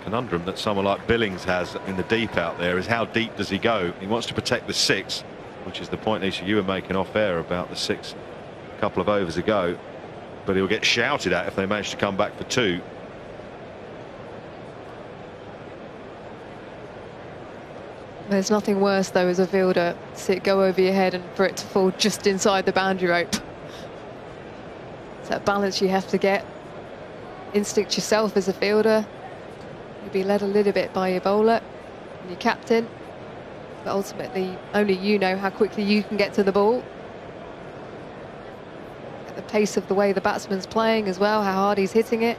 conundrum that someone like Billings has in the deep out there is how deep does he go? He wants to protect the 6, which is the point, Nisha, you were making off air about the 6 a couple of overs ago, but he'll get shouted at if they manage to come back for 2. There's nothing worse though as a fielder, see it go over your head and for it to fall just inside the boundary rope. It's that balance you have to get. Instinct yourself as a fielder. You'll be led a little bit by your bowler and your captain, but ultimately only you know how quickly you can get to the ball. At the pace of the way the batsman's playing as well, how hard he's hitting it.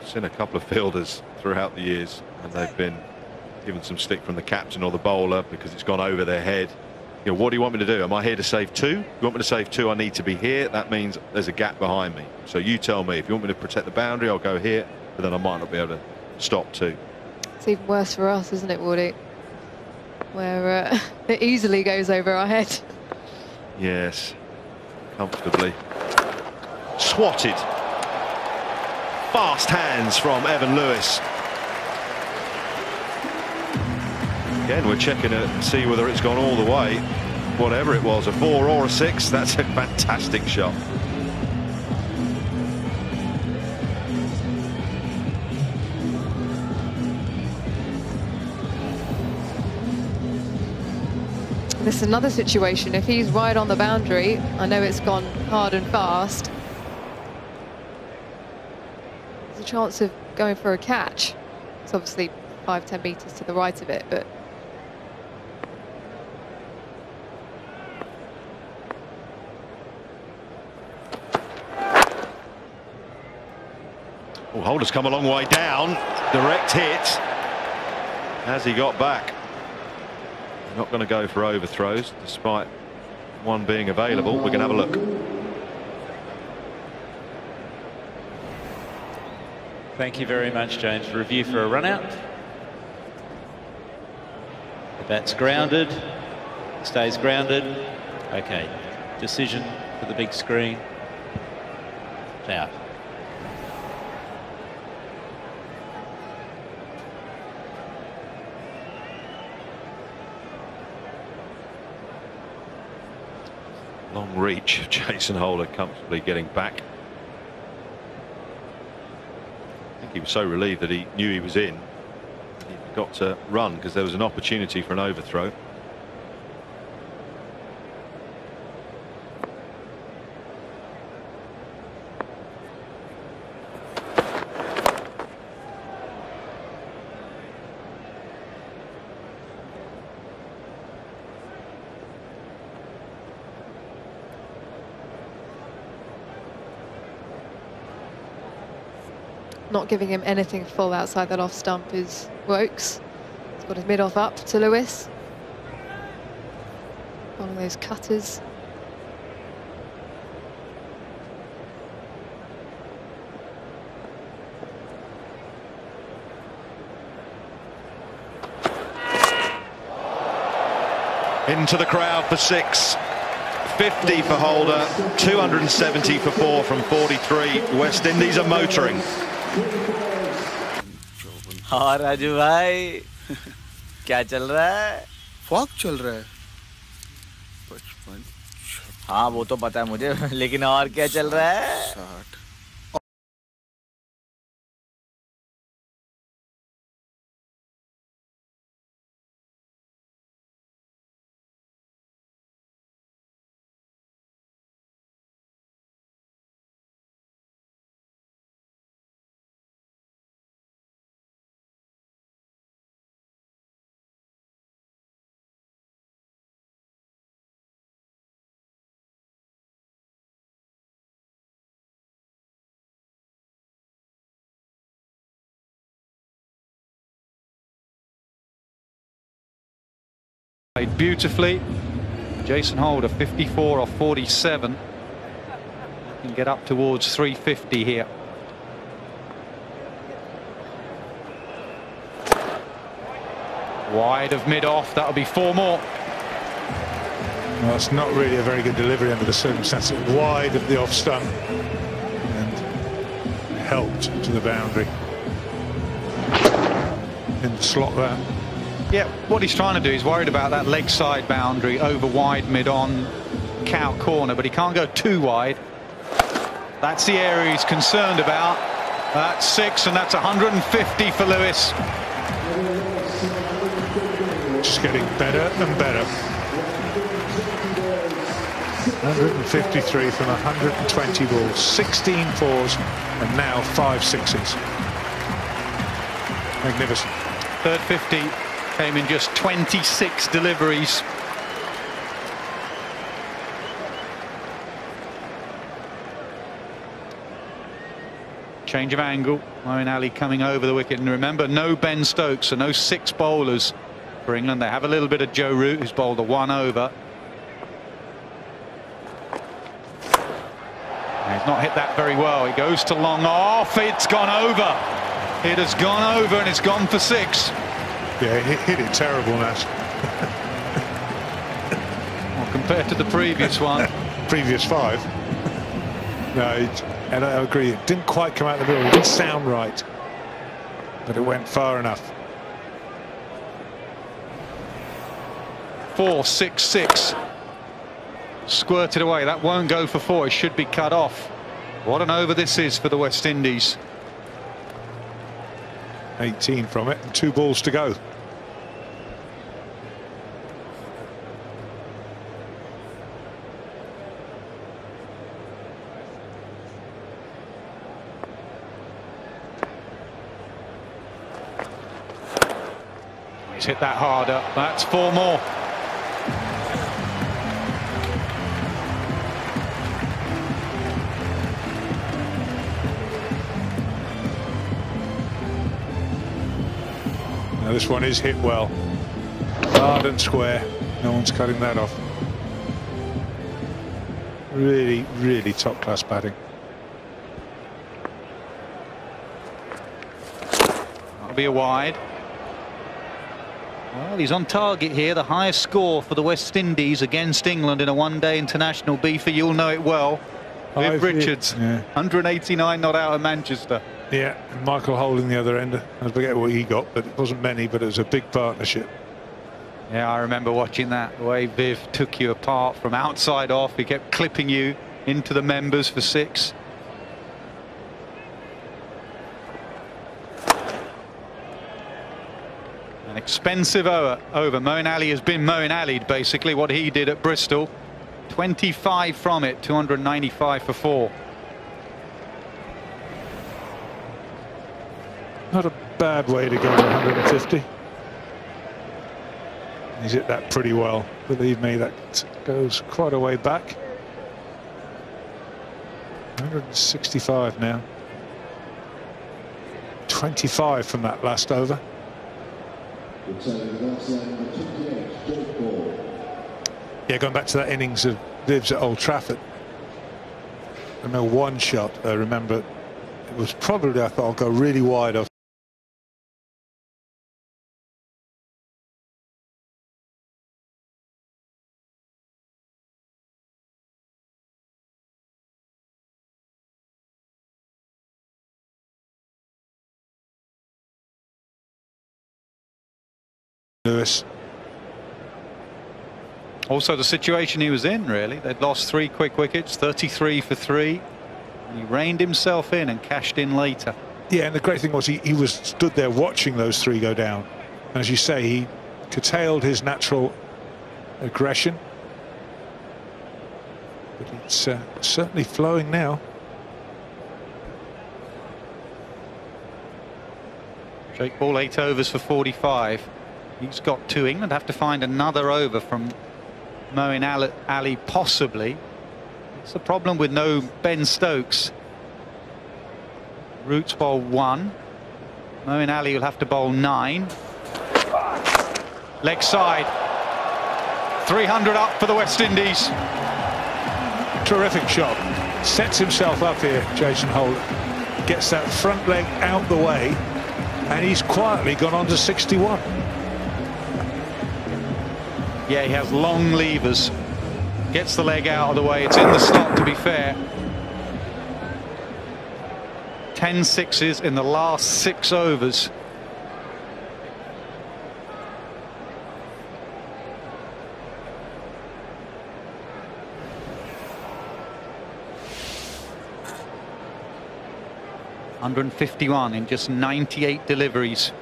Seen a couple of fielders throughout the years and they've been given some stick from the captain or the bowler because it's gone over their head. You know, what do you want me to do? Am I here to save 2? You want me to save 2? I need to be here. That means there's a gap behind me. So you tell me. If you want me to protect the boundary, I'll go here, but then I might not be able to stop 2. It's even worse for us, isn't it, Woody? Where it easily goes over our head. Yes, comfortably. Swatted. Fast hands from Evin Lewis. Again, we're checking to see whether it's gone all the way. Whatever it was, a 4 or a 6, that's a fantastic shot. This is another situation. If he's right on the boundary, I know it's gone hard and fast. There's a chance of going for a catch. It's obviously 5-10 metres to the right of it, but well, Holder's come a long way down. Direct hit. Has he got back? Not going to go for overthrows, despite one being available. We're going to have a look. Thank you very much, James. Review for a run out. The bat's grounded. Stays grounded. Okay. Decision for the big screen. Out. Long reach of Jason Holder comfortably getting back. I think he was so relieved that he knew he was in. He got to run because there was an opportunity for an overthrow. not giving him anything full outside that off stump is Woakes. He's got his mid-off up to Lewis. One of those cutters. Into the crowd for 6. 50 for Holder, 270 for 4 from 43. West Indies are motoring. हाँ राजू भाई क्या चल रहा है? Fock चल रहा है 55 हाँ वो तो पता है मुझे लेकिन और क्या चल रहा है? 60 Played beautifully. Jason Holder 54 off 47. Can get up towards 350 here. Wide of mid-off, that'll be 4 more. Well, it's not really a very good delivery under the circumstances. Wide of the off stump and helped to the boundary. In the slot there. Yeah, what he's trying to do, he's worried about that leg side boundary over wide mid-on cow corner, but he can't go too wide. That's the area he's concerned about. That's 6, and that's 150 for Lewis. Just getting better and better. 153 from 120 balls, 16 fours, and now 5 sixes. Magnificent. Third 50 came in just 26 deliveries. Change of angle. Moeen Ali coming over the wicket, and remember, no Ben Stokes, so no 6 bowlers for England. They have a little bit of Joe Root, who's bowled a 1 over. He's not hit that very well. It goes to long off. It's gone over. It has gone over, and it's gone for 6. Yeah, he hit it terrible, Nash. Well, compared to the previous one. Previous 5. No, and I agree. It didn't quite come out the middle. It didn't sound right. But it went far enough. 4, 6, 6. Squirted away. That won't go for 4. It should be cut off. What an over this is for the West Indies. 18 from it, and 2 balls to go. He's hit that harder. That's 4 more. Now this one is hit well. Hard and square. No one's cutting that off. Really, really top class batting. That'll be a wide. Well, he's on target here. The highest score for the West Indies against England in a one-day international. Beaver, you'll know it well. Viv Richards, yeah. 189 not out of Manchester. Yeah, and Michael holding the other end. I forget what he got, but it wasn't many, but it was a big partnership. Yeah, I remember watching that, the way Viv took you apart from outside off. He kept clipping you into the members for 6. An expensive over. Moeen Ali has been Moeen Ali'd, basically, what he did at Bristol. 25 from it, 295 for 4. Not a bad way to go to 150. He's hit that pretty well. Believe me, that goes quite a way back. 165 now. 25 from that last over. Yeah, going back to that innings of Viv's at Old Trafford. I know one shot, I remember, it was probably, I thought, I'll go really wide off. Lewis. Also the situation he was in, really. They'd lost 3 quick wickets, 33 for 3. And he reined himself in and cashed in later. Yeah, and the great thing was he was stood there watching those 3 go down. And as you say, he curtailed his natural aggression. But it's certainly flowing now. Jake Ball 8 overs for 45. He's got 2. England have to find another over from Moeen Ali, possibly. It's the problem with no Ben Stokes. Root's bowl 1. Moeen Ali will have to bowl 9. Leg side. 300 up for the West Indies. Terrific shot. Sets himself up here, Jason Holt. Gets that front leg out the way, and he's quietly gone on to 61. Yeah, he has long levers. Gets the leg out of the way. It's in the slot, to be fair. 10 sixes in the last 6 overs. $151 in just 98 deliveries.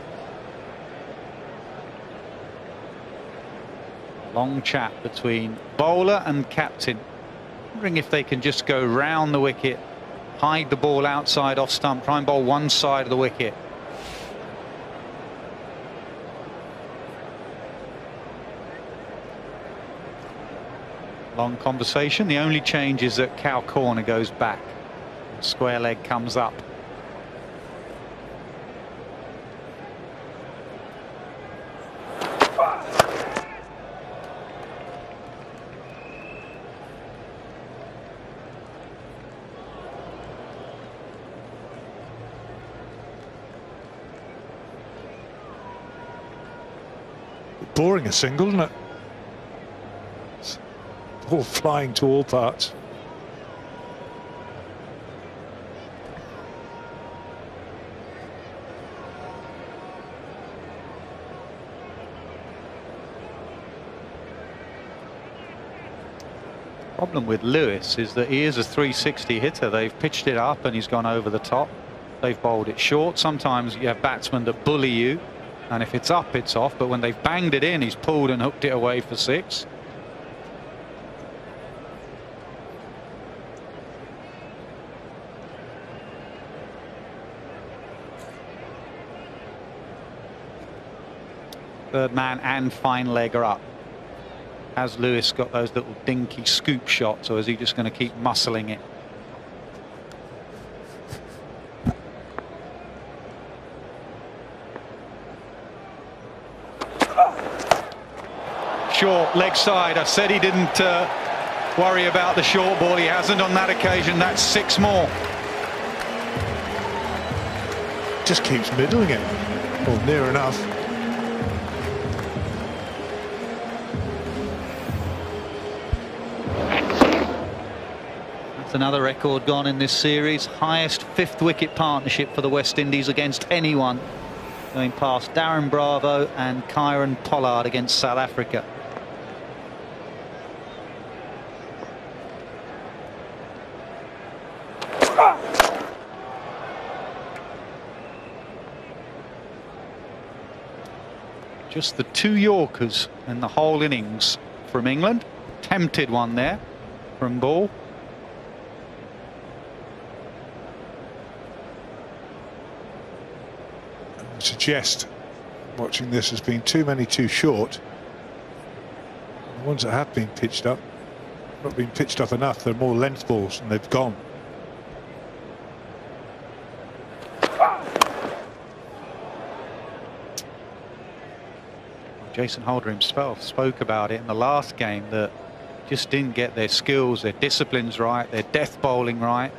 Long chat between bowler and captain. Wondering if they can just go round the wicket, hide the ball outside off stump, try and bowl one side of the wicket. Long conversation. The only change is that cow corner goes back. Square leg comes up. Boring a single, isn't it? It's all flying to all parts. Problem with Lewis is that he is a 360 hitter. They've pitched it up and he's gone over the top. They've bowled it short. Sometimes you have batsmen that bully you, and if it's up, it's off. But when they've banged it in, he's pulled and hooked it away for 6. Third man and fine leg are up. Has Lewis got those little dinky scoop shots, or is he just going to keep muscling it? Short leg side. I said he didn't worry about the short ball. He hasn't on that occasion. That's 6 more. Just keeps middling it, or near enough. That's another record gone in this series. Highest 5th wicket partnership for the West Indies against anyone, going past Darren Bravo and Kieron Pollard against South Africa. Just the 2 Yorkers in the whole innings from England. Tempted one there from Ball. I suggest watching this has been too many too short. The ones that have been pitched up, not been pitched up enough. They're more length balls and they've gone. Jason Holder himself spoke about it in the last game, that just didn't get their skills, their disciplines right, their death bowling right,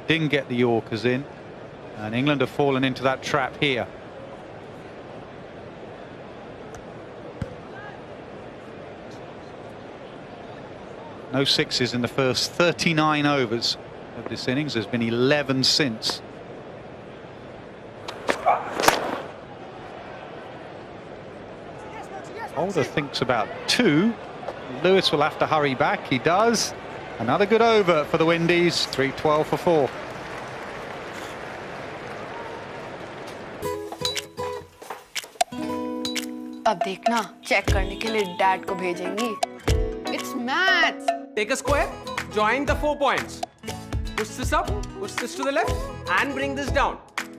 didn't get the Yorkers in, and England have fallen into that trap here. No 6s in the first 39 overs of this innings. There's been 11 since. Holder thinks about 2. Lewis will have to hurry back. He does. Another good over for the Windies. 3-12 for 4. अब देखना check करने के लिए dad को भेजेंगी. It's maths. Take a square, join the 4 points. Push this up, push this to the left, and bring this down.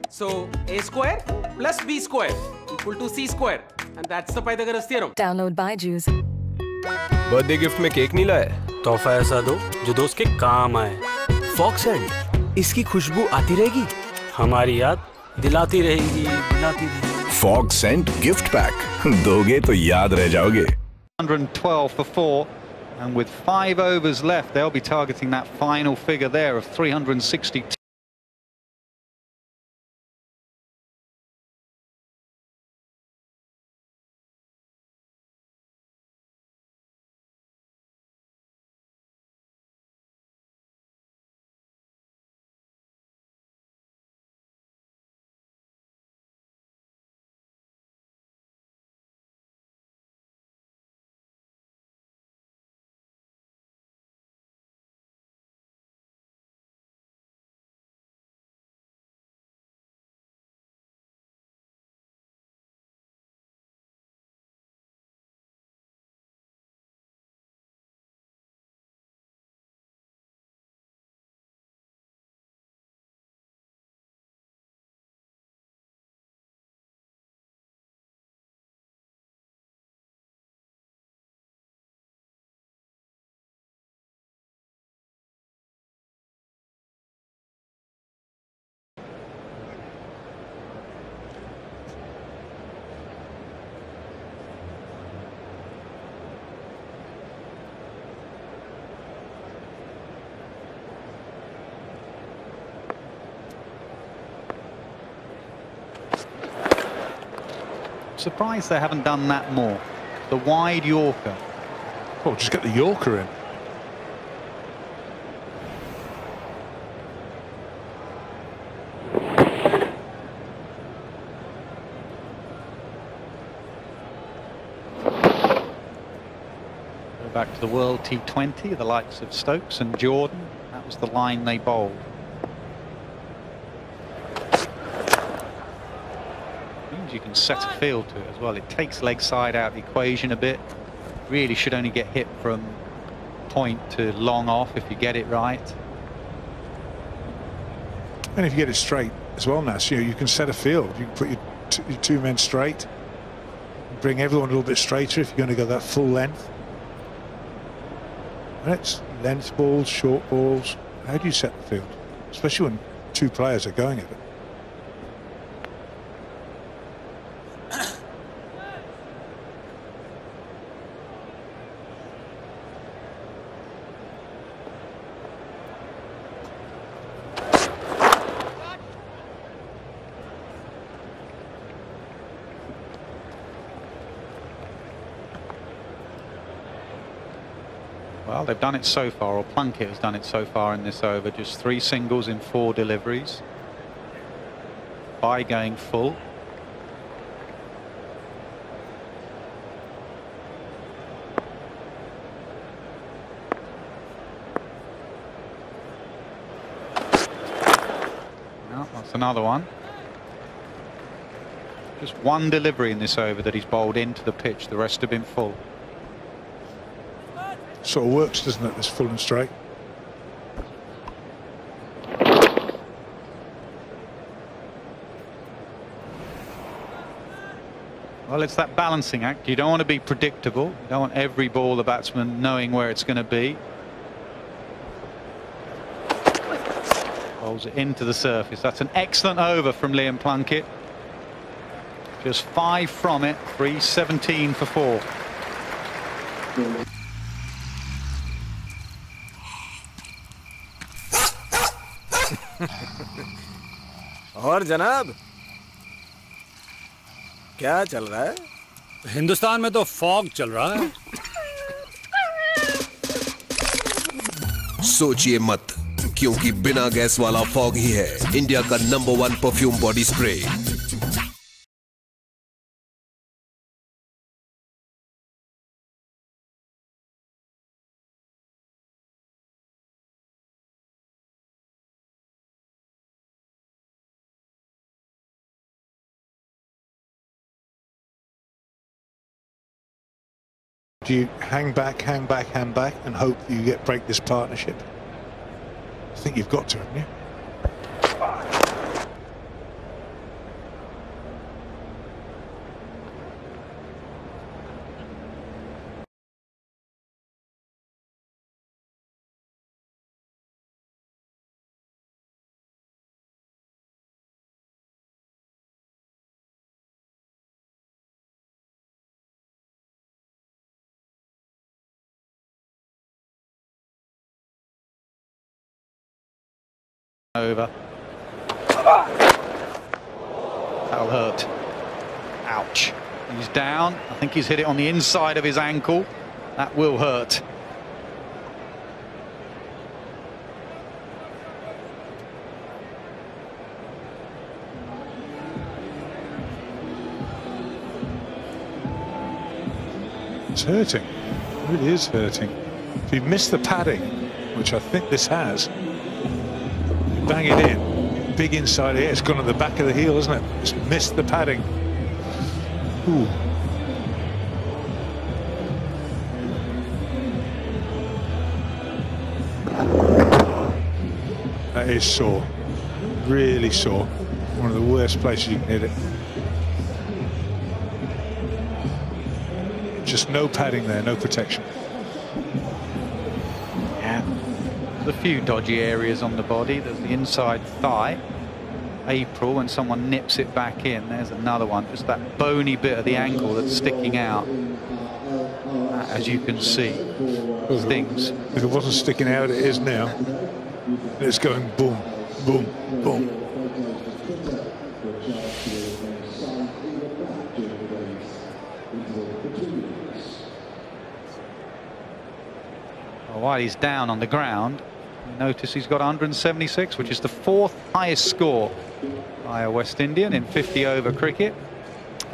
So a square plus b square equal to c square. And that's the Pythagoras theorem. Download Byju's. Birthday gift में cake नहीं लाया? तोहफा ऐसा दो जो दोस्त के काम आए. फॉक्स एंड इसकी खुशबू आती रहेगी, हमारी याद दिलाती रहेगी, दिलाती रहेगी. फॉक्स एंड गिफ्ट पैक दोगे तो याद रह जाओगे. 112 for 4, and with 5 overs left, they'll be targeting that final figure there of 362. surprised they haven't done that more. The wide Yorker. Oh, just get the Yorker in. Go back to the World T20, the likes of Stokes and Jordan. That was the line they bowled. Means you can set a field to it as well. It takes leg side out of the equation a bit. Really should only get hit from point to long off if you get it right. And if you get it straight as well, Nas, you can set a field. You can put your two men straight, bring everyone a little bit straighter if you're going to go that full length. And it's length balls, short balls. How do you set the field? Especially when two players are going at it. Well, they've done it so far, or Plunkett has done it so far in this over. Just 3 singles in 4 deliveries. By going full. No, that's another one. Just 1 delivery in this over that he's bowled into the pitch. The rest have been full. Sort of works, doesn't it, this full and straight? Well, it's that balancing act. You don't want to be predictable. You don't want every ball the batsman knowing where it's going to be. Bowls it into the surface. That's an excellent over from Liam Plunkett. Just 5 from it. 317 for 4. और जनाब क्या चल रहा है? हिंदुस्तान में तो fog चल रहा है। सोचिए मत, क्योंकि बिना गैस वाला फॉग ही है इंडिया का number 1 perfume body spray. Do you hang back, and hope that you break this partnership? I think you've got to, haven't you? Over. That'll hurt. Ouch. He's down. I think he's hit it on the inside of his ankle. That will hurt. It's hurting. It really is hurting. If you miss the padding, which I think this has, bang it in, big inside here. It's gone at the back of the heel, isn't it? Just missed the padding. Ooh. That is sore, really sore. One of the worst places you can hit it. Just no padding there, no protection. There's a few dodgy areas on the body. There's the inside thigh. April, when someone nips it back in, there's another one. Just that bony bit of the ankle that's sticking out. As you can see, stings. If it wasn't sticking out, it is now. It's going boom, boom, boom. while he's down on the ground, you notice he's got 176, which is the 4th highest score by a West Indian in 50-over cricket.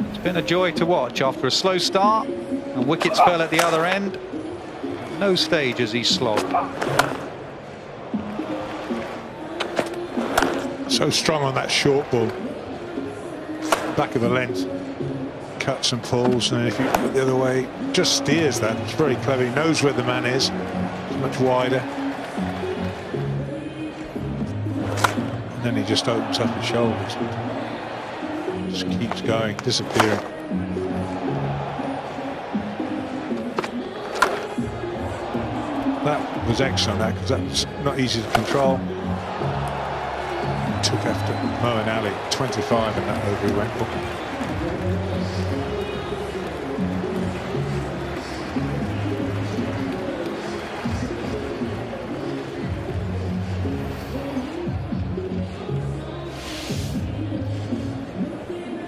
It's been a joy to watch after a slow start, and wickets fell at the other end. No stage as he slogged. So strong on that short ball. Back of the length. Cuts and pulls, and if you look the other way, just steers that. It's very clever. He knows where the man is. It's much wider. And then he just opens up his shoulders. Just keeps going, disappearing. That was excellent, that, because that's not easy to control. He took after Moeen Ali, 25 in that over he went for.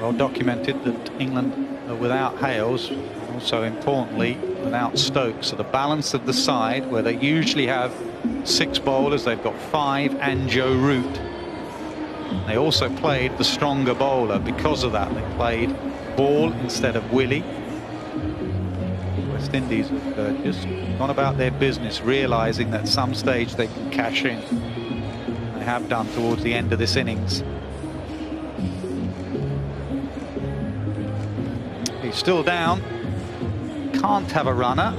Well documented that England are without Hales, also importantly without Stokes. So the balance of the side, where they usually have 6 bowlers, they've got 5 and Joe Root. They also played the stronger bowler because of that. They played Ball instead of Willie. West Indies have just gone about their business, realising that at some stage they can cash in. They have done towards the end of this innings. He's still down. Can't have a runner.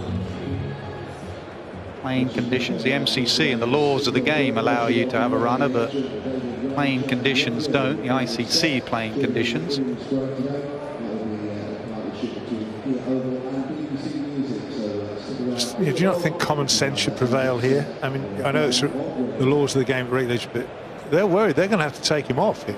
Playing conditions. The MCC and the laws of the game allow you to have a runner, but playing conditions don't. The ICC playing conditions. Do you not think common sense should prevail here? I mean, I know it's the laws of the game regulation, but they're worried they're going to have to take him off here.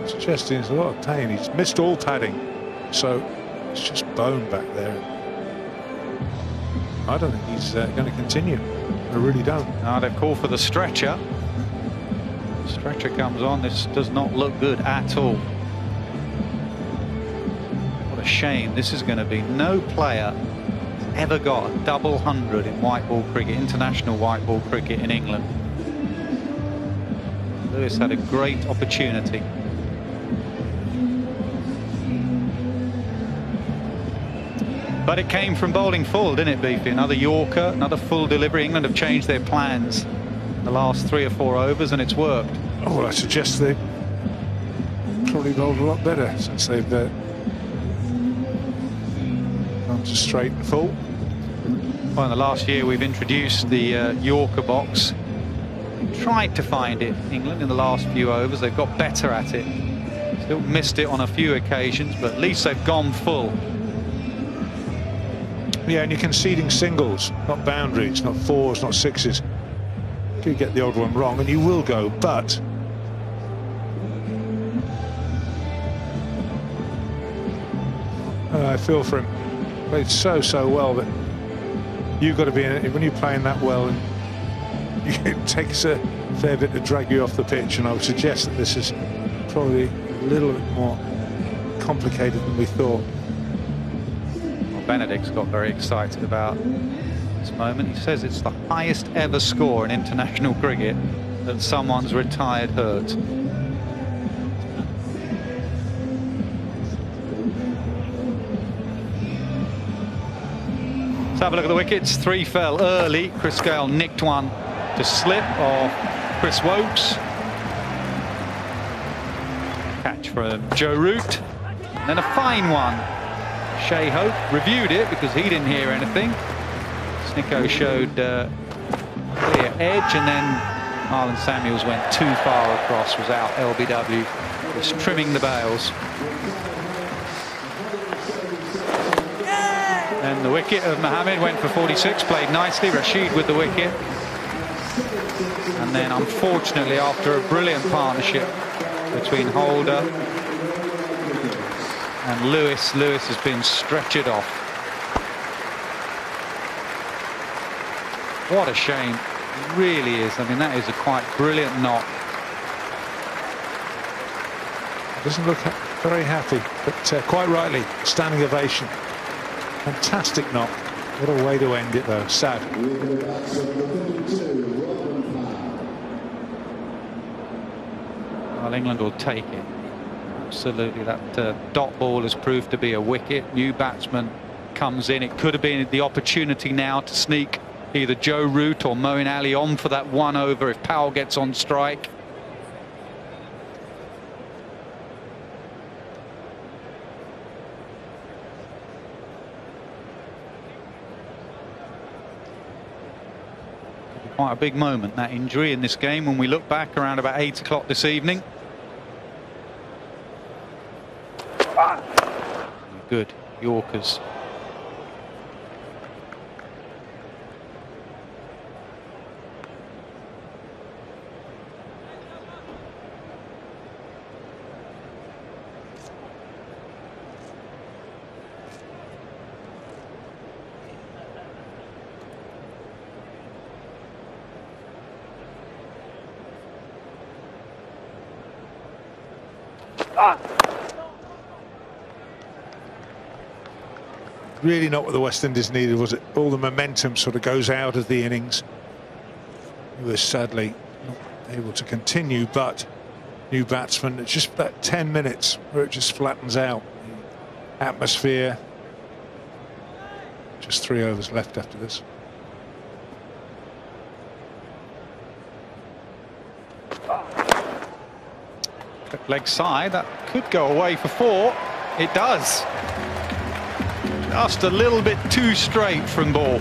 Suggesting there's a lot of pain. He's missed all padding, so it's just bone back there. I don't think he's going to continue. I really don't. Now they've called for the stretcher. The stretcher comes on. This does not look good at all. What a shame. This is going to be no player ever got a double 100 in white ball cricket, international white ball cricket in England. Lewis had a great opportunity. But it came from bowling full, didn't it, Beefy? Another Yorker, another full delivery. England have changed their plans in the last 3 or 4 overs, and it's worked. Oh, well, I suggest they probably bowled a lot better since they've gone to straight and full. Well, in the last year, we've introduced the Yorker box. They tried to find it, England, in the last few overs. They've got better at it. Still missed it on a few occasions, but at least they've gone full. Yeah, and you're conceding singles, not boundaries, not 4s, not 6s. You could get the odd one wrong, and you will go, but I feel for him. Played so well that you've got to be in it when you're playing that well, and it takes a fair bit to drag you off the pitch. And I would suggest that this is probably a little bit more complicated than we thought. Benedict's got very excited about this moment. He says it's the highest ever score in international cricket that someone's retired hurt. Let's have a look at the wickets. 3 fell early. Chris Gayle nicked one to slip off Chris Woakes. Catch from Joe Root. And then a fine one. Shai Hope reviewed it because he didn't hear anything. Snicko showed clear edge, and then Marlon Samuels went too far across, was out LBW, just trimming the bails. And the wicket of Mohammed went for 46, played nicely. Rashid with the wicket. And then, unfortunately, after a brilliant partnership between Holder and Lewis has been stretchered off. What a shame. It really is. I mean, that is a quite brilliant knock. Doesn't look very happy, but quite rightly, standing ovation. Fantastic knock. What a way to end it, though. Sad. Well, England will take it. Absolutely. That dot ball has proved to be a wicket. New batsman comes in. It could have been the opportunity now to sneak either Joe Root or Moeen Ali on for that 1 over if Powell gets on strike. Quite a big moment, that injury in this game, when we look back around about 8 o'clock this evening. Good Yorkers. Really not what the West Indies needed, was it? All the momentum sort of goes out of the innings. It was sadly not able to continue, but new batsman, it's just about 10 minutes where it just flattens out. The atmosphere. Just 3 overs left after this. Leg side, that could go away for 4. It does. Just a little bit too straight from ball.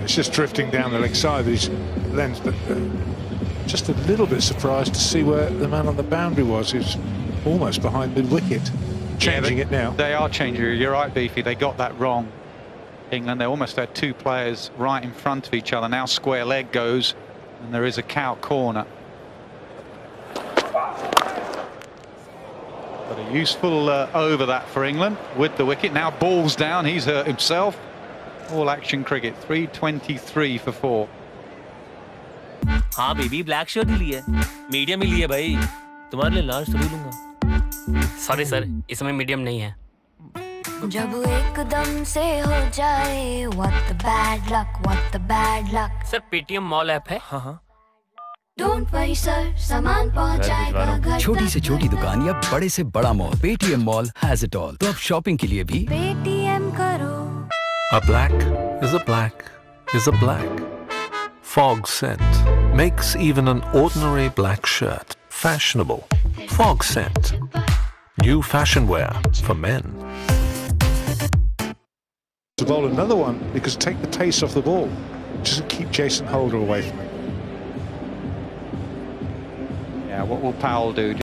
It's just drifting down the leg side of his lens, but just a little bit surprised to see where the man on the boundary was. He was almost behind mid-wicket. Changing it now. They are changing it. You're right, Beefy. They got that wrong. England, they almost had 2 players right in front of each other. Now square leg goes, and there is a cow corner. But a useful over that for England with the wicket. Now ball's down. He's hurt himself. All action cricket. 323 for 4. हाँ baby black shirt ही लिया medium ही लिया भाई तुम्हारे लिए large थोड़ी लूंगा sorry sir इसमें medium नहीं है जब एकदम से हो जाए what the bad luck sir Paytm mall app है हाँ Don't worry sir सामान पहुंच जाएगा घर छोटी से छोटी दुकान या बड़े से बड़ा mall Paytm mall has it all तो अब शॉपिंग के लिए भी पेटीएम करो A black is a black. Fog scent makes even an ordinary black shirt fashionable. Fog scent. New fashion wear for men. To bowl another one because take the pace off the ball. Just keep Jason Holder away from it. Yeah, what will Powell do?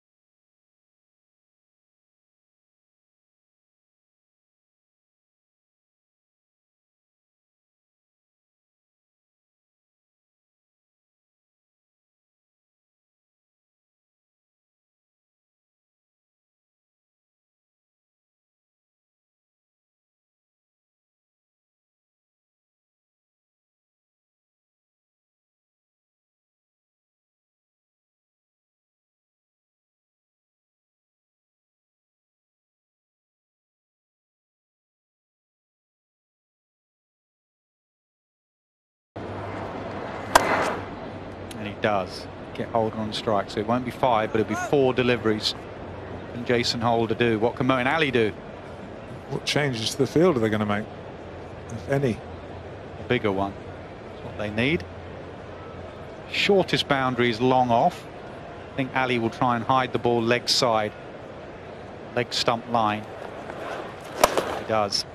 And he does get Holder on strike, so it won't be 5, but it'll be 4 deliveries. And Jason Holder do? What can Moeen Ali do? What changes to the field are they going to make, if any? A bigger one. That's what they need. Shortest boundary is long off. I think Ali will try and hide the ball leg side, leg stump line. He does.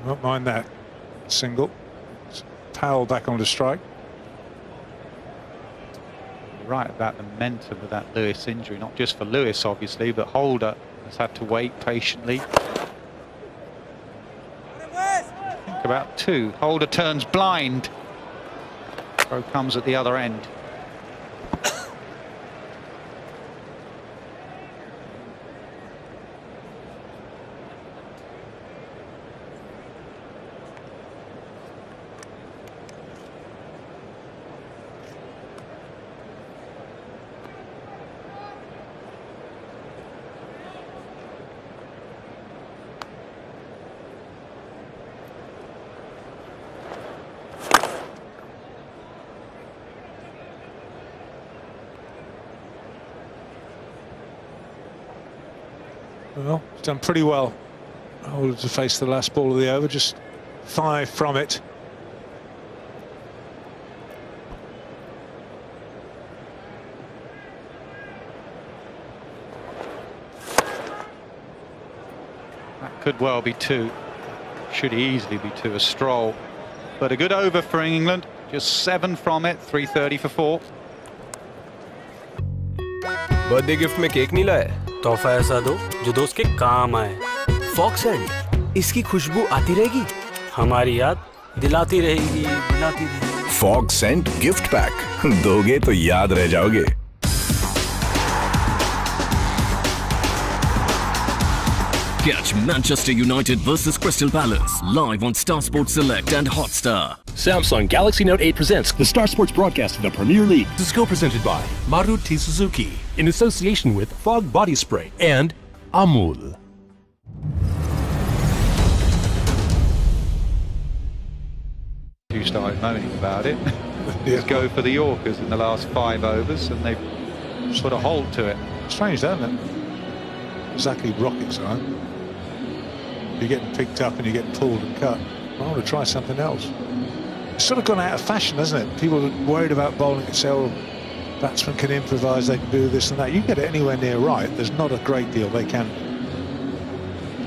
Won't mind that single. Powell back onto strike. Right about the momentum of that Lewis injury, not just for Lewis obviously, but Holder has had to wait patiently. Think about 2. Holder turns blind. Throw comes at the other end. Well, he's done pretty well. Holder to face the last ball of the over, just 5 from it. That could well be 2. Should easily be 2, a stroll. But a good over for England. Just 7 from it, 330 for 4. Birthday gift में cake नहीं लाया? तोहफा ऐसा दो जो दोस्त के काम आए। फॉग सेंट, इसकी खुशबू आती रहेगी, हमारी याद दिलाती रहेगी, दिलाती रहेगी। फॉग सेंट गिफ्ट पैक, दोगे तो याद रह जाओगे। Catch Manchester United versus Crystal Palace live on Star Sports Select and Hotstar. Samsung Galaxy Note 8 presents the Star Sports broadcast of the Premier League. This is co-presented by Maruti Suzuki in association with Fog Body Spray and Amul. You started moaning about it. Just go for the Yorkers in the last 5 overs, and they've put a hold to it. Strange, isn't it? Exactly rockets, right? You're getting picked up and you're getting pulled and cut. I want to try something else. It's sort of gone out of fashion, hasn't it? People are worried about bowling and say, oh, batsmen can improvise, they can do this and that. You get it anywhere near right, there's not a great deal they can do.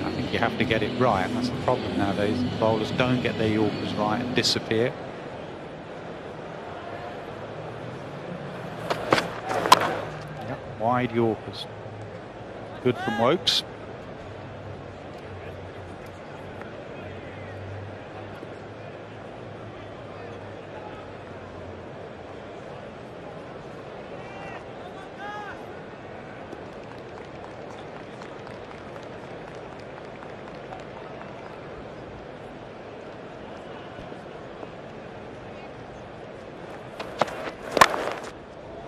I think you have to get it right, and that's the problem nowadays. Bowlers don't get their Yorkers right and disappear. Yep, wide Yorkers. Good from Woakes.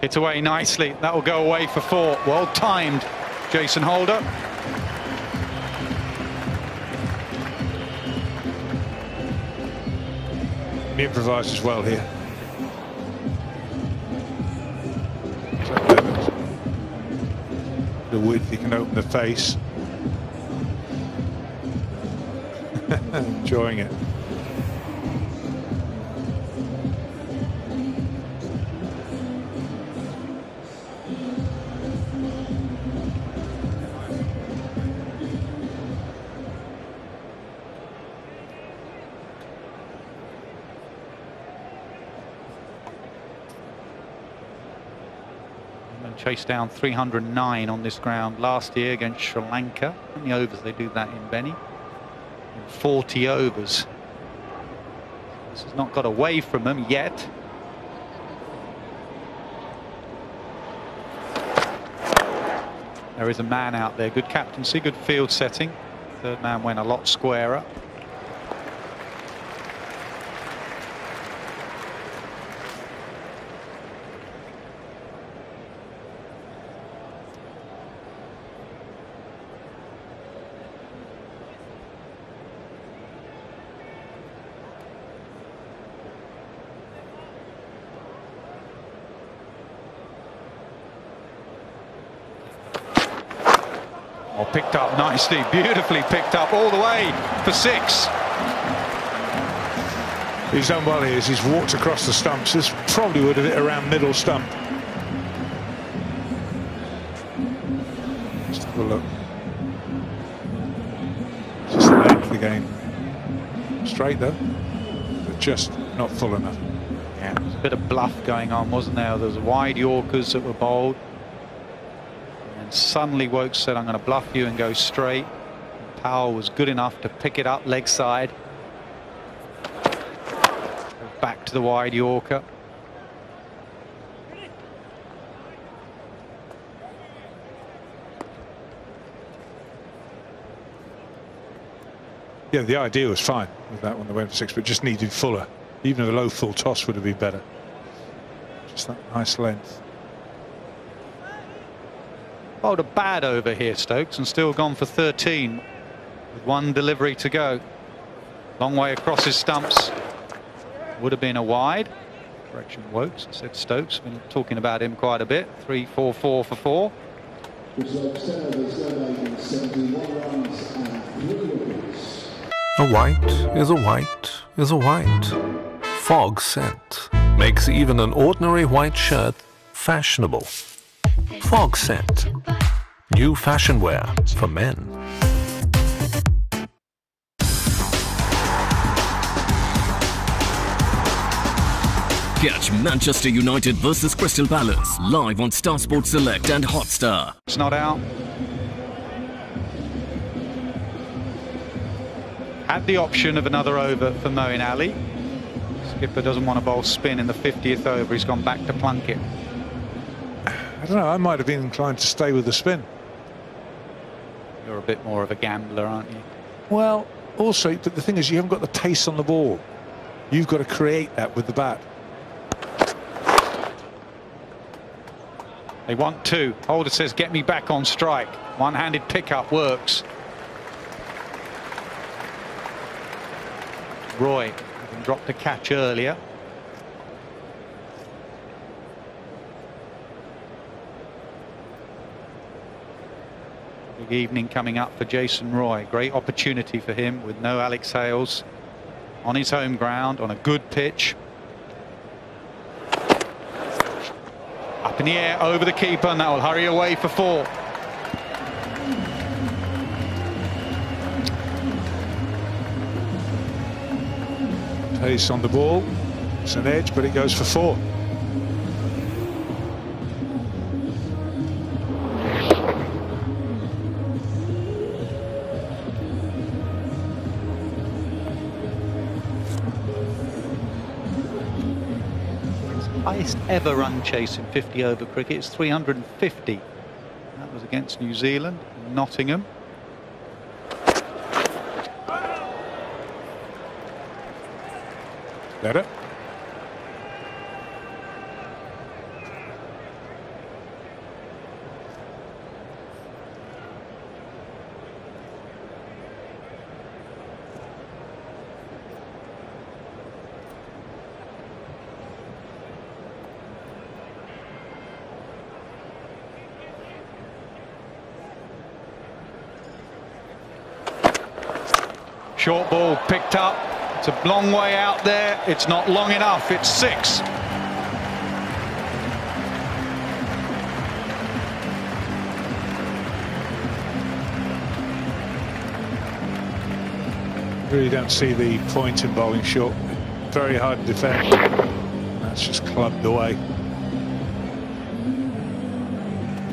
Hit away nicely. That will go away for 4. Well timed, Jason Holder. He improvised as well here. The width, he can open the face. Enjoying it. Chased down 309 on this ground last year against Sri Lanka. How many overs they do that in, Benny? In 40 overs. This has not got away from them yet. There is a man out there. Good captaincy, good field setting. Third man went a lot squarer. Picked up nicely, beautifully picked up all the way for 6. He's done well here. He's walked across the stumps. This probably would have hit around middle stump. Just have a look. Just the length again. Straight though, but just not full enough. Yeah, there's a bit of bluff going on, wasn't there? There was wide Yorkers that were bowled. Suddenly Woakes said, I'm going to bluff you and go straight. Powell was good enough to pick it up leg side. Back to the wide Yorker. Yeah, the idea was fine with that one that went for 6, but just needed fuller. Even a low full toss would have been better. Just that nice length. Bowled a bad over here, Stokes, and still gone for 13 with 1 delivery to go. Long way across his stumps. Would have been a wide. Correction, Woakes, said Stokes. Been talking about him quite a bit. 3-4-4 for 4. A white is a white is a white. Fog scent makes even an ordinary white shirt fashionable. Fog scent. New fashion wear for men. Catch Manchester United versus Crystal Palace live on Star Sports Select and Hotstar. It's not out. Had the option of another over for Moeen Ali. Skipper doesn't want to bowl spin in the 50th over. He's gone back to Plunkett. I don't know, I might have been inclined to stay with the spin. You're a bit more of a gambler, aren't you? Well, also, but the thing is, you haven't got the pace on the ball. You've got to create that with the bat. They want two. Holder says, get me back on strike. One-handed pickup works. Roy dropped a catch earlier. Big evening coming up for Jason Roy. Great opportunity for him with no Alex Hales on his home ground on a good pitch. Up in the air over the keeper, and that will hurry away for 4. Pace on the ball. It's an edge, but it goes for 4. Highest ever run chase in 50 over cricket is 350. That was against New Zealand, Nottingham. Better. Short ball picked up. It's a long way out there. It's not long enough. It's 6. Really don't see the point in bowling short. Very hard to defend. That's just clubbed away.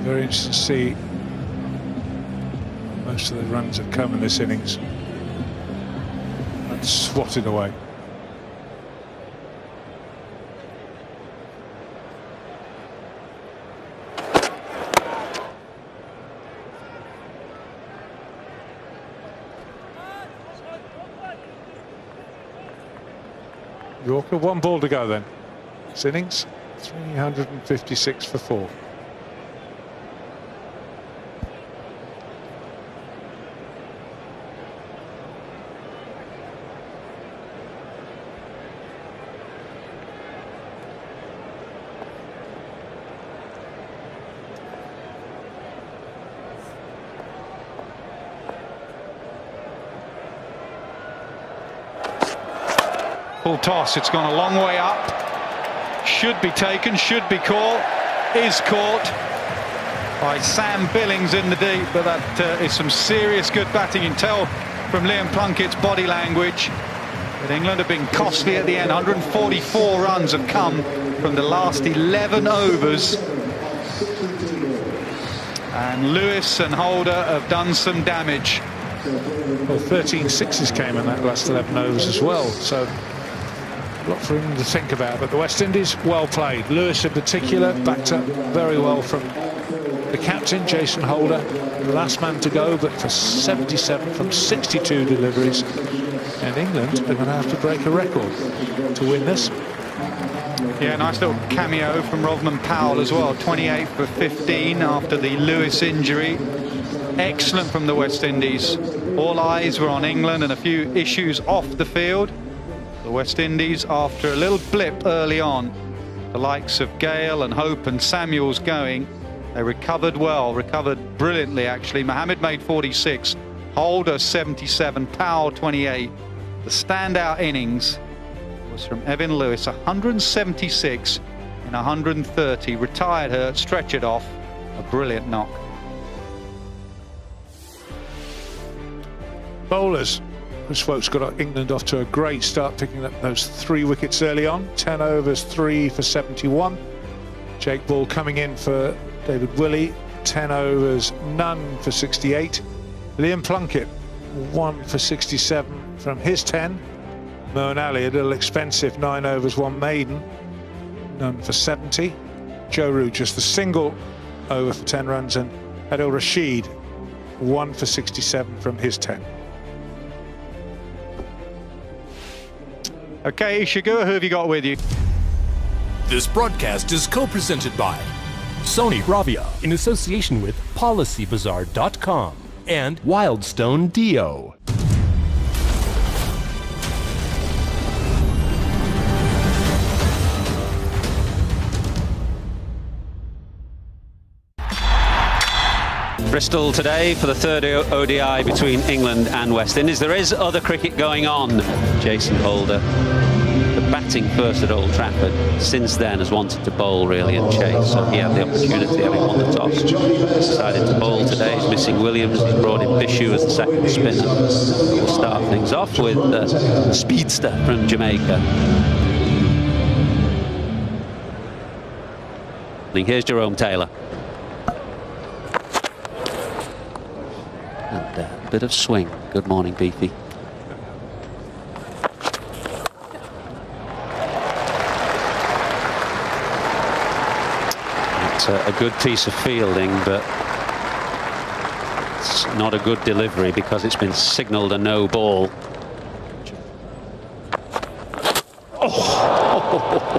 Very interesting to see. Most of the runs have come in this innings. That's swatted away. Yorker, 1 ball to go then. This innings, 356 for 4. Full toss, it's gone a long way up. Should be taken, should be caught. Is caught by Sam Billings in the deep, but that is some serious good batting. You can tell from Liam Plunkett's body language that England have been costly at the end. 144 runs have come from the last 11 overs. And Lewis and Holder have done some damage. Well, 13 sixes came in that last 11 overs as well, so a lot for him to think about. But the West Indies, well played. Lewis in particular backed up very well from the captain, Jason Holder, the last man to go, but for 77 from 62 deliveries. And England are going to have to break a record to win this. Yeah, nice little cameo from Rovman Powell as well. 28 for 15 after the Lewis injury. Excellent from the West Indies. All eyes were on England and a few issues off the field. The West Indies, after a little blip early on, the likes of Gayle and Hope and Samuels going, They recovered well, recovered brilliantly actually. Mohammed made 46, Holder 77, Powell 28. The standout innings was from Evin Lewis, 176 in 130. Retired hurt, stretchered off. A brilliant knock. Bowlers. Chris Woakes got England off to a great start, picking up those 3 wickets early on. 10 overs, 3 for 71. Jake Ball coming in for David Willey. 10 overs, none for 68. Liam Plunkett, 1 for 67 from his 10. Moeen Ali, a little expensive, 9 overs, 1 maiden, none for 70. Joe Root, just a single over for 10 runs, and Adil Rashid, 1 for 67 from his 10. Okay, Ishigua, who have you got with you? This broadcast is co-presented by Sony Bravia in association with PolicyBazaar.com and Wildstone Dio. Bristol today for the 3rd ODI between England and West Indies. There is other cricket going on. Jason Holder, the batting first at Old Trafford, since then has wanted to bowl really and chase, so he had the opportunity, having won the toss. Decided to bowl today. He's missing Williams. He's brought in Bishu as the second spinner. We'll start things off with the speedster from Jamaica. Here's Jerome Taylor. And a bit of swing. Good morning, Beefy. It's a good piece of fielding, but it's not a good delivery because it's been signalled a no ball. Oh,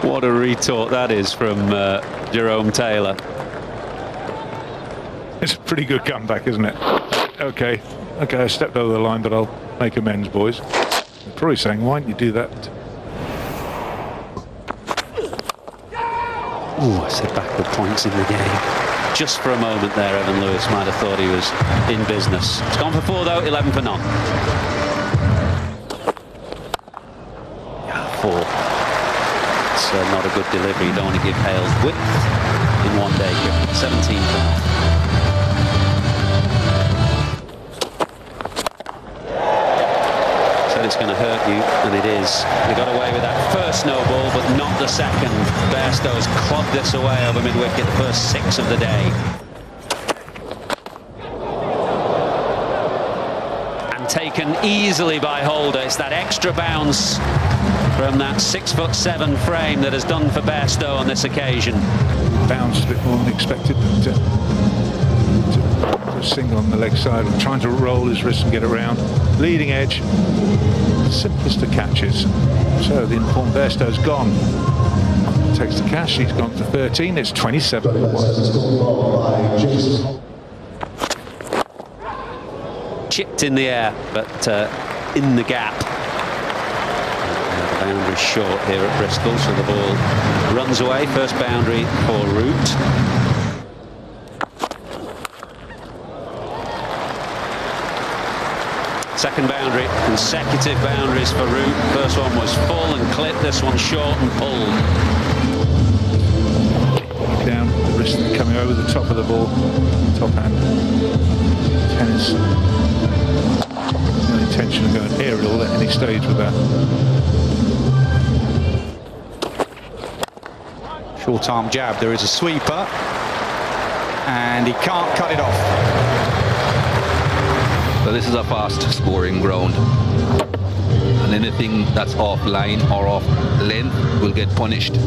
what a retort that is from Jerome Taylor. It's a pretty good comeback, isn't it? Okay, I stepped over the line, but I'll make amends, boys. I'm probably saying, why didn't you do that? Ooh, I said backward points in the game. Just for a moment there, Evin Lewis might have thought he was in business. It's gone for 4 though, 11 for none. Yeah, 4. It's not a good delivery. You don't want to give Hales width in one day. 17 for none. It's going to hurt you, and it is. They got away with that first no ball, but not the second. Bairstow has clobbed this away over mid-wicket, the first 6 of the day. And taken easily by Holder. It's that extra bounce from that 6'7" frame that has done for Bairstow on this occasion. Bounce a bit more than expected, but a single on the leg side, trying to roll his wrist and get around. Leading edge, simplest of catches. So the informed Bairstow's gone. Takes the cash, he's gone for 13, it's 27 for 1. Chipped in the air, but in the gap. The boundary short here at Bristol, so the ball runs away. First boundary for Root. Second boundary, consecutive boundaries for Root. First one was full and clipped, this one short and pulled. Down, the wrist coming over the top of the ball, top hand. Tennis. No intention of going aerial at any stage with that. Short arm jab, there is a sweeper, and he can't cut it off. So this is a fast scoring ground, and anything that's off line or off length will get punished.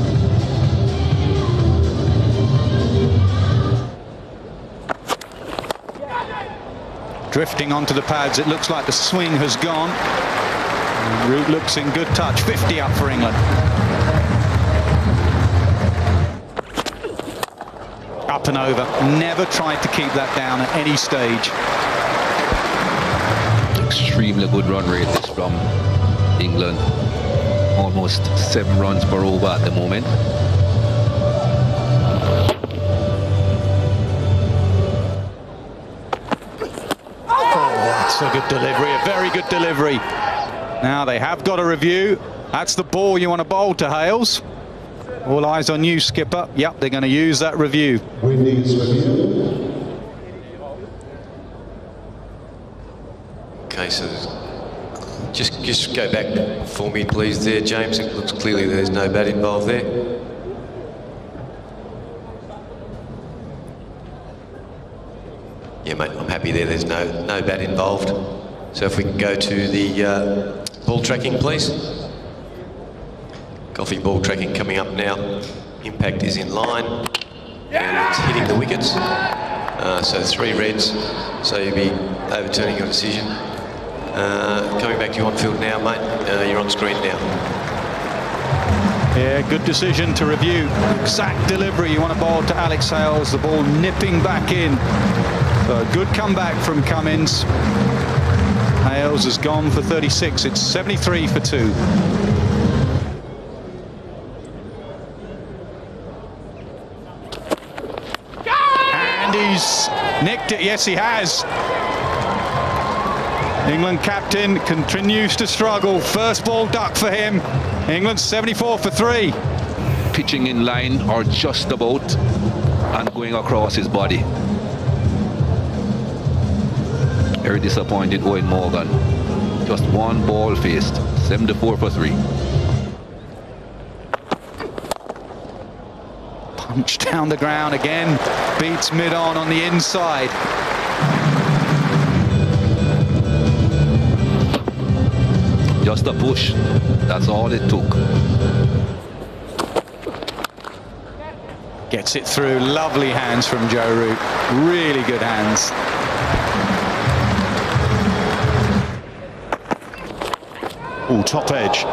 Drifting onto the pads, it looks like the swing has gone. Root looks in good touch, 50 up for England. Up and over, never tried to keep that down at any stage. Extremely good run rate this from England. Almost 7 runs per over at the moment. That's a good delivery, a very good delivery. Now they have got a review. That's the ball you want to bowl to Hales. All eyes on you, skipper. Yep, they're going to use that review. Okay, so just go back for me, please, there, James. It looks clearly there's no bat involved there. Yeah, mate, I'm happy there. There's no bat involved. So if we can go to the ball tracking, please. Coffee ball tracking coming up now. Impact is in line. And it's hitting the wickets. So 3 reds. So you'll be overturning your decision. Coming back to you on field now, mate. You're on screen now. Yeah, good decision to review. Exact delivery. You want to bowl to Alex Hales. The ball nipping back in. So a good comeback from Cummins. Hales has gone for 36. It's 73 for 2. And he's nicked it. Yes, he has. England captain continues to struggle. First ball duck for him. England 74 for 3. Pitching in line or just about and going across his body. Very disappointed Eoin Morgan. Just one ball faced. 74 for 3. Punch down the ground again. Beats mid-on the inside. Just a push. That's all it took. Gets it through. Lovely hands from Joe Root. Really good hands. Oh, top edge.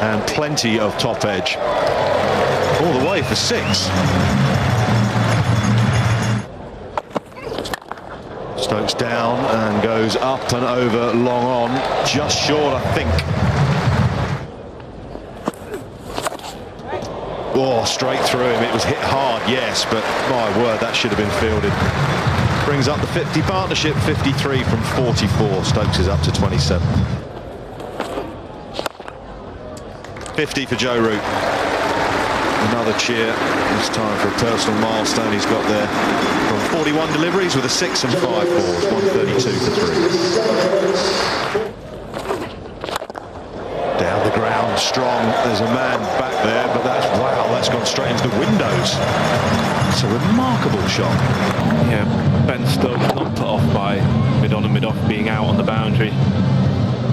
And plenty of top edge. All the way for 6. Stokes down and goes up and over long on. Just short, I think. Oh, straight through him. It was hit hard, yes, but my word, that should have been fielded. Brings up the 50 partnership, 53 from 44. Stokes is up to 27. 50 for Joe Root. Another cheer, this time for a personal milestone he's got there. From 41 deliveries with a 6 and 5 balls, 132 for 3. Down the ground, strong. There's a man back there, but that's gone straight into the windows. It's a remarkable shot. Yeah, Ben Stokes not put off by mid-on and mid-off being out on the boundary.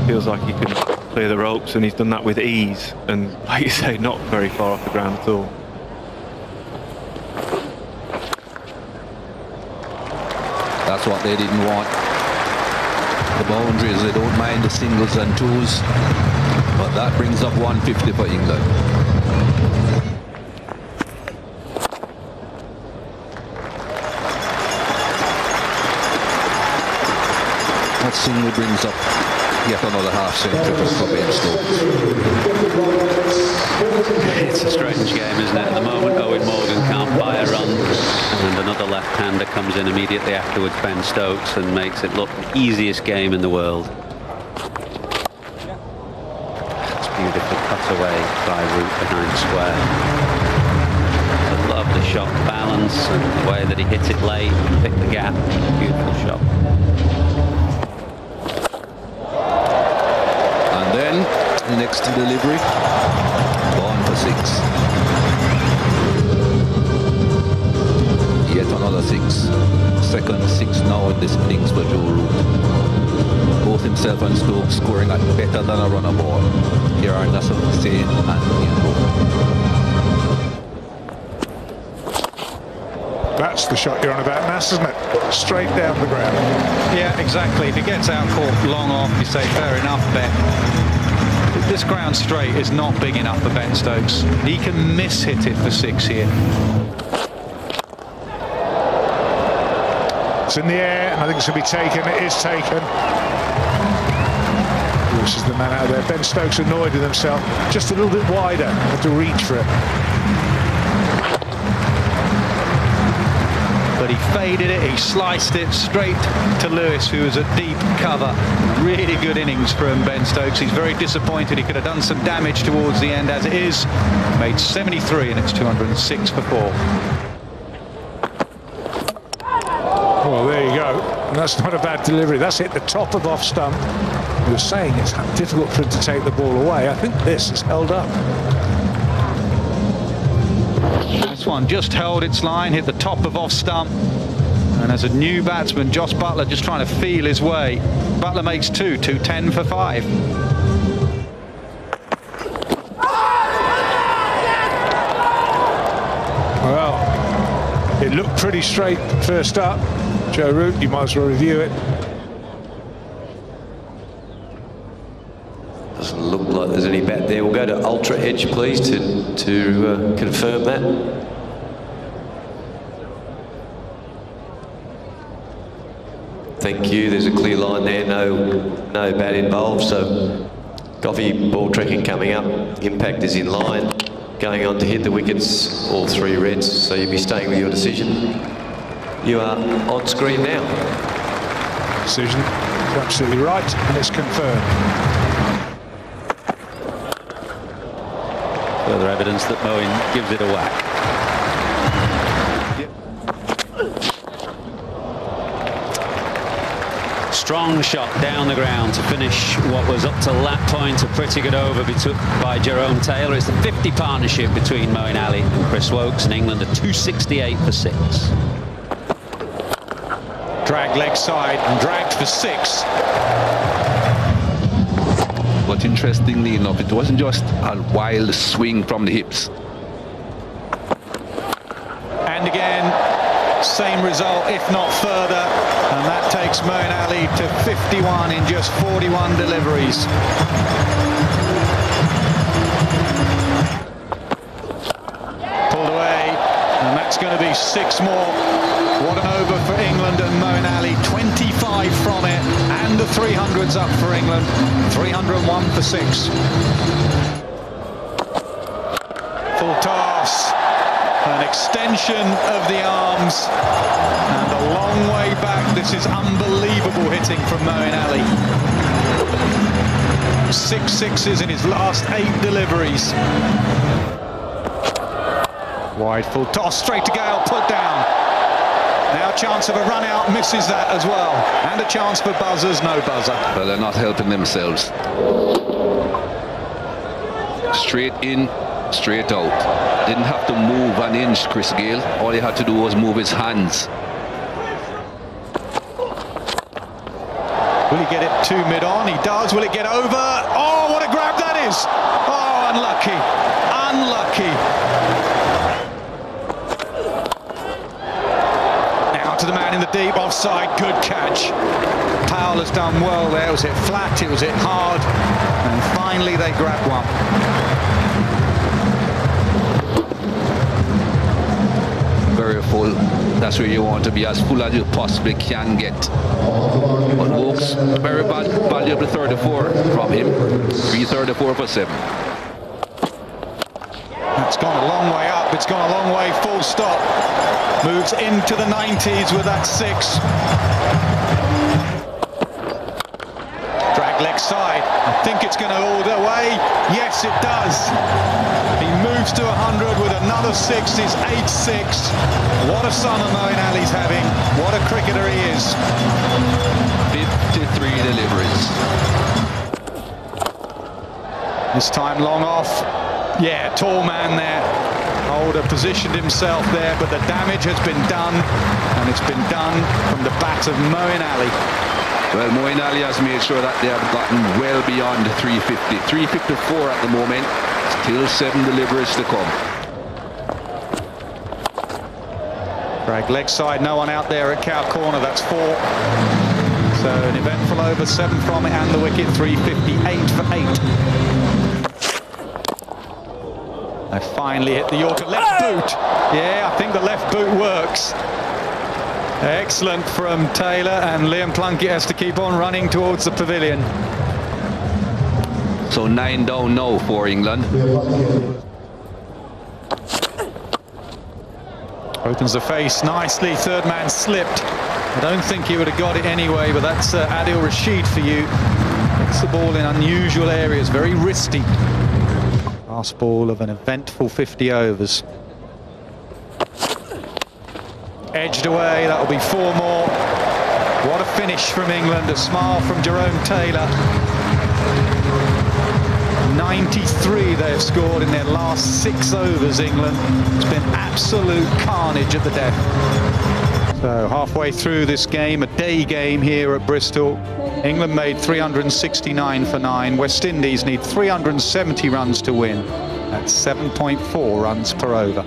Feels like he can clear the ropes, and he's done that with ease, and like you say, not very far off the ground at all. That's what they didn't want. The boundaries, they don't mind the singles and twos, but that brings up 150 for England. That single brings up yet another half-century for Bairstow. It's a strange game, isn't it? At the moment, Eoin Morgan can't buy a run, and another left-hander comes in immediately afterwards, Ben Stokes, and makes it look the easiest game in the world. That's beautiful cut away by Root behind square. A lovely shot, balance, and the way that he hit it late, picked the gap. Beautiful shot. Next delivery, gone for 6. Yet another 6. Second 6 now in this innings for Joe Root. Both himself and Stokes scoring at better than a runner ball. Here are Nasser Hussain and Miguel. That's the shot you're on about, Nass, isn't it? Straight down the ground. Yeah, exactly. If he gets out caught long off, you say fair enough, Ben. This ground straight is not big enough for Ben Stokes. He can miss-hit it for 6 here. It's in the air, and I think it's going to be taken. It is taken. This is the man out there. Ben Stokes annoyed with himself. Just a little bit wider. Had to reach for it. but he faded it, he sliced it straight to Lewis, who was at deep cover. Really good innings from Ben Stokes. He's very disappointed. He could have done some damage towards the end. As it is, made 73 and it's 206 for 4. Well, there you go. And that's not a bad delivery. That's hit the top of off stump. You were saying it's difficult for him to take the ball away. I think this is held up. This one just held its line, hit the top of off stump. And as a new batsman, Josh Buttler just trying to feel his way. Buttler makes 210 for 5. Well, it looked pretty straight first up. Joe Root, you might as well review it. Doesn't look like there's any bat there. We'll go to Ultra Edge, please, to confirm that. Thank you. There's a clear line there. No bat involved. So Goffey ball tracking coming up. Impact is in line. Going on to hit the wickets. All 3 reds. So you'll be staying with your decision. You are on screen now. Decision is absolutely right, and it's confirmed. Further evidence that Moeen gives it a whack. Strong shot down the ground to finish what was up till that point a pretty good over by Jerome Taylor. It's the 50 partnership between Moeen Ali and Chris Woakes, and England are 268 for 6. Dragged leg side and dragged for 6. But interestingly enough, it wasn't just a wild swing from the hips. And again, same result, if not further, and that takes Moeen Ali to 51 in just 41 deliveries. Pulled away, and that's going to be 6 more. What an over for England and Moeen Ali, 25 from it, and the 300s up for England, 301 for 6. Full toss. An extension of the arms and a long way back. This is unbelievable hitting from Moeen Ali. 6 sixes in his last 8 deliveries. Wide full toss, straight to Gayle, put down. Now a chance of a run out, misses that as well. And a chance for buzzers, no buzzer. Well, they're not helping themselves. Straight in, straight out. Didn't have to move an inch, Chris Gayle. All he had to do was move his hands. Will he get it to mid-on? He does. Will it get over? Oh, what a grab that is! Oh, unlucky. Unlucky. Now to the man in the deep, offside, good catch. Powell has done well there. It was hit flat, it was hit hard, and finally they grabbed one. Very full. That's where you want to be, as full as you possibly can get. But Woakes, very valuable 34 from him. 334 for 7. That's gone a long way up. It's gone a long way, full stop. Moves into the 90s with that 6. Drag leg side. I think it's going to all the way. Yes, it does. He moves to 100 with another 6. He's 8-6. What a summer Moeen Ali's having. What a cricketer he is. 53 deliveries. This time long off. Yeah, tall man there. Holder positioned himself there, but the damage has been done, and it's been done from the bat of Moeen Ali. Well, Moeen Ali has made sure that they have gotten well beyond 350. 354 at the moment. Still 7 deliveries to come. Drag leg side, no one out there at Cow Corner. That's 4. So an eventful over, 7 from it, and the wicket, 358 for 8. They finally hit the Yorker left boot. Yeah, I think the left boot works. Excellent from Taylor, and Liam Plunkett has to keep on running towards the pavilion. So 9 down now for England. Opens the face nicely. Third man slipped. I don't think he would have got it anyway, but that's Adil Rashid for you. Gets the ball in unusual areas, very wristy. Last ball of an eventful 50 overs. Edged away, that'll be 4 more. What a finish from England, a smile from Jerome Taylor. 93 they've scored in their last 6 overs, England. It's been absolute carnage at the death. So halfway through this game, a day game here at Bristol. England made 369 for 9. West Indies need 370 runs to win. That's 7.4 runs per over.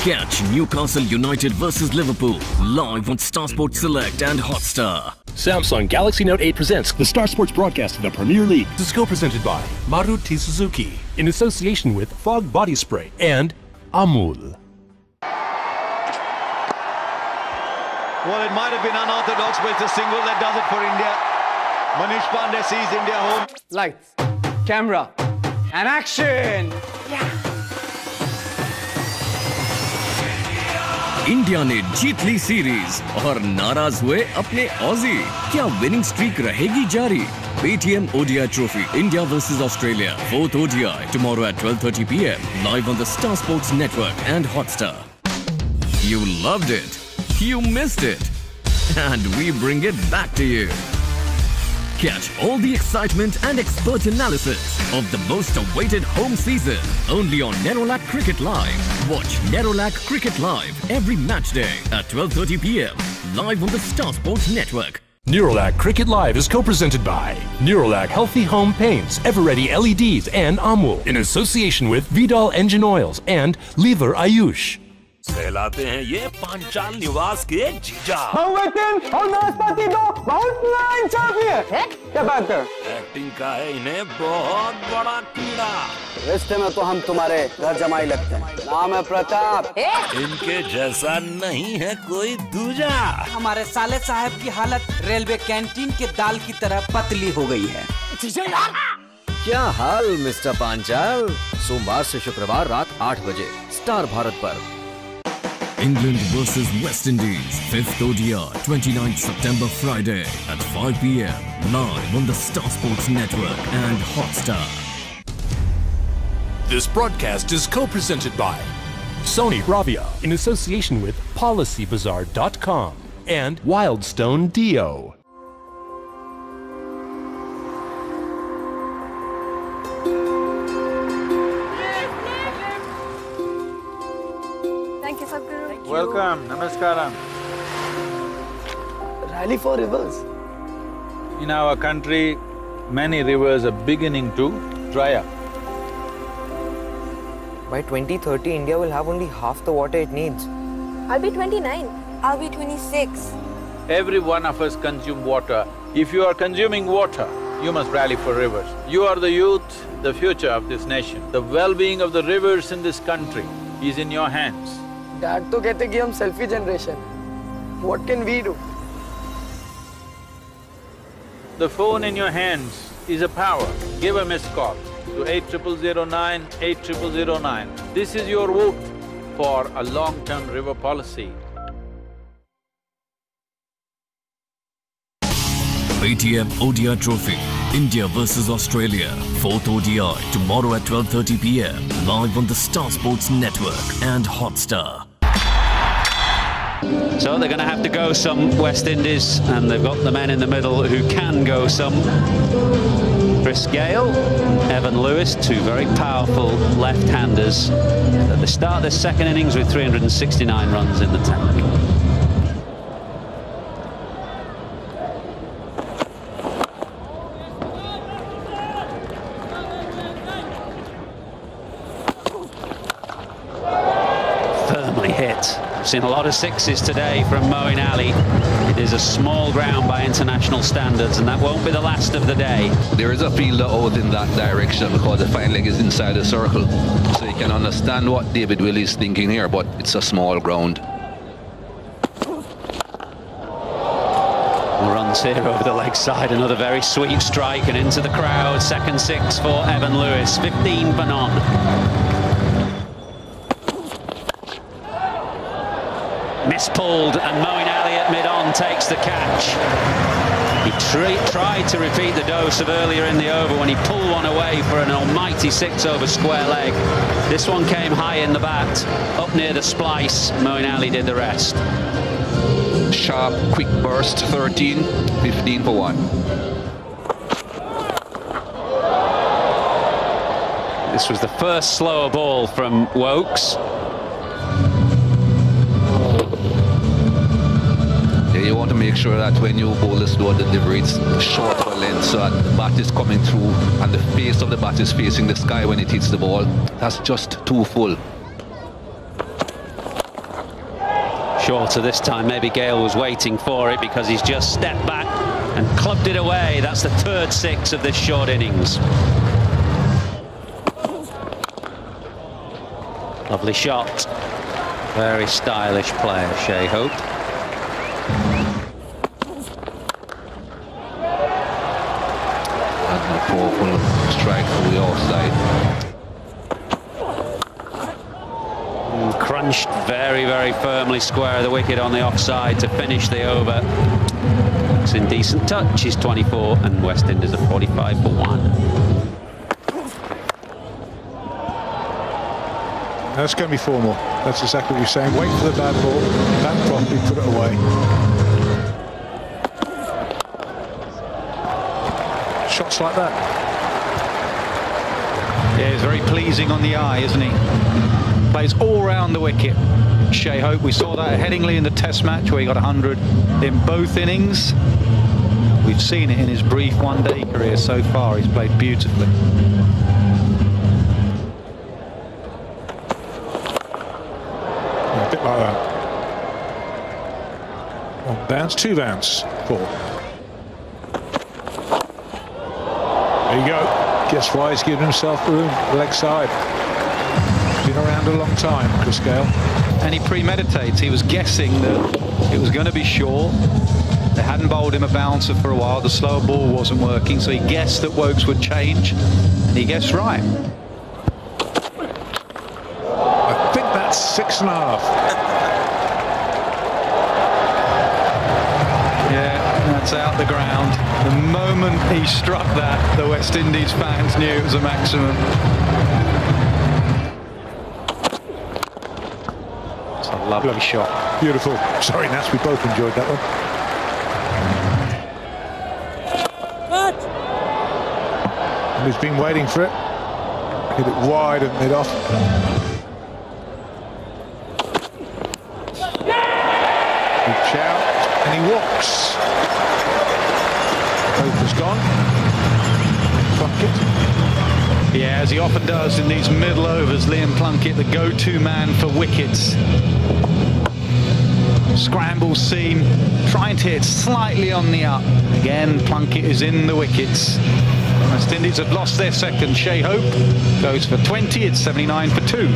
Catch Newcastle United versus Liverpool live on Star Sports Select and Hotstar. Samsung Galaxy Note 8 presents the Star Sports broadcast of the Premier League. This is co-presented by Maruti Suzuki in association with Fog Body Spray and Amul. Well, it might have been unorthodox, but it's a single that does it for India. Manish Pandey sees India home. Lights, camera, and action! India ने जीत ली series और नाराज हुए अपने Aussie. क्या winning streak रहेगी जारी? Paytm ODI Trophy, India versus Australia, 4th ODI, tomorrow at 12:30 p.m. live on the Star Sports Network and Hotstar. You loved it, you missed it, and we bring it back to you. Catch all the excitement and expert analysis of the most awaited home season only on Nerolac Cricket Live. Watch Nerolac Cricket Live every match day at 12:30 p.m. live on the Star Sports Network. Nerolac Cricket Live is co-presented by Nerolac Healthy Home Paints, Everready LEDs, and Amul in association with Vidal Engine Oils and Lever Ayush. कहलाते हैं ये पांचाल निवास के जीजा। और नाशपाती दो, बहुत नाइंसाफी है। क्या बात है? एक्टिंग का है इन्हें बहुत बड़ा कीड़ा। रिश्ते में तो हम तुम्हारे घर जमाई लगते हैं। नाम है प्रताप। इनके जैसा नहीं है कोई दूजा। हमारे साले साहब की हालत रेलवे कैंटीन के दाल की तरह पतली हो गई है। क्या हाल मिस्टर पांचाल? सोमवार से शुक्रवार रात 8 बजे स्टार भारत पर। England versus West Indies, 5th ODI, 29th September Friday at 5 p.m. live on the Star Sports Network and Hotstar. This broadcast is co-presented by Sony Bravia in association with PolicyBazaar.com and Wildstone Dio. Welcome, namaskaram. Rally for rivers. In our country, many rivers are beginning to dry up. By 2030, India will have only half the water it needs. I'll be 29. I'll be 26. Every one of us consume water. If you are consuming water, you must rally for rivers. You are the youth, the future of this nation. The well-being of the rivers in this country is in your hands. Dad तो कहते कि हम selfie generation. What can we do? The phone in your hands is a power. Give a missed call to 80009, 80009. This is your vote for a long-term river policy. Paytm ODI Trophy, India versus Australia, 4th ODI, tomorrow at 12:30 p.m. live on the Star Sports Network and Hotstar. So they're going to have to go some, West Indies, and they've got the men in the middle who can go some. Gayle, Evin Lewis, two very powerful left-handers at the start of this second innings with 369 runs in the tank. Firmly hit. Seen a lot of sixes today from Moeen Ali. It is a small ground by international standards, and that won't be the last of the day. There is a fielder out in that direction because the fine leg is inside the circle. So you can understand what David Will is thinking here, but it's a small ground. More runs chance here over the leg side. Another very sweet strike and into the crowd. Second six for Evin Lewis. 15 for none. Mispulled, and Moeen at mid-on takes the catch. He tried to repeat the dose of earlier in the over when he pulled one away for an almighty six over square leg. This one came high in the bat, up near the splice. Moeen did the rest. Sharp, quick burst, 13, 15 for 1. This was the first slower ball from Woakes. You want to make sure that when you bowl the slow delivery, it's short of a length, so that the bat is coming through and the face of the bat is facing the sky when it hits the ball. That's just too full. Shorter this time. Maybe Gayle was waiting for it because he's just stepped back and clubbed it away. That's the third six of this short innings. Lovely shot. Very stylish player, Shai Hope. Powerful strike for the offside. Crunched very, very firmly square of the wicket on the offside to finish the over. It's in decent touch. He's 24 and West Indies are 45 for 1. That's going to be 4 more. That's exactly what you're saying. Wait for the bad ball, bat properly, put it away. Shots like that. Yeah, he's very pleasing on the eye, isn't he? Plays all round the wicket. Shai Hope, we saw that at Headingley in the Test match where he got 100 in both innings. We've seen it in his brief one-day career so far. He's played beautifully. A bit like that. 1 bounce, 2 bounce, 4. There you go. Guess why he's giving himself room, leg side. Been around a long time, Chris Gayle. And he premeditates. He was guessing that it was going to be short. They hadn't bowled him a bouncer for a while. The slower ball wasn't working, so he guessed that Woakes would change, and he guessed right. I think that's 6.5. Yeah, that's out the ground. The moment he struck that, the West Indies fans knew it was a maximum. It's a lovely shot. Beautiful. Sorry, Nats, we both enjoyed that one. And he's been waiting for it. Hit it wide and mid-off. Reach out, and he walks. Hope is gone. Plunkett. Yeah, as he often does in these middle overs, Liam Plunkett, the go-to man for wickets. Scramble seam, trying to hit slightly on the up. Again, Plunkett is in the wickets. West Indies have lost their second. Shai Hope goes for 20, it's 79 for 2.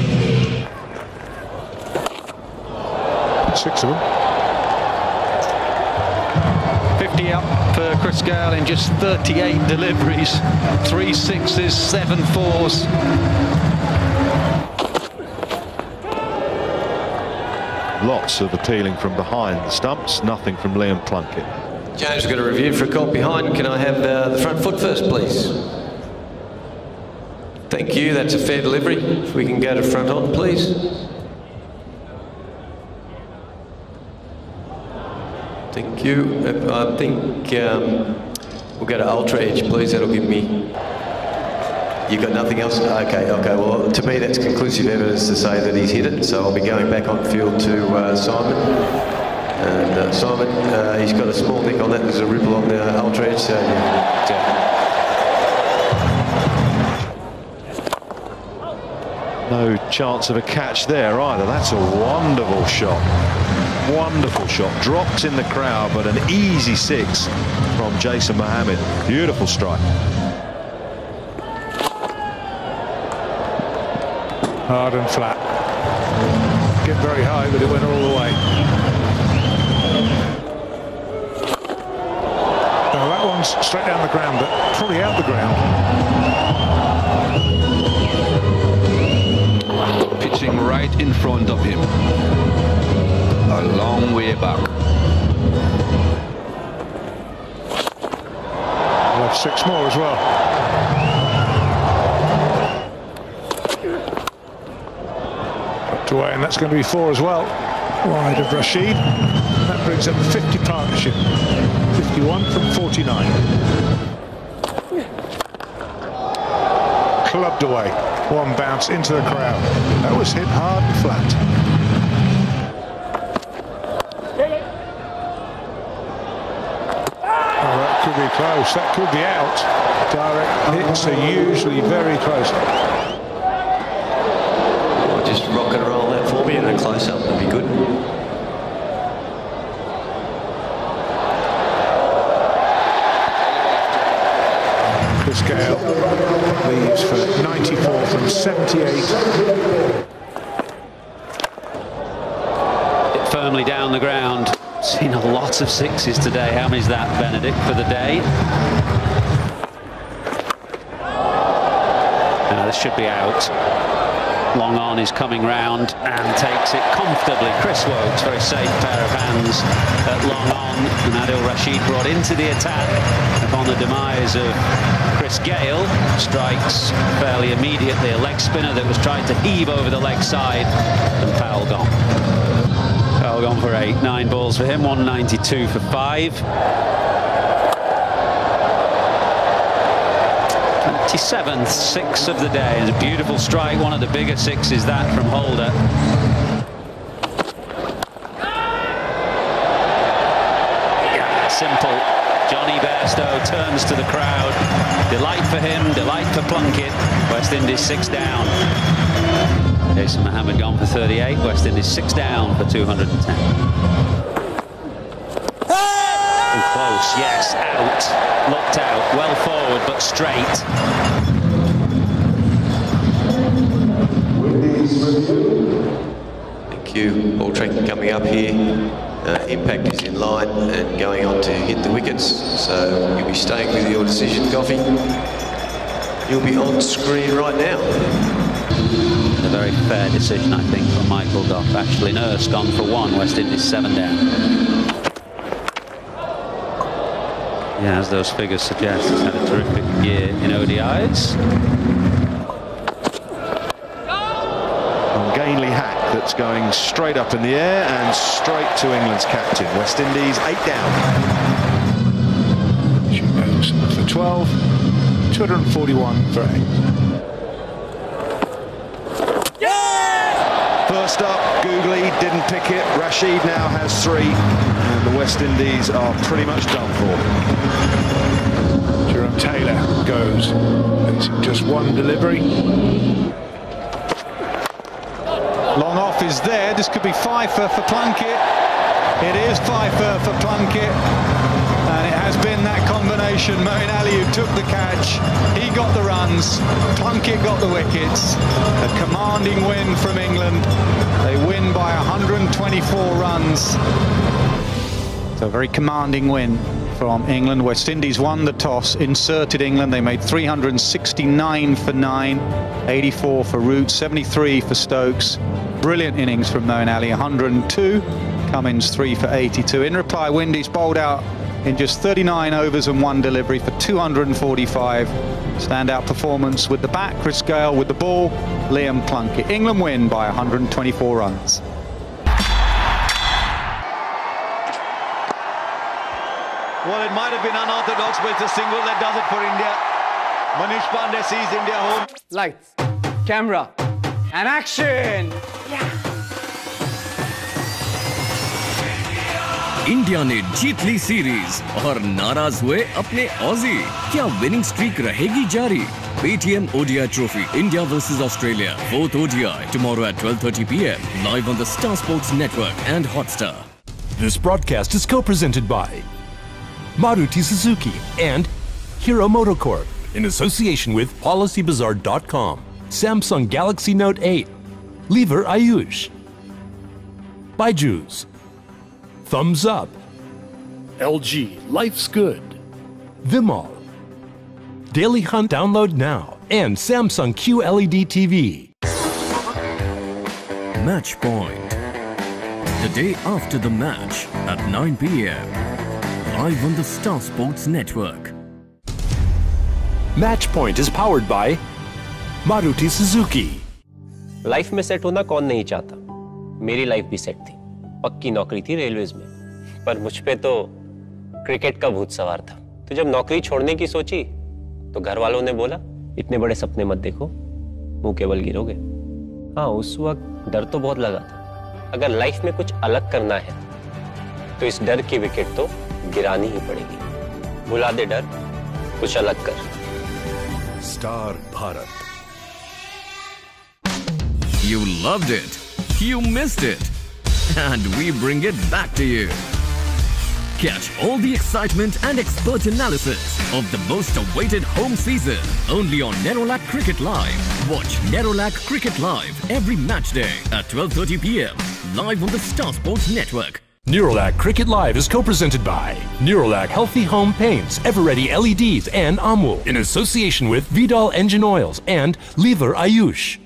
6 of them. 50 up for Chris Gayle in just 38 deliveries. 3 sixes, 7 fours. Lots of appealing from behind the stumps, nothing from Liam Plunkett. James, we've got a review for a call behind. Can I have the front foot first, please? Thank you, that's a fair delivery. If we can go to front on, please. Thank you. I think we'll go to Ultra Edge, please. That'll give me... You've got nothing else? Okay. Well, to me, that's conclusive evidence to say that he's hit it. So I'll be going back on field to Simon. And Simon, he's got a small nick on that. There's a ripple on the Ultra Edge. So no chance of a catch there either. That's a wonderful shot. Wonderful shot. Dropped in the crowd, but an easy 6 from Jason Mohammed. Beautiful strike. Hard and flat. Get very high, but it went all the way. one's straight down the ground, but probably out the ground. Pitching right in front of him. A long way back. We'll have 6 more as well. Dropped away, and that's going to be 4 as well. Wide of Rashid. That brings up the 50 partnership. 51 from 49. Clubbed away. 1 bounce into the crowd. That was hit hard and flat. Oh, that could be close. That could be out. Direct hits are usually very close. Well, just rock and roll that for me in a close-up. That'd be good. Gayle leaves for 94 from 78. Firmly down the ground. Seen a lot of 6s today. How many is that, Benedict, for the day? No, this should be out. Long on is coming round and takes it comfortably. Chris Woakes, very safe pair of hands at long on. And Adil Rashid brought into the attack upon the demise of Gayle. Strikes fairly immediately. A leg spinner that was trying to heave over the leg side, and Powell gone. Powell gone for 8. 9 balls for him. 192 for 5. 27th 6 of the day. And a beautiful strike. One of the bigger 6s that from Holder. Yeah, simple. Jonny Bairstow turns to the crowd. Delight for him, delight for Plunkett. West Indies 6 down. Mohammed gone for 38. West Indies 6 down for 210. And close, yes, out. Looked out, well forward but straight. Thank you. Ball tracking coming up here. Impact is in line and going on to hit the wickets, so you'll be staying with your decision, Goffey. You'll be on screen right now. A very fair decision, I think, from Michael Goff. Ashley Nurse gone for 1, West Indies 7 down. Yeah, as those figures suggest, he's had a terrific year in ODIs. Gainley hack that's going straight up in the air and straight to England's captain. West Indies 8 down. She goes for 12, 241 for 8. First up, Googly didn't pick it. Rashid now has 3, and the West Indies are pretty much done for. Jerome Taylor goes. It's just 1 delivery. Long off is there. This could be Pfeiffer for Plunkett. It is Pfeiffer for Plunkett. And it has been that combination. Moeen who took the catch. He got the runs. Plunkett got the wickets. A commanding win from England. They win by 124 runs. So a very commanding win from England. West Indies won the toss, inserted England. They made 369 for 9, 84 for Root, 73 for Stokes. Brilliant innings from Moeen 102. Cummins 3 for 82. In reply, Windies bowled out in just 39 overs and 1 delivery for 245. Standout performance with the bat, Chris Gayle with the ball, Liam Plunkett. England win by 124 runs. Well, it might have been unorthodox, but it's a single that does it for India. Manish Pandey sees India home. Lights, camera, and action! India ने जीत ली series और नाराज हुए अपने Aussie. क्या winning streak रहेगी जारी? Paytm ODI Trophy, India versus Australia, 4th ODI, tomorrow at 12:30 p.m. live on the Star Sports Network and Hotstar. This broadcast is co-presented by Maruti Suzuki and Hero Motocorp in association with PolicyBazaar.com, Samsung Galaxy Note 8, Lever Ayush, Byju's, Thumbs Up, LG Life's Good, Vimal. Daily Hunt download now and Samsung QLED TV. Match Point. The day after the match at 9 p.m. Live on the Star Sports Network. Match Point is powered by Maruti Suzuki. Life में set होना कौन नहीं चाहता। मेरी life भी set थी, पक्की नौकरी थी रेलवेज में, पर मुझ पे तो क्रिकेट का भूत सवार था। तो जब नौकरी छोड़ने की सोची तो घर वालों ने बोला इतने बड़े सपने मत देखो, मुंह केवल गिरोगे। हाँ, उस वक्त डर तो बहुत लगा था। अगर लाइफ में कुछ अलग करना है तो इस डर की विकेट तो गिरानी ही पड़ेगी। भुला दे डर, कुछ अलग कर। Star Bharat. You loved it, you missed it, and we bring it back to you. Catch all the excitement and expert analysis of the most awaited home season only on Nerolac Cricket Live. Watch Nerolac Cricket Live every match day at 12:30 p.m. live on the Star Sports Network. Nerolac Cricket Live is co-presented by Nerolac Healthy Home Paints, Everready LEDs, and Amul in association with Vidal Engine Oils and Lever Ayush.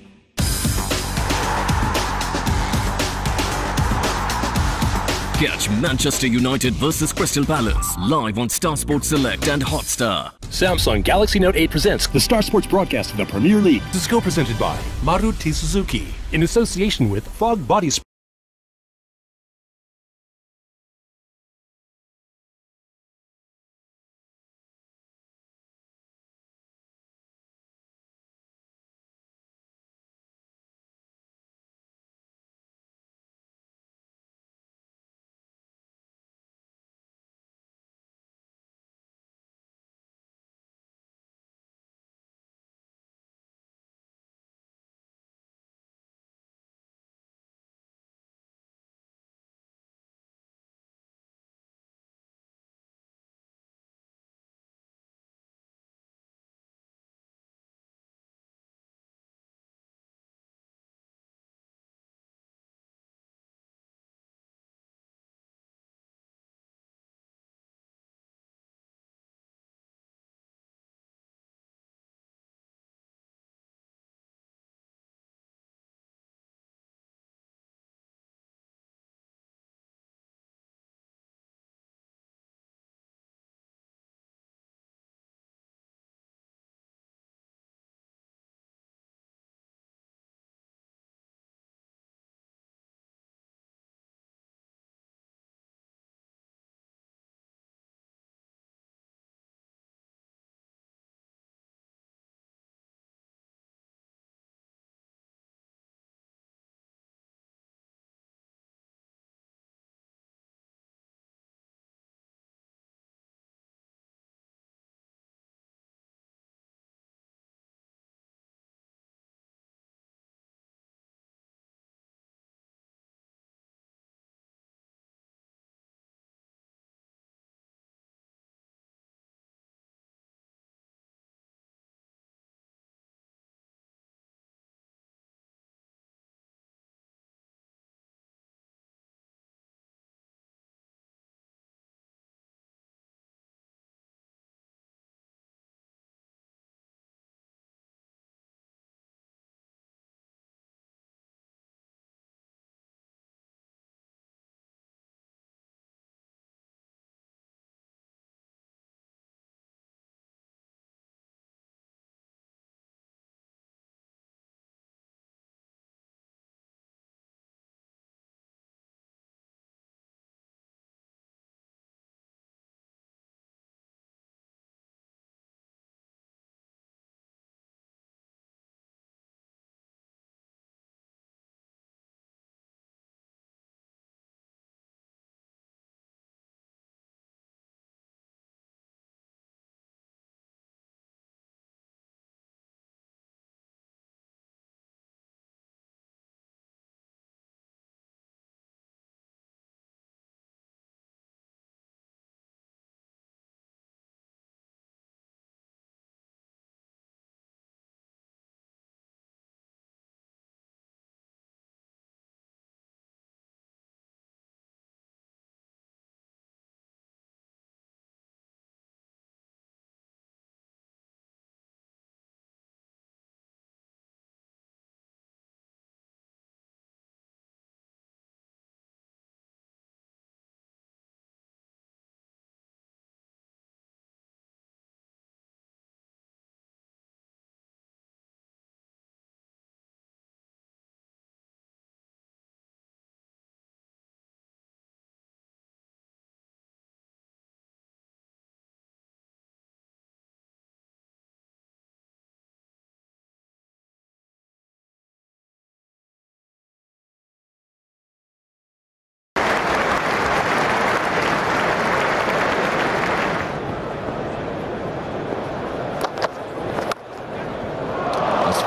Catch Manchester United versus Crystal Palace live on Star Sports Select and Hotstar. Samsung Galaxy Note 8 presents the Star Sports broadcast of the Premier League. This is co-presented by Maruti Suzuki in association with Fog Body Spray.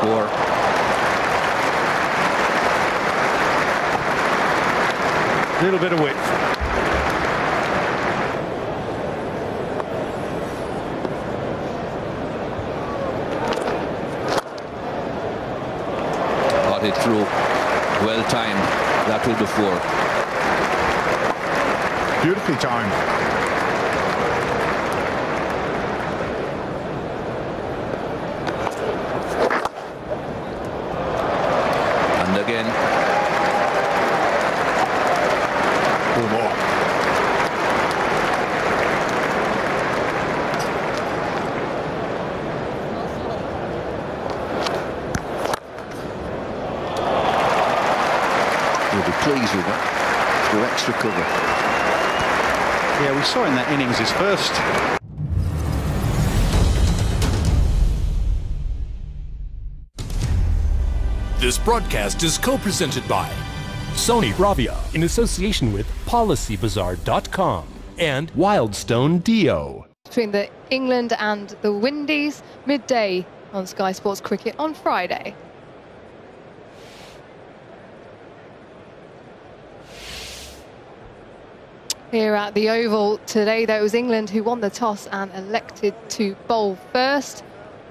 4. Little bit of width. Got it through. Well timed. That will be 4. Beautifully timed. And again. 4 more. You'll be pleased with that. For extra cover. Yeah, we saw in that innings his first. This broadcast is co-presented by Sony Bravia in association with PolicyBazaar.com and Wildstone Dio. Between the England and the Windies, midday on Sky Sports Cricket on Friday. Here at the Oval today, though, it was England who won the toss and elected to bowl first.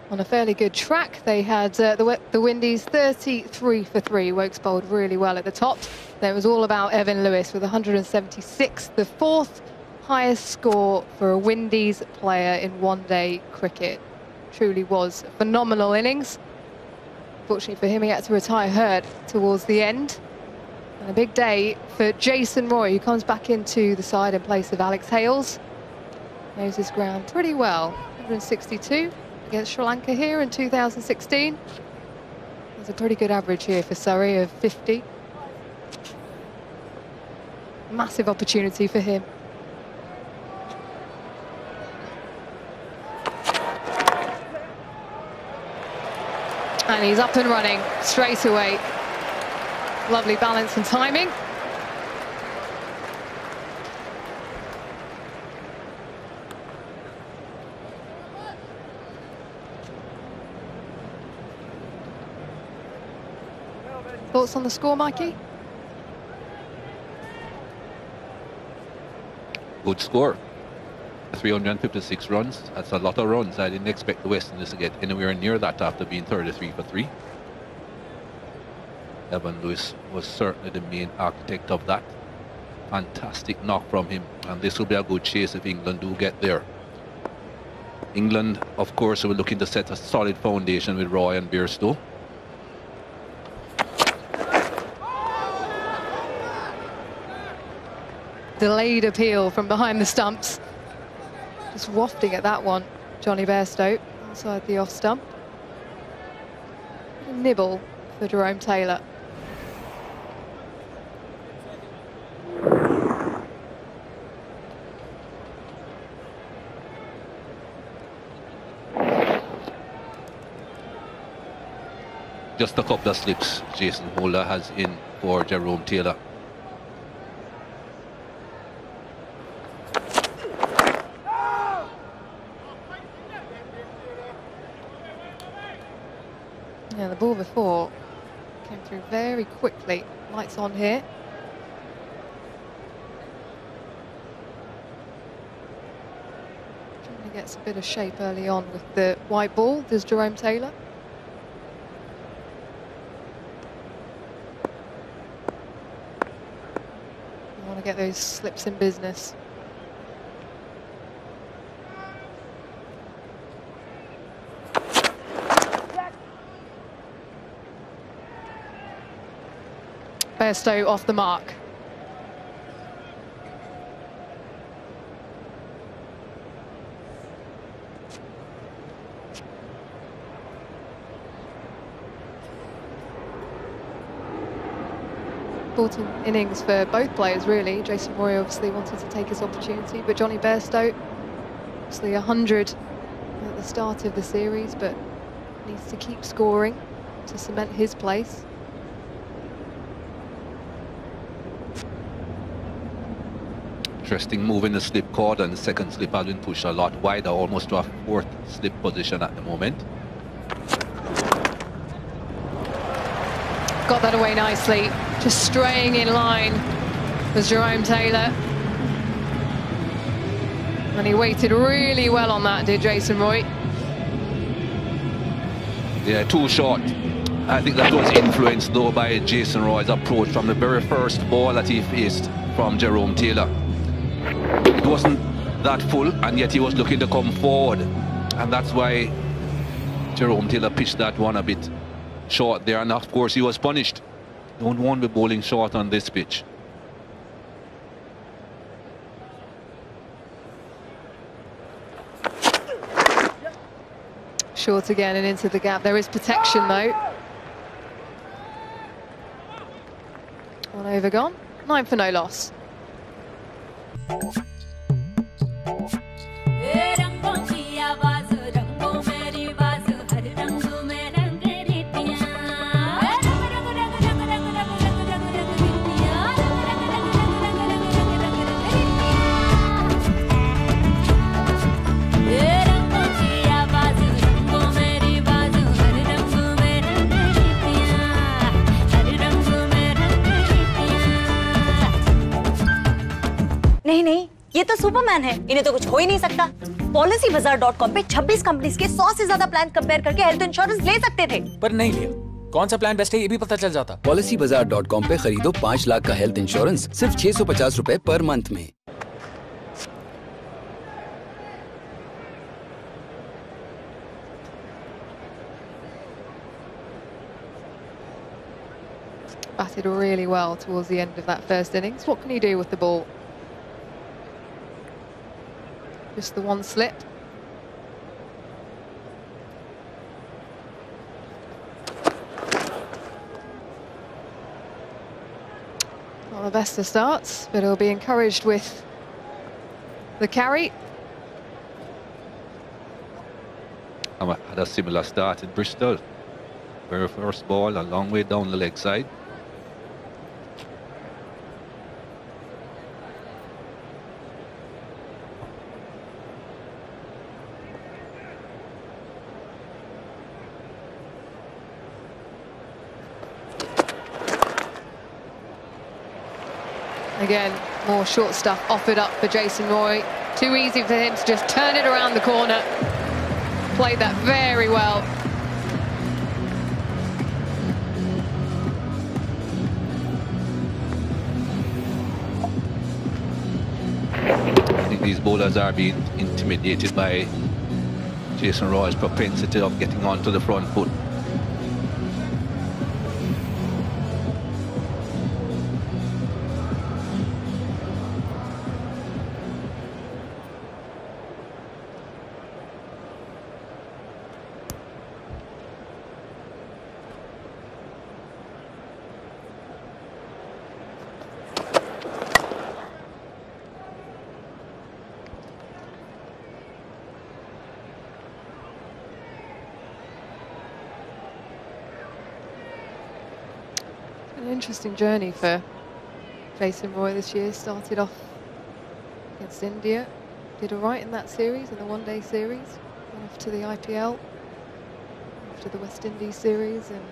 On a fairly good track, they had the Windies 33 for 3. Woakes bowled really well at the top. Then it was all about Evin Lewis with 176, the 4th highest score for a Windies player in one-day cricket. Truly was a phenomenal innings. Fortunately for him, he had to retire hurt towards the end. And a big day for Jason Roy, who comes back into the side in place of Alex Hales. Knows his ground pretty well. 162 against Sri Lanka here in 2016. There's a pretty good average here for Surrey of 50. Massive opportunity for him. And he's up and running straight away. Lovely balance and timing. Thoughts on the score, Mikey? Good score. 356 runs. That's a lot of runs. I didn't expect the West Indies to get anywhere near that after being 33 for 3. Evin Lewis was certainly the main architect of that. Fantastic knock from him, and this will be a good chase if England do get there. England, of course, will be looking to set a solid foundation with Roy and Bairstow. Delayed appeal from behind the stumps. Just wafting at that one, Jonny Bairstow, inside the off stump. A nibble for Jerome Taylor. Just a couple of slips Jason Holder has in for Jerome Taylor. Yeah, the ball before came through very quickly. Lights on here. Trying to get a bit of shape early on with the white ball. There's Jerome Taylor. You want to get those slips in business. Bairstow off the mark. Important innings for both players, really. Jason Roy obviously wanted to take his opportunity, but Jonny Bairstow, obviously 100 at the start of the series, but needs to keep scoring to cement his place. Interesting move in the slip cord, and the second slip has been pushed a lot wider, almost to a 4th slip position at the moment. got that away nicely. Just straying in line was Jerome Taylor. And he waited really well on that, did Jason Roy. Yeah, too short. I think that was influenced though by Jason Roy's approach from the very first ball that he faced from Jerome Taylor. It wasn't that full, and yet he was looking to come forward. And that's why Jerome Taylor pitched that one a bit short there, and of course he was punished. Don't want to be bowling short on this pitch. Short again and into the gap. There is protection though. One over gone. 9 for no loss. नहीं नहीं, ये तो Superman है, इन्हें तो कुछ हो ही नहीं सकता। PolicyBazaar.com पे 26 कंपनीज के 100 से ज्यादा प्लान कंपेयर करके हेल्थ इंश्योरेंस ले सकते थे, पर नहीं लिया। कौन सा प्लान बेस्ट है ये भी पता चल जाता। PolicyBazaar.com पे खरीदो 5 लाख का हेल्थ इंश्योरेंस सिर्फ 650 रुपए पर मंथ में। Batted really well towards the end of that first innings. What can he do with the ball? Just the one slip. Not the best of starts, but he'll be encouraged with the carry. Had a similar start in Bristol. Very first ball, a long way down the leg side. Again, more short stuff offered up for Jason Roy. Too easy for him to just turn it around the corner. Played that very well. I think these bowlers are being intimidated by Jason Roy's propensity of getting onto the front foot. Interesting journey for Jason Roy this year. Started off against India, did all right in that series, in the one-day series, went off to the IPL after the West Indies series, and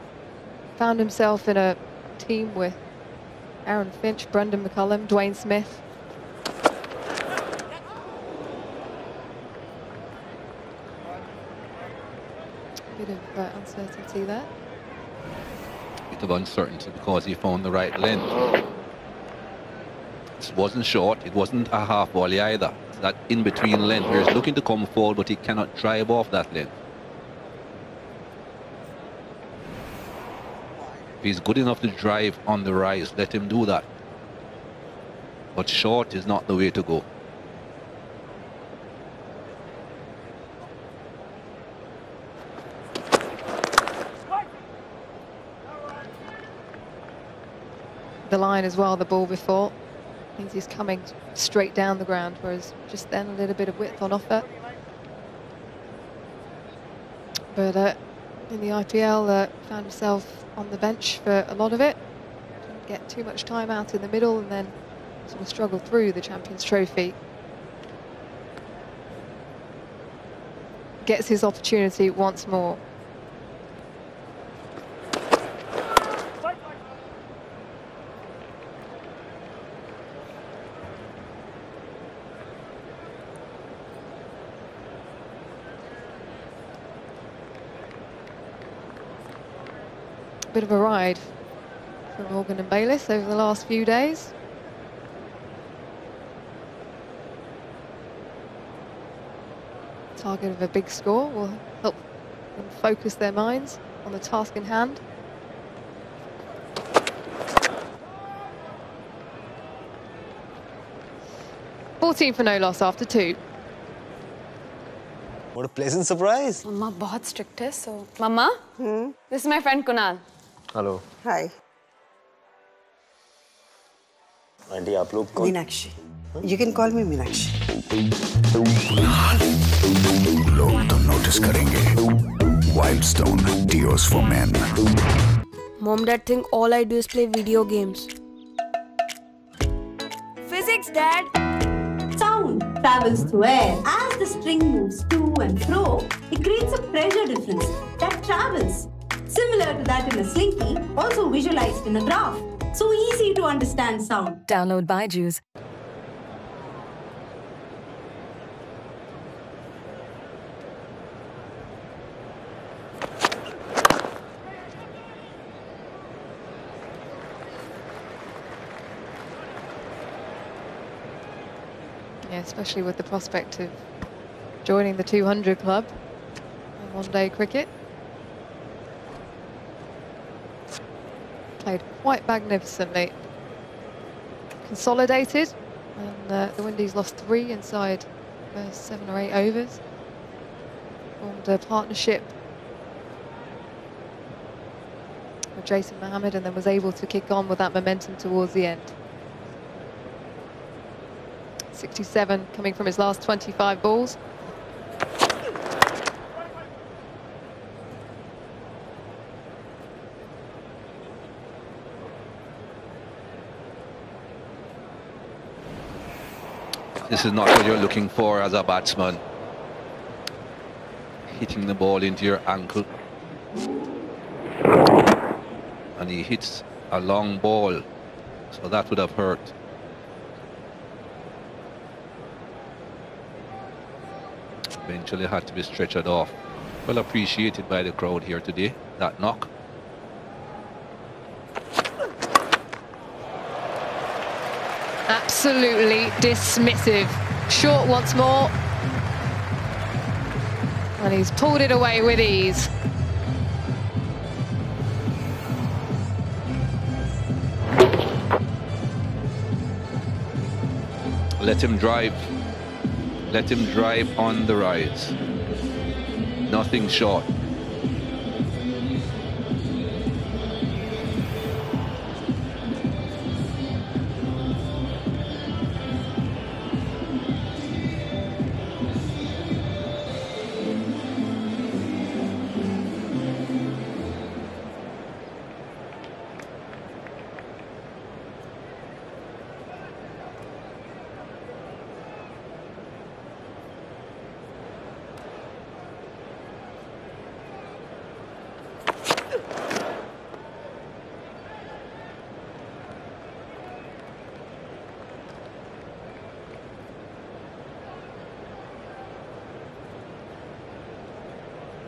found himself in a team with Aaron Finch, Brendan McCullum, Dwayne Smith. Bit of uncertainty there. Of uncertainty because he found the right length. It wasn't short, it wasn't a half volley either. It's that in-between length where he's looking to come forward, but he cannot drive off that length. If he's good enough to drive on the rise, let him do that. But short is not the way to go. The line as well, the ball before, means he's coming straight down the ground, whereas just then a little bit of width on offer. But in the IPL, found himself on the bench for a lot of it. Didn't get too much time out in the middle, and then sort of struggled through the Champions Trophy. Gets his opportunity once more. bit of a ride from Morgan and Bayliss over the last few days. Target of a big score will help them focus their minds on the task in hand. $14 for no loss after 2. What a pleasant surprise. Mama बहुत strict है, so. Mama, this is my friend Kunal. Hello. Hi. Aunty आप लोग कौन? Meenakshi. You can call me Meenakshi. लोग तो notice करेंगे. Wildstone Deos for Men. Mom, Dad think all I do is play video games. Physics, Dad. Sound travels through air. As the string moves to and fro, it creates a pressure difference that travels. Similar to that in a slinky, also visualized in a graph. So easy to understand sound. Download Byju's. Yeah, especially with the prospect of joining the 200 club in one-day cricket. Played quite magnificently. Consolidated, and the Windies lost 3 inside the first 7 or 8 overs. Formed a partnership with Jason Mohammed, and then was able to kick on with that momentum towards the end. 67 coming from his last 25 balls. This is not what you're looking for as a batsman. Hitting the ball into your ankle. And he hits a long ball, so that would have hurt. Eventually had to be stretchered off. Well appreciated by the crowd here today, that knock. Absolutely dismissive. Short once more. And he's pulled it away with ease. Let him drive. Let him drive on the rise. Nothing short.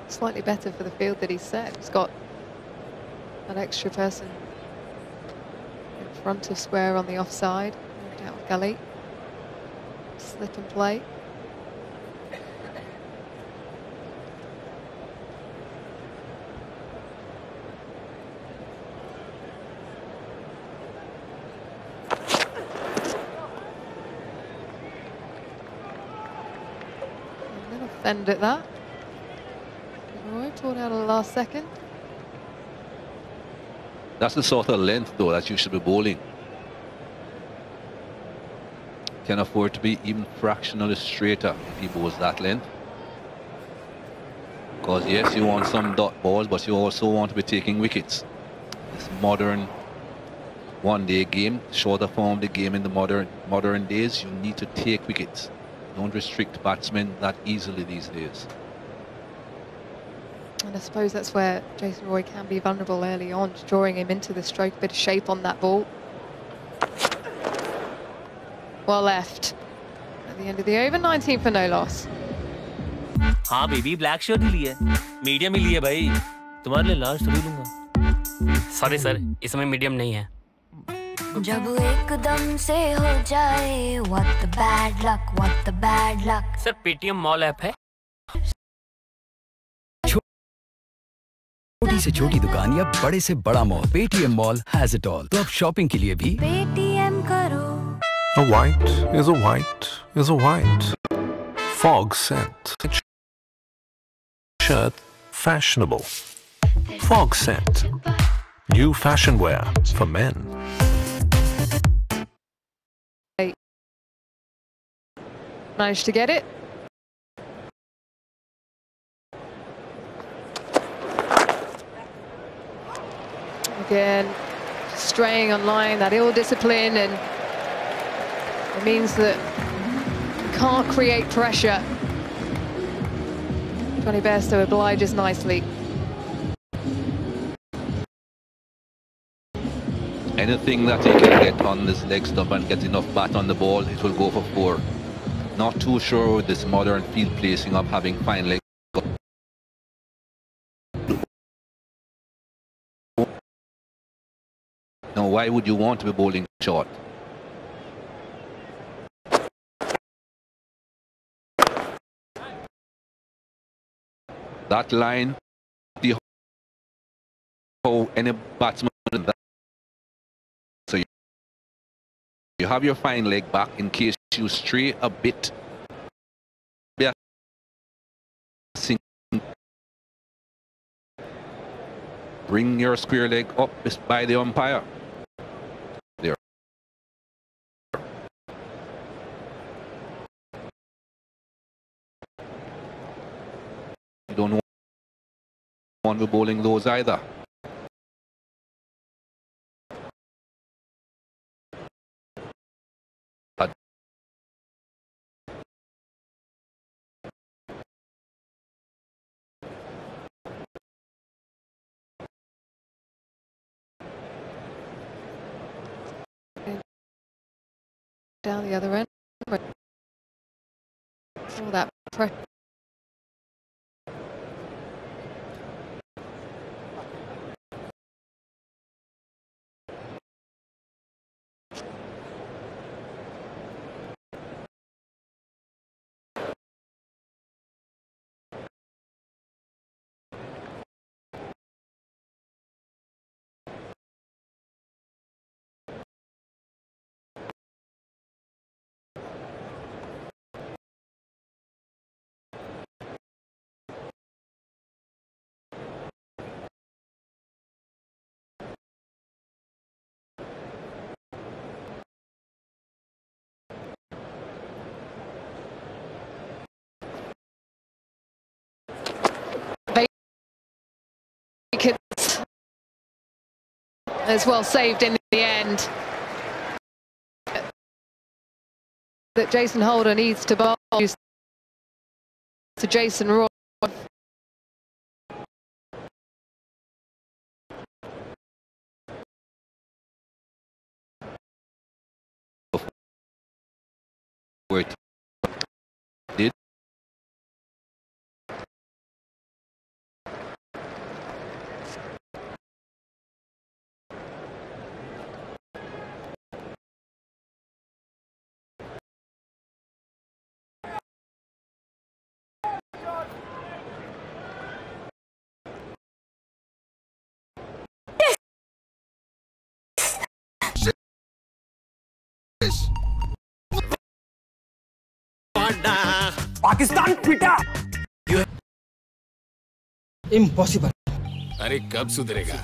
Slightly better for the field that he's set. He's got an extra person in front of square on the offside. Moved out of Gayle. Slip and play. A little fend at that. Pulled out at the last second. That's the sort of length, though, that you should be bowling. Can afford to be even fractionally straighter if he bowls that length. Because yes, you want some dot balls, but you also want to be taking wickets. This modern one-day game, shorter form of the game in the modern days, you need to take wickets. Don't restrict batsmen that easily these days. And I suppose that's where Jason Roy can be vulnerable early on, drawing him into the stroke, a bit of shape on that ball. Well left. At the end of the over, 19 for no loss. हाँ baby black shirt ही लिया, medium ही लिया भाई, तुम्हारे लिए large थोड़ी लूंगा. Sorry sir, इसमें medium नहीं है। जब एकदम से हो जाए what the bad luck। Sir Paytm mall app है। छोटी से छोटी दुकान या बड़े से बड़ा mall, Paytm mall has it all. तो अब शॉपिंग के लिए भी पेटीएम करो। A white is a white is a white. Fog scent. Shirt fashionable. Fog scent. New fashion wear for men. Managed to get it. Again, straying on line, that ill discipline, and it means that you can't create pressure. Jonny Bairstow obliges nicely. Anything that he can get on this leg stump and get enough bat on the ball, it will go for 4. Not too sure with this modern field placing of having fine leg. Now, why would you want to be bowling short? That line, how any batsman does that. So you have your fine leg back in case you stray a bit. Bring your square leg up by the umpire. There. You don't want to be bowling those either. Down the other end. All that pressure. As well saved in the end. That Jason Holder needs to bowl to Jason Roy. Wait. Did Pakistan पिटा। Impossible. अरे कब सुधरेगा?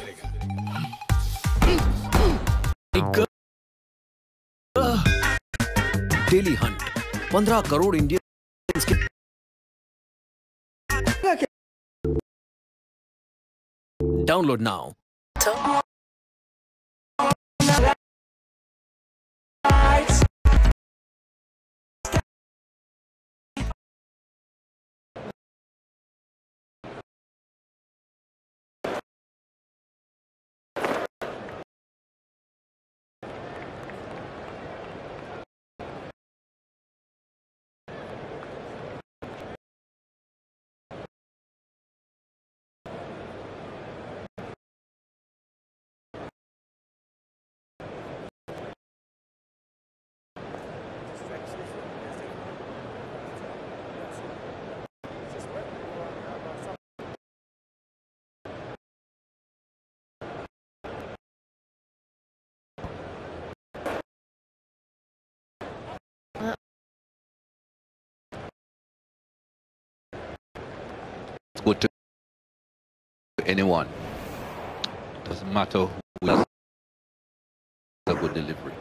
Daily Hunt 15 crore Indians के download now. anyone. Doesn't matter who is a good delivery.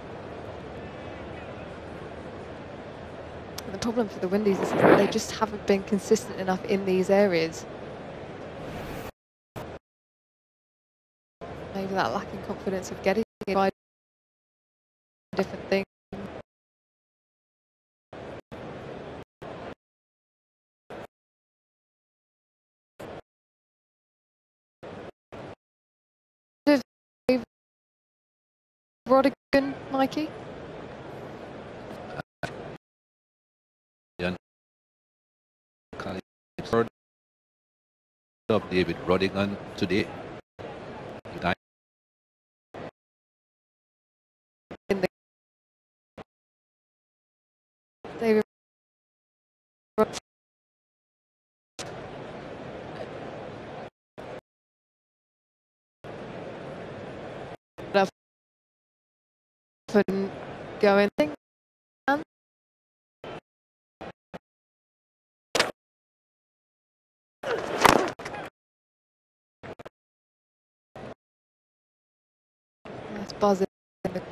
And the problem for the Windies is that they just haven't been consistent enough in these areas. Maybe that lacking confidence of getting it by different things. Rodigan, Mikey? Of David Rodigan today. David couldn't go in. Nice buzz in the...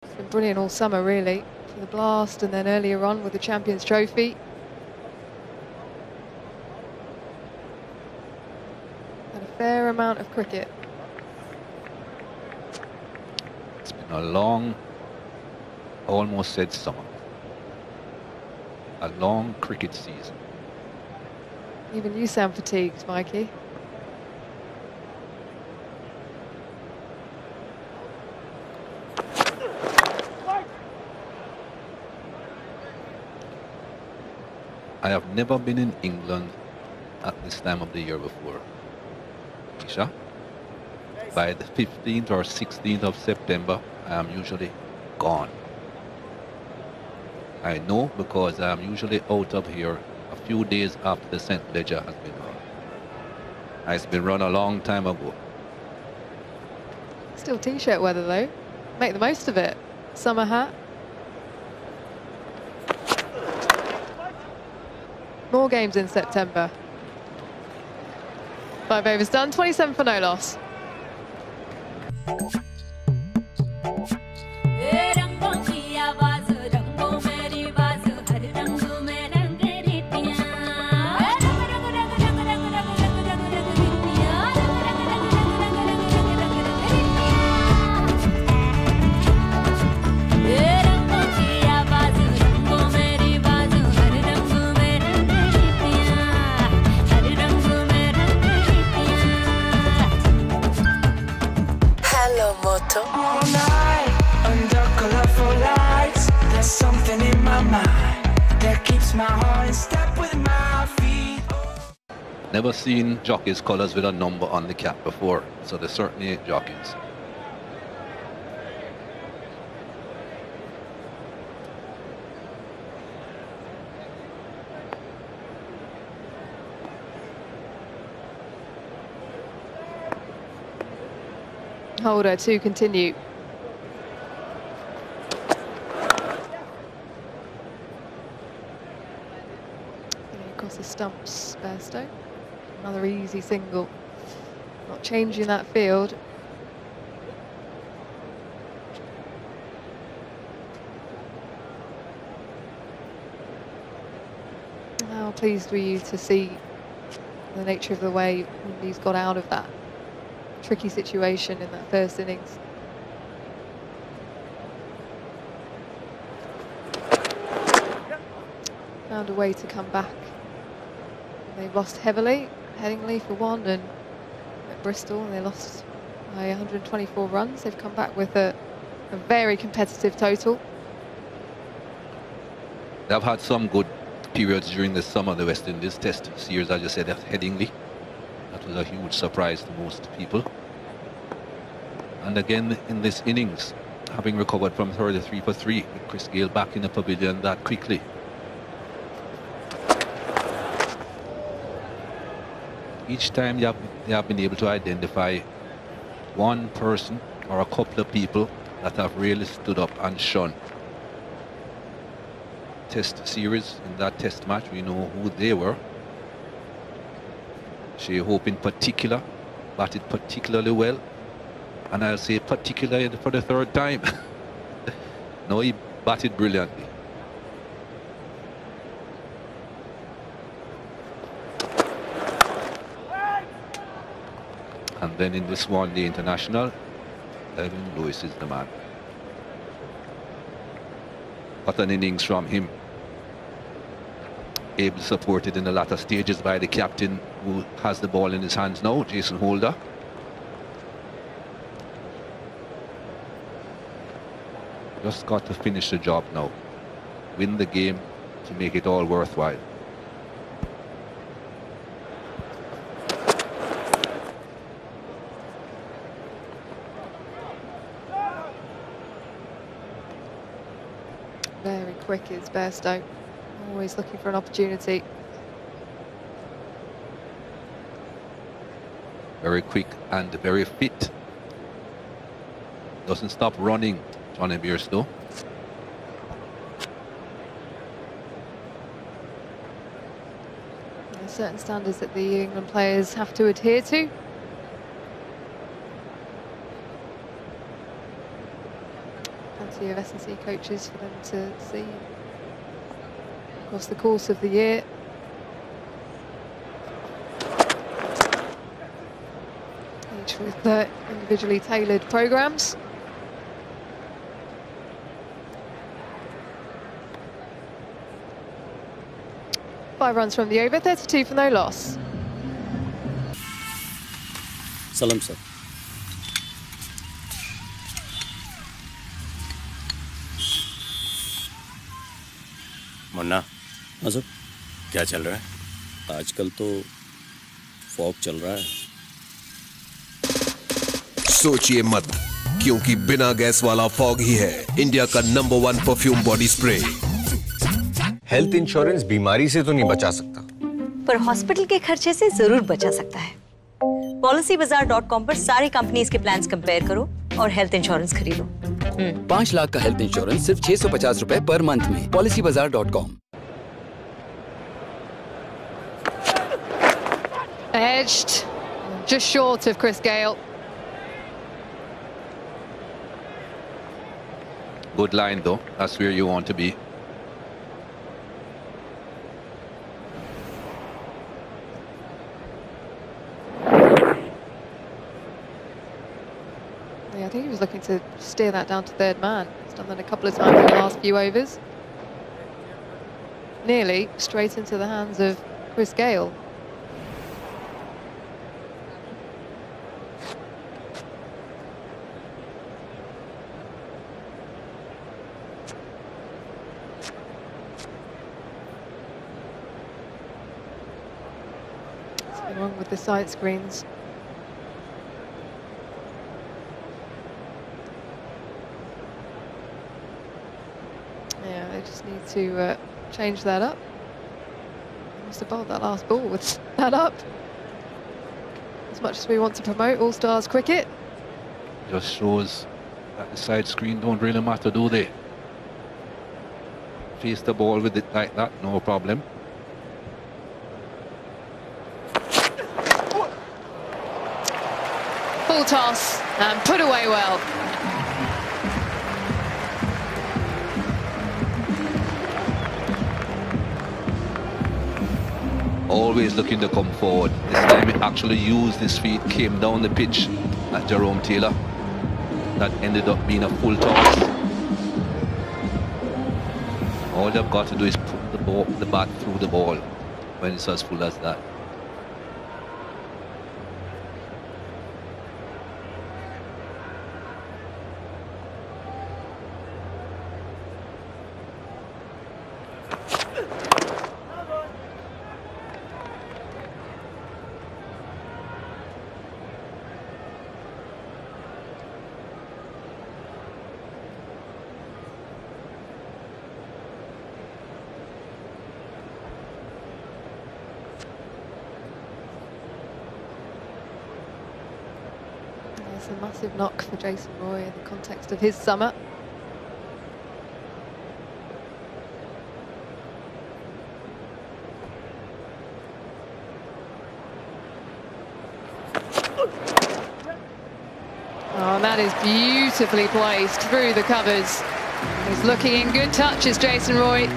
It's been brilliant all summer, really, for the Blast, and then earlier on with the Champions Trophy. And a fair amount of cricket. It's been a long, almost said summer. A long cricket season. Even you sound fatigued, Mikey. I have never been in England at this time of the year before, Isha. By the 15th or 16th of September, I am usually gone. I know because I am usually out of here a few days after the St. Ledger has been run. It's been run a long time ago. Still t-shirt weather though. Make the most of it. Summer hat. More games in September. 5 overs done, 27 for no loss. All night under colorful lights, there's something in my mind that keeps my heart in step with my feet. Never seen jockeys' colours with a number on the cap before, so they certainly ain't jockeys. Holder to continue. Getting across the stumps, Bairstow. Another easy single. Not changing that field. How pleased were you to see the nature of the way he's got out of that tricky situation in that first innings? Found a way to come back. They lost heavily, Headingley for one, and at Bristol, and they lost by 124 runs. They've come back with a very competitive total. They've had some good periods during the summer, the West Indies Test series, as you said, at Headingley. That was a huge surprise to most people. And again in this innings, having recovered from 33 for 3, with Chris Gayle back in the pavilion that quickly. Each time they have been able to identify one person or a couple of people that have really stood up and shone. Test series, in that test match, we know who they were. Shai Hope in particular batted particularly well, and I'll say particularly for the third time. No, he batted brilliantly. And then in this one-day international, Evin Lewis is the man. What an innings from him. Able supported in the latter stages by the captain, who has the ball in his hands now, Jason Holder. Just got to finish the job now. Win the game to make it all worthwhile. Very quick is Bairstow. Always looking for an opportunity. Very quick and very fit. Doesn't stop running, Jonny Bairstow. There are certain standards that the England players have to adhere to. Plenty of S&C coaches for them to see across the course of the year. Each with individually tailored programmes. Five runs from the over, 32 for no loss. Salam, sir. Munna, हाँ sir. क्या चल रहा है? आजकल तो fog चल रहा है। सोचिए मत, क्योंकि बिना गैस वाला फॉग ही है इंडिया का number 1 perfume body spray. Health insurance बीमारी से तो नहीं बचा सकता, पर हॉस्पिटल के खर्चे से जरूर बचा सकता है। PolicyBazaar.com पर सारी कंपनीज के प्लान्स कंपेयर करो और हेल्थ इंश्योरेंस खरीदो। 5 लाख का हेल्थ इंश्योरेंस सिर्फ 650 रुपए पर मंथ में। PolicyBazaar.com। Edged, just short of Chris Gayle. Good line though, that's where you want to be. Yeah, I think he was looking to steer that down to third man. He's done that a couple of times in the last few overs. Nearly straight into the hands of Chris Gayle. What's wrong with the side screens? Yeah, they just need to change that up. Must have bowled that last ball with that up. As much as we want to promote All-Stars cricket. Just shows that the side screen don't really matter, do they? Face the ball with it like that, no problem. Full toss and put away well. Always looking to come forward. This time he actually used his feet, came down the pitch at Jerome Taylor. That ended up being a full toss. All they've got to do is put the bat through the ball when it's as full as that. It's a massive knock for Jason Roy in the context of his summer. and that is beautifully placed through the covers. He's looking in good touches, Jason Roy.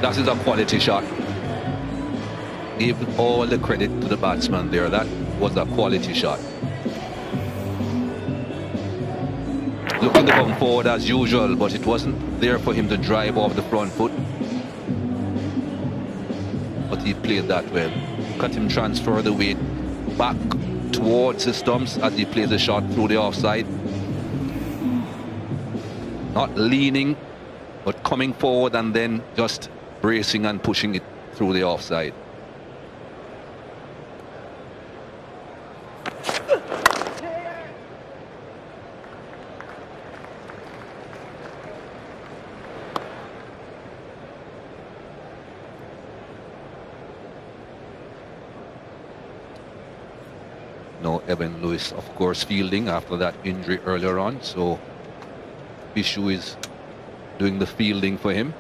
That is a quality shot. Give all the credit to the batsman there. That was a quality shot. Looking to come forward as usual, but it wasn't there for him to drive off the front foot. But he played that well. Cut him transfer the weight back towards the stumps as he plays the shot through the offside. Not leaning, but coming forward and then just bracing and pushing it through the offside. No Evin Lewis, of course, fielding after that injury earlier on, so Bishu is doing the fielding for him.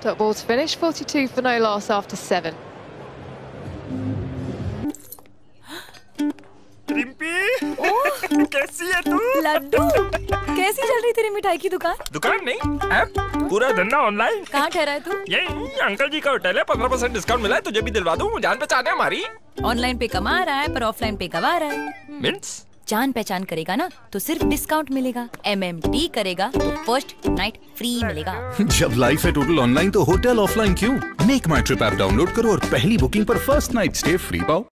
Dot ball to finish, 42 for no loss after 7. कैसी है तू? लड्डू, कैसी चल रही तेरी मिठाई की दुकान? दुकान नहीं, ऐप, पूरा धंधा ऑनलाइन। कहाँ ठहरा है तू? यही अंकल जी का होटल है, 15% डिस्काउंट मिला है, तुझे भी दिलवा दूँ, जान पहचान है हमारी। ऑनलाइन पे कमा रहा है, पर ऑफलाइन पे गवा रहा है। मीन्स? जान पहचान करेगा ना, तो सिर्फ डिस्काउंट मिलेगा। MMT करेगा, तो फर्स्ट नाइट फ्री मिलेगा। जब लाइफ है टोटल ऑनलाइन, तो होटल ऑफलाइन क्यों? मेक माई ट्रिप ऐप डाउनलोड करो और पहली बुकिंग पर फर्स्ट नाइट स्टे फ्री पाओ।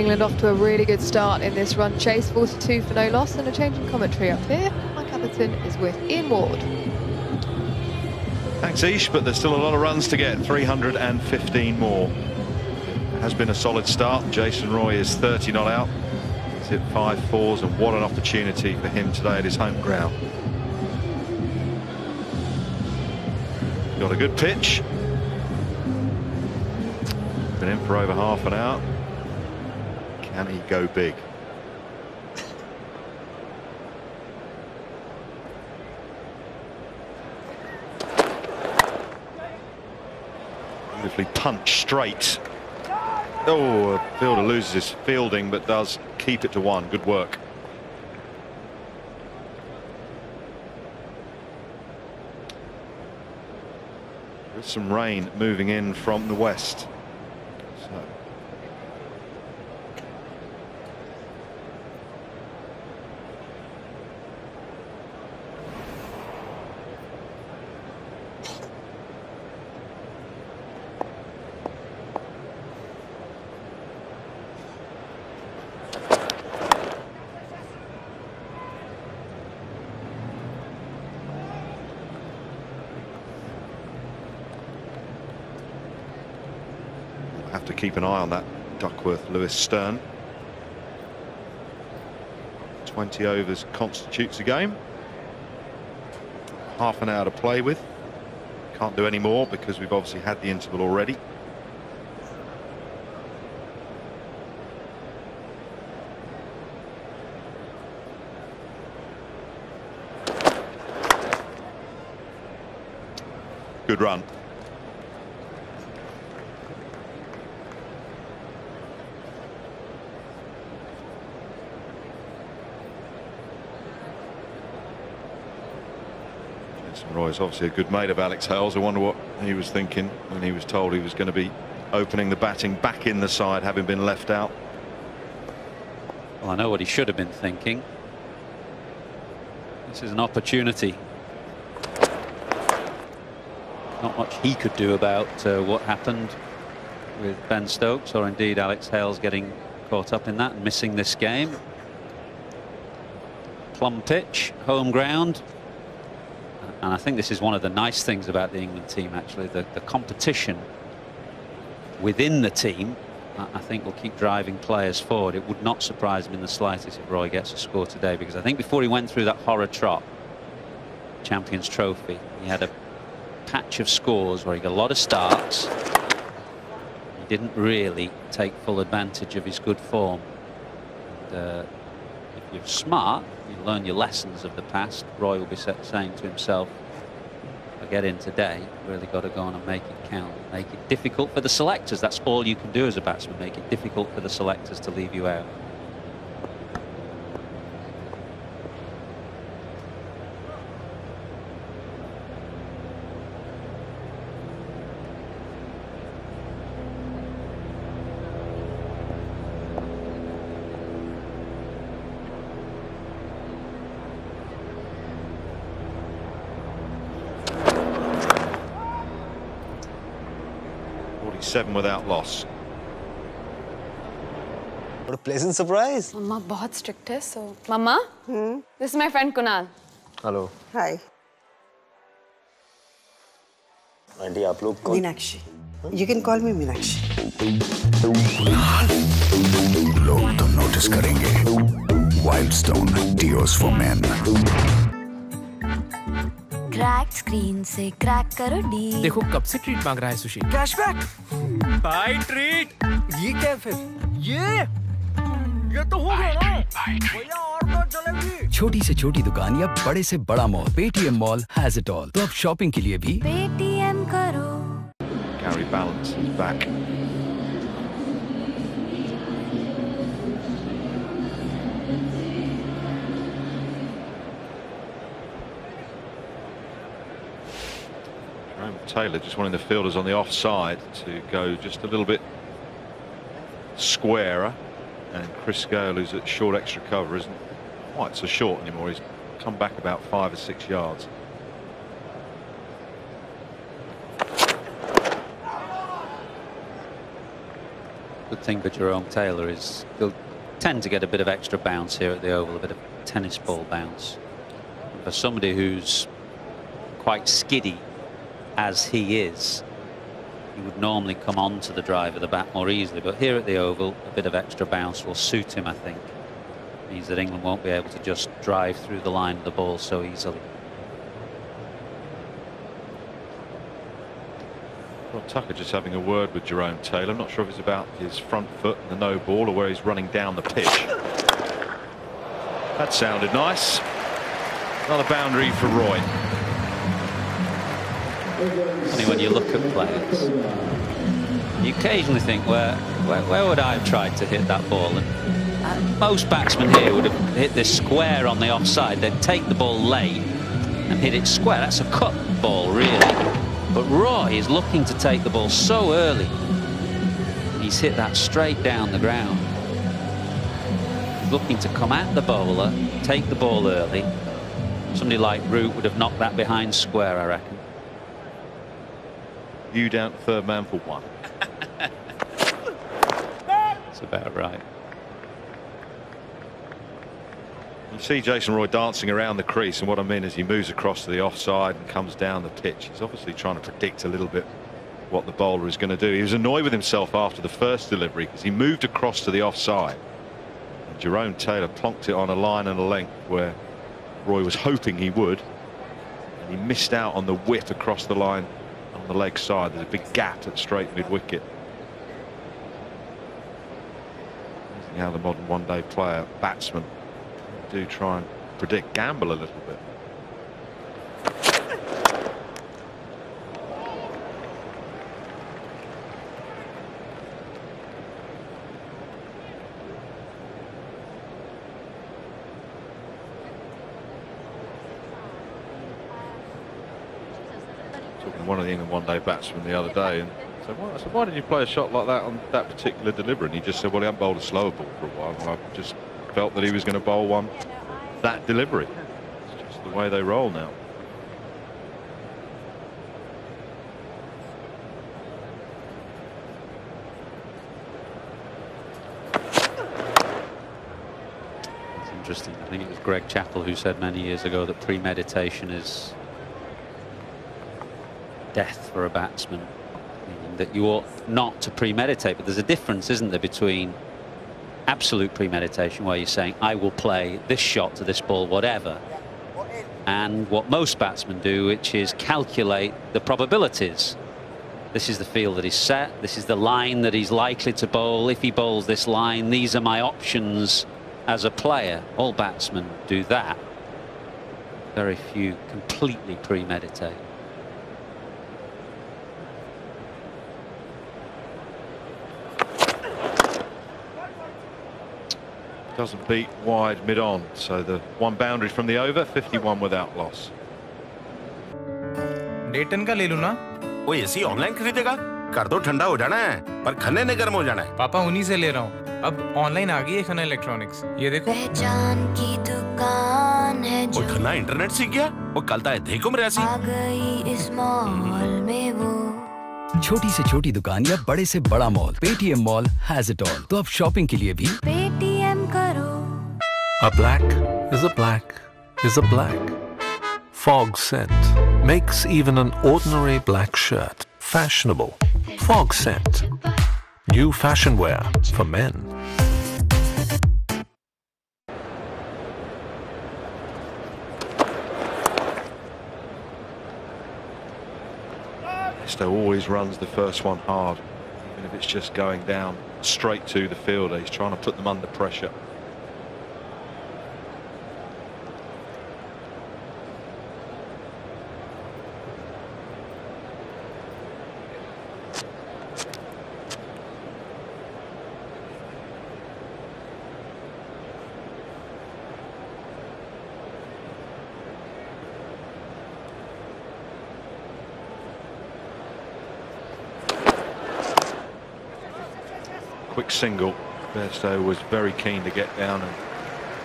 England off to a really good start in this run chase, 42 for no loss, and a change in commentary up here. Mike Atherton is with Ian Ward. Thanks, Ish, but there's still a lot of runs to get, 315 more. It has been a solid start. Jason Roy is 30 not out. He's hit 5 fours, and what an opportunity for him today at his home ground. Got a good pitch. Been in for over half an hour. Can he go big? Beautifully punched straight. Oh, a fielder loses his fielding but does keep it to 1. Good work. There's some rain moving in from the west. So. Have to keep an eye on that Duckworth-Lewis stern. 20 overs constitutes a game. Half an hour to play with. Can't do any more because we've obviously had the interval already. Good run. Roy's obviously a good mate of Alex Hales. I wonder what he was thinking when he was told he was going to be opening the batting back in the side, having been left out. Well, I know what he should have been thinking. This is an opportunity. Not much he could do about what happened with Ben Stokes, or indeed Alex Hales getting caught up in that and missing this game. Plum pitch, home ground. And I think this is one of the nice things about the England team, actually, the competition within the team, I think will keep driving players forward. It would not surprise me in the slightest if Roy gets a score today, because I think before he went through that horror trot, Champions Trophy, he had a patch of scores where he got a lot of starts. He didn't really take full advantage of his good form. And, if you're smart, you learn your lessons of the past. Roy will be saying to himself, if I get in today, really got to go on and make it count, make it difficult for the selectors. That's all you can do as a batsman, make it difficult for the selectors to leave you out. Seven without loss. What a pleasant surprise. Mama बहुत strict है, so Mama, this is my friend Kunal. Hello. Hi. Aunty आप लोग कौन? Meenakshi. You can call me Meenakshi. लोग तो notice करेंगे. Wildstone Deos for Men. Crack screen से crack करो डी. देखो कब से ट्रीट मांग रहा है सुशील. कैशबैक. Bye treat. ये क्या फिर? ये तो हो गया ना. भैया और तो चलेगी. छोटी से छोटी दुकान या बड़े से बड़ा mall, Paytm mall has it all. तो अब शॉपिंग के लिए भी पेटीएम करो. Gary Balance is back. Taylor just wanting the fielders on the offside to go just a little bit squarer, and Chris Gayle, who's at short extra cover, isn't quite so short anymore. He's come back about 5 or 6 yards. Good thing for Jerome Taylor is he'll tend to get a bit of extra bounce here at the Oval, a bit of tennis ball bounce. And for somebody who's quite skiddy as he is, he would normally come on to the drive of the bat more easily, but here at the Oval a bit of extra bounce will suit him. I think means that England won't be able to just drive through the line of the ball so easily. Well, Tucker just having a word with Jerome Taylor. I'm not sure if it's about his front foot and the no ball, or where he's running down the pitch. That sounded nice. Another boundary for Roy. Funny when you look at players, you occasionally think, where would I have tried to hit that ball? And most batsmen here would have hit this square on the offside. They'd take the ball late and hit it square. That's a cut ball, really. But Roy is looking to take the ball so early. He's hit that straight down the ground. He's looking to come at the bowler, take the ball early. Somebody like Root would have knocked that behind square, I reckon. You down to third man for one. That's about right. You see Jason Roy dancing around the crease, and what I mean is he moves across to the offside and comes down the pitch. He's obviously trying to predict a little bit what the bowler is going to do. He was annoyed with himself after the first delivery because he moved across to the offside. And Jerome Taylor plonked it on a line and a length where Roy was hoping he would. And he missed out on the whip across the line on the leg side. There's a big gap at straight mid-wicket. How the modern one-day player, batsman, do try and predict, gamble a little bit. One of the England one-day batsmen the other day, and said, well, I said, why did you play a shot like that on that particular delivery? And he just said, well, he hadn't bowled a slower ball for a while, and I just felt that he was going to bowl one that delivery. It's just the way they roll now. It's interesting. I think it was Greg Chappell who said many years ago that premeditation is death for a batsman, meaning that you ought not to premeditate. But there's a difference, isn't there, between absolute premeditation, where you're saying, I will play this shot to this ball, whatever, and what most batsmen do, which is calculate the probabilities. This is the field that is set. This is the line that he's likely to bowl. If he bowls this line, these are my options as a player. All batsmen do that. Very few completely premeditate. Doesn't beat wide mid-on, so the one boundary from the over, 51 without loss. डेटन का ले लूं ना? वो AC online खरीदेगा? कर दो ठंडा हो जाना है, पर खन्ने ने गर्म हो जाना है। पापा उन्हीं से ले रहा हूँ। अब ऑनलाइन आ गई है खन्ना इलेक्ट्रॉनिक्स। ये देखो। पहचान की दुकान है जो। वो खन्ना इंटरनेट सीख गया? वो कल तक देखो मेरे ऐसी। आ गई इस मॉल में वो। छोटी से छोटी दुकान या बड़े से बड़ा mall, Paytm mall has it all. तो अब शॉपिंग के लिए भी पेटीएम करो। A black is a black is a black. Fog scent makes even an ordinary black shirt fashionable. Fog scent. New fashion wear for men. Bairstow always runs the first one hard, even if it's just going down straight to the fielder. He's trying to put them under pressure. Quick single. Bairstow was very keen to get down and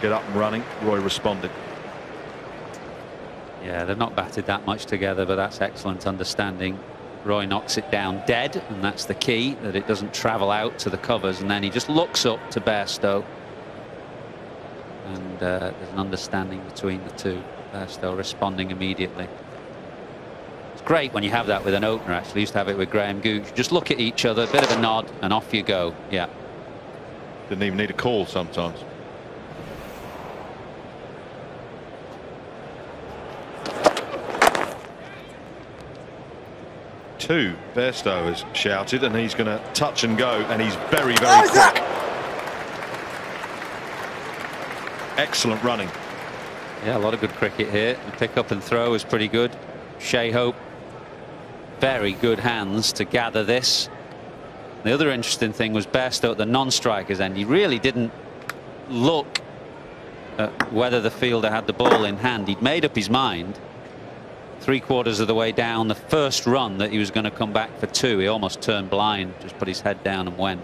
get up and running. Roy responded. Yeah, they've not batted that much together, but that's excellent understanding. Roy knocks it down dead, and that's the key, that it doesn't travel out to the covers, and then he just looks up to Bairstow, and there's an understanding between the two. Bairstow responding immediately. It's great when you have that with an opener, actually. Used to have it with Graham Gooch. Just look at each other, a bit of a nod, and off you go. Yeah. Didn't even need a call sometimes. Two, Bairstow has shouted, and he's going to touch and go, and he's very, very quick. Excellent running. Yeah, a lot of good cricket here. The pick up and throw is pretty good. Shai Hope, very good hands to gather this. The other interesting thing was Bairstow at the non-strikers end. He really didn't look at whether the fielder had the ball in hand. He'd made up his mind. 3/4 of the way down the first run that he was going to come back for two. He almost turned blind, just put his head down and went.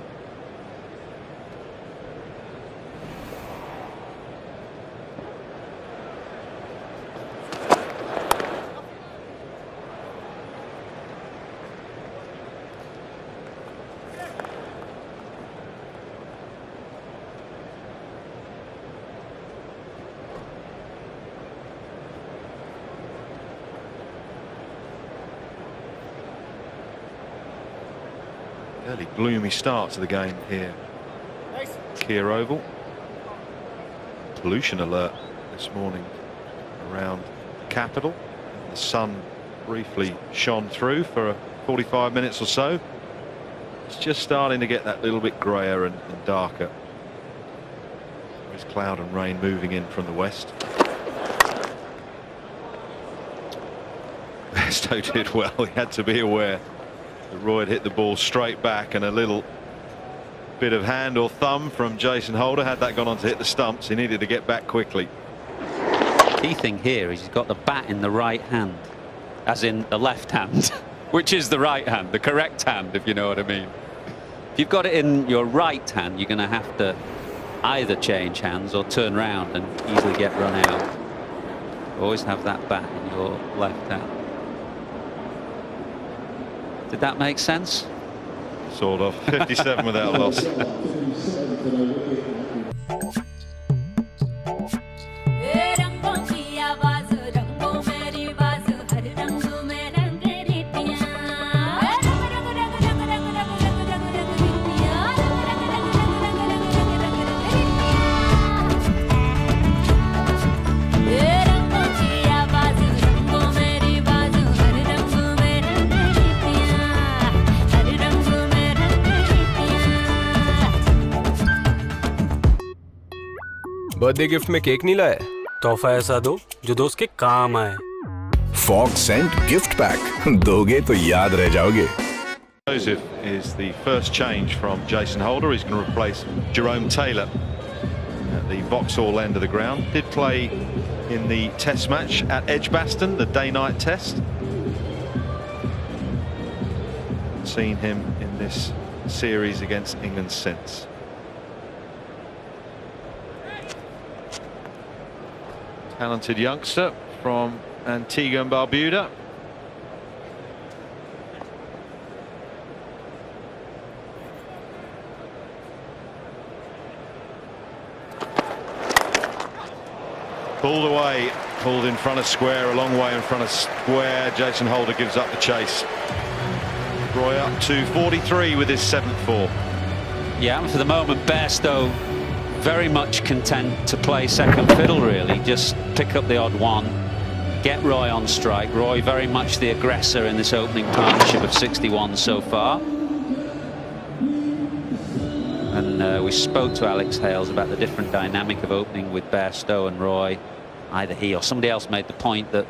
Fairly gloomy start to the game here. Kia Oval. Pollution alert this morning around the capital. The sun briefly shone through for 45 minutes or so. It's just starting to get that little bit grayer and darker. There's cloud and rain moving in from the west. Bairstow did well. He had to be aware. Roy had hit the ball straight back, and a little bit of hand or thumb from Jason Holder. Had that gone on to hit the stumps, he needed to get back quickly. Key thing here is he's got the bat in the right hand, as in the left hand, which is the right hand, the correct hand, if you know what I mean. If you've got it in your right hand, you're going to have to either change hands or turn round and easily get run out. Always have that bat in your left hand. Did that make sense? Sort of. 57 without loss. Birthday gift में cake नहीं लाया? तोहफा ऐसा दो जो दोस्त के काम आए। फॉग सेंट गिफ्ट पैक दोगे तो याद रह जाओगे। Joseph is the first change from Jason Holder. He's going to replace Jerome Taylor at the Vauxhall end of the ground. Did play in the test match at Edgbaston, the day-night test. Seen him in this series against England since. Talented youngster from Antigua and Barbuda. Pulled away, pulled in front of square, a long way in front of square. Jason Holder gives up the chase. Roy up to 43 with his 7th four. Yeah, for the moment, Bairstow very much content to play second fiddle, really. Just pick up the odd one, get Roy on strike. Roy very much the aggressor in this opening partnership of 61 so far. And we spoke to Alex Hales about the different dynamic of opening with Bairstow and Roy. Either he or somebody else made the point that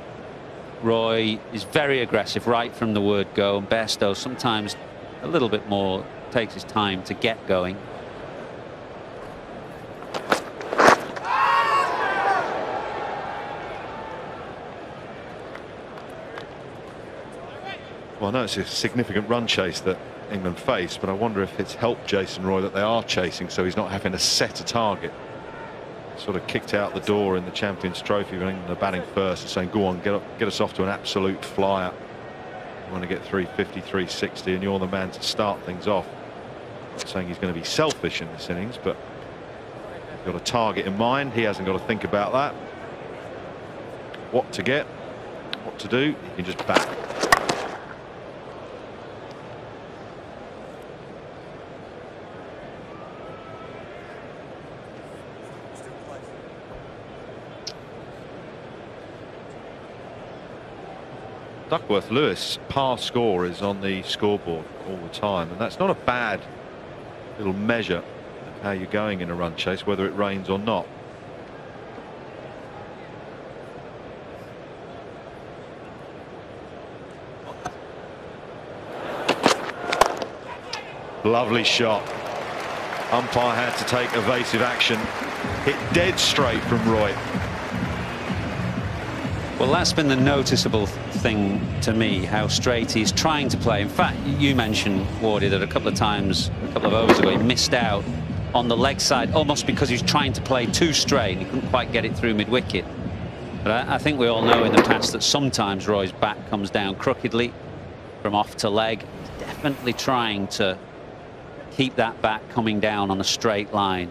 Roy is very aggressive right from the word go, and Bairstow sometimes a little bit more takes his time to get going. Well, I know it's a significant run chase that England face, but I wonder if it's helped Jason Roy that they are chasing, so he's not having to set a target. Sort of kicked out the door in the Champions Trophy when England are batting first and saying, go on, get us off to an absolute flyer. You want to get 350, 360, and you're the man to start things off. Not saying he's going to be selfish in this innings, but got a target in mind. He hasn't got to think about that. What to get, what to do, he can just bat. Duckworth-Lewis par score is on the scoreboard all the time, and that's not a bad little measure of how you're going in a run chase, whether it rains or not. Lovely shot. Umpire had to take evasive action. Hit dead straight from Roy. Well, that's been the noticeable thing to me, how straight he's trying to play. In fact, you mentioned, Wardy, that a couple of times, a couple of overs ago, he missed out on the leg side, almost because he was trying to play too straight. He couldn't quite get it through mid-wicket. But I think we all know in the past that sometimes Roy's bat comes down crookedly from off to leg. He's definitely trying to keep that bat coming down on a straight line.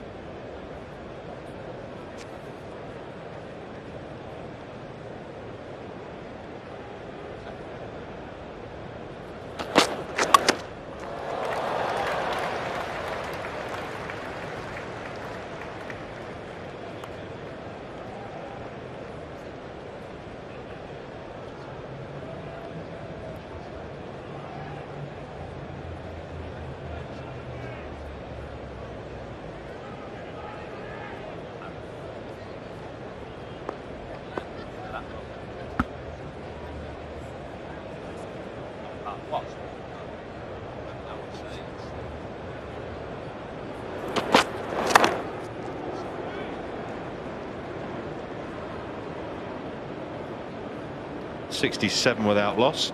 .67 without loss.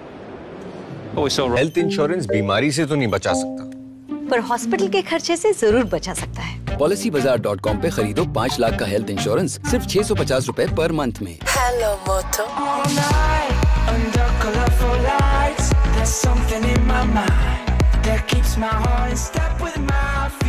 Health insurance बीमारी से तो नहीं बचा सकता, पर hospital के खर्चे से जरूर बचा सकता है। PolicyBazaar.com पे खरीदो 5 लाख का हेल्थ इंश्योरेंस सिर्फ 650 रुपए पर मंथ में। Hello Moto. All night under colorful lights, there's something in my mind that keeps my heart in step with my feet.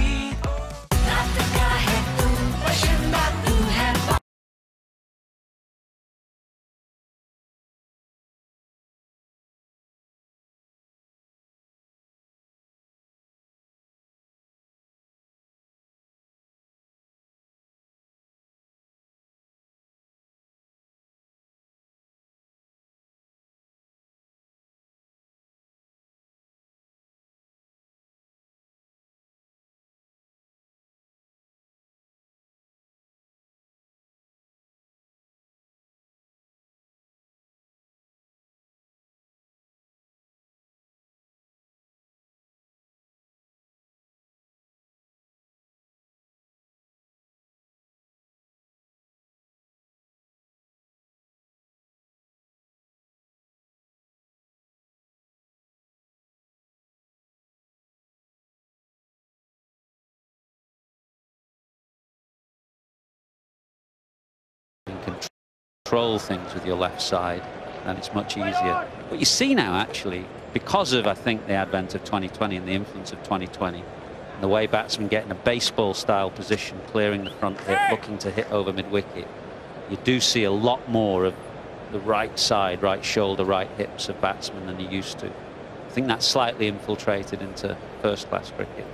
control things with your left side, then it's much easier. What you see now, actually, because of, I think, the advent of 2020 and the influence of 2020, and the way batsmen get in a baseball-style position, clearing the front hip, looking to hit over mid-wicket, you do see a lot more of the right side, right shoulder, right hips of batsmen than you used to. I think that's slightly infiltrated into first-class cricket.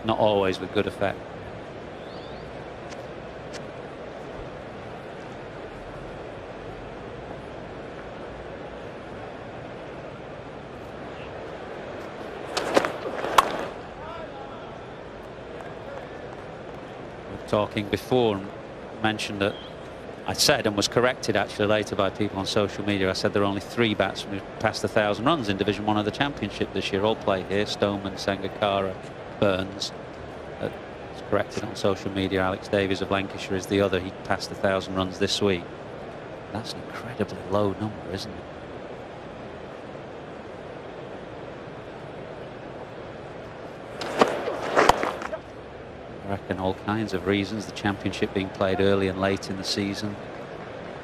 Not always with good effect. Talking before, mentioned that I said, and was corrected actually later by people on social media, I said there are only 3 batsmen who passed 1,000 runs in Division 1 of the Championship this year. All play here: Stoneman, Sangakkara, Burns. It's corrected on social media. Alex Davies of Lancashire is the other. He passed 1,000 runs this week. That's an incredibly low number, isn't it? I reckon all kinds of reasons. The Championship being played early and late in the season.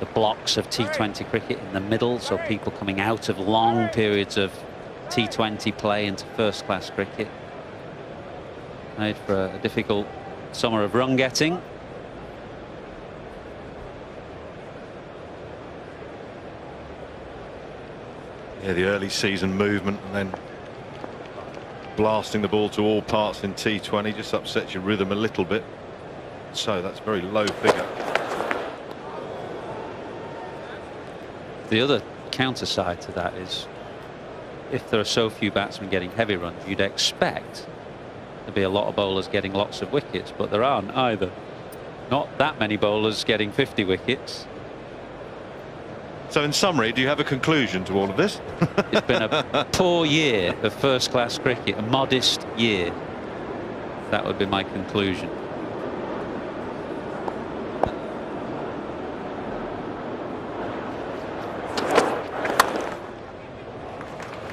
The blocks of T20 cricket in the middle, so people coming out of long periods of T20 play into first-class cricket. Made for a difficult summer of run getting. Yeah, the early season movement and then blasting the ball to all parts in T20 just upsets your rhythm a little bit. So that's a very low figure. The other counter side to that is, if there are so few batsmen getting heavy runs, you'd expect there'd be a lot of bowlers getting lots of wickets, but there aren't either. Not that many bowlers getting 50 wickets. So in summary, do you have a conclusion to all of this? It's been a poor year of first-class cricket, a modest year. That would be my conclusion.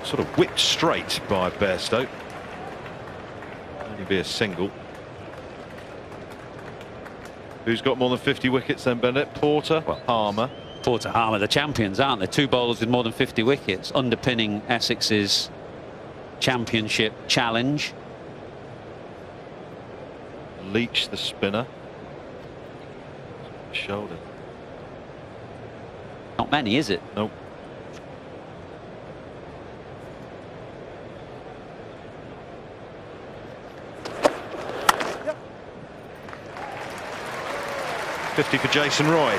Sort of whipped straight by Bairstow. Only be a single. Who's got more than 50 wickets then, Bennett? Porter, Harmer. Porter, Harmer, the champions, aren't they? 2 bowlers with more than 50 wickets, underpinning Essex's Championship challenge. Leach, the spinner. Shoulder. Not many, is it? Nope. Yep. 50 for Jason Roy.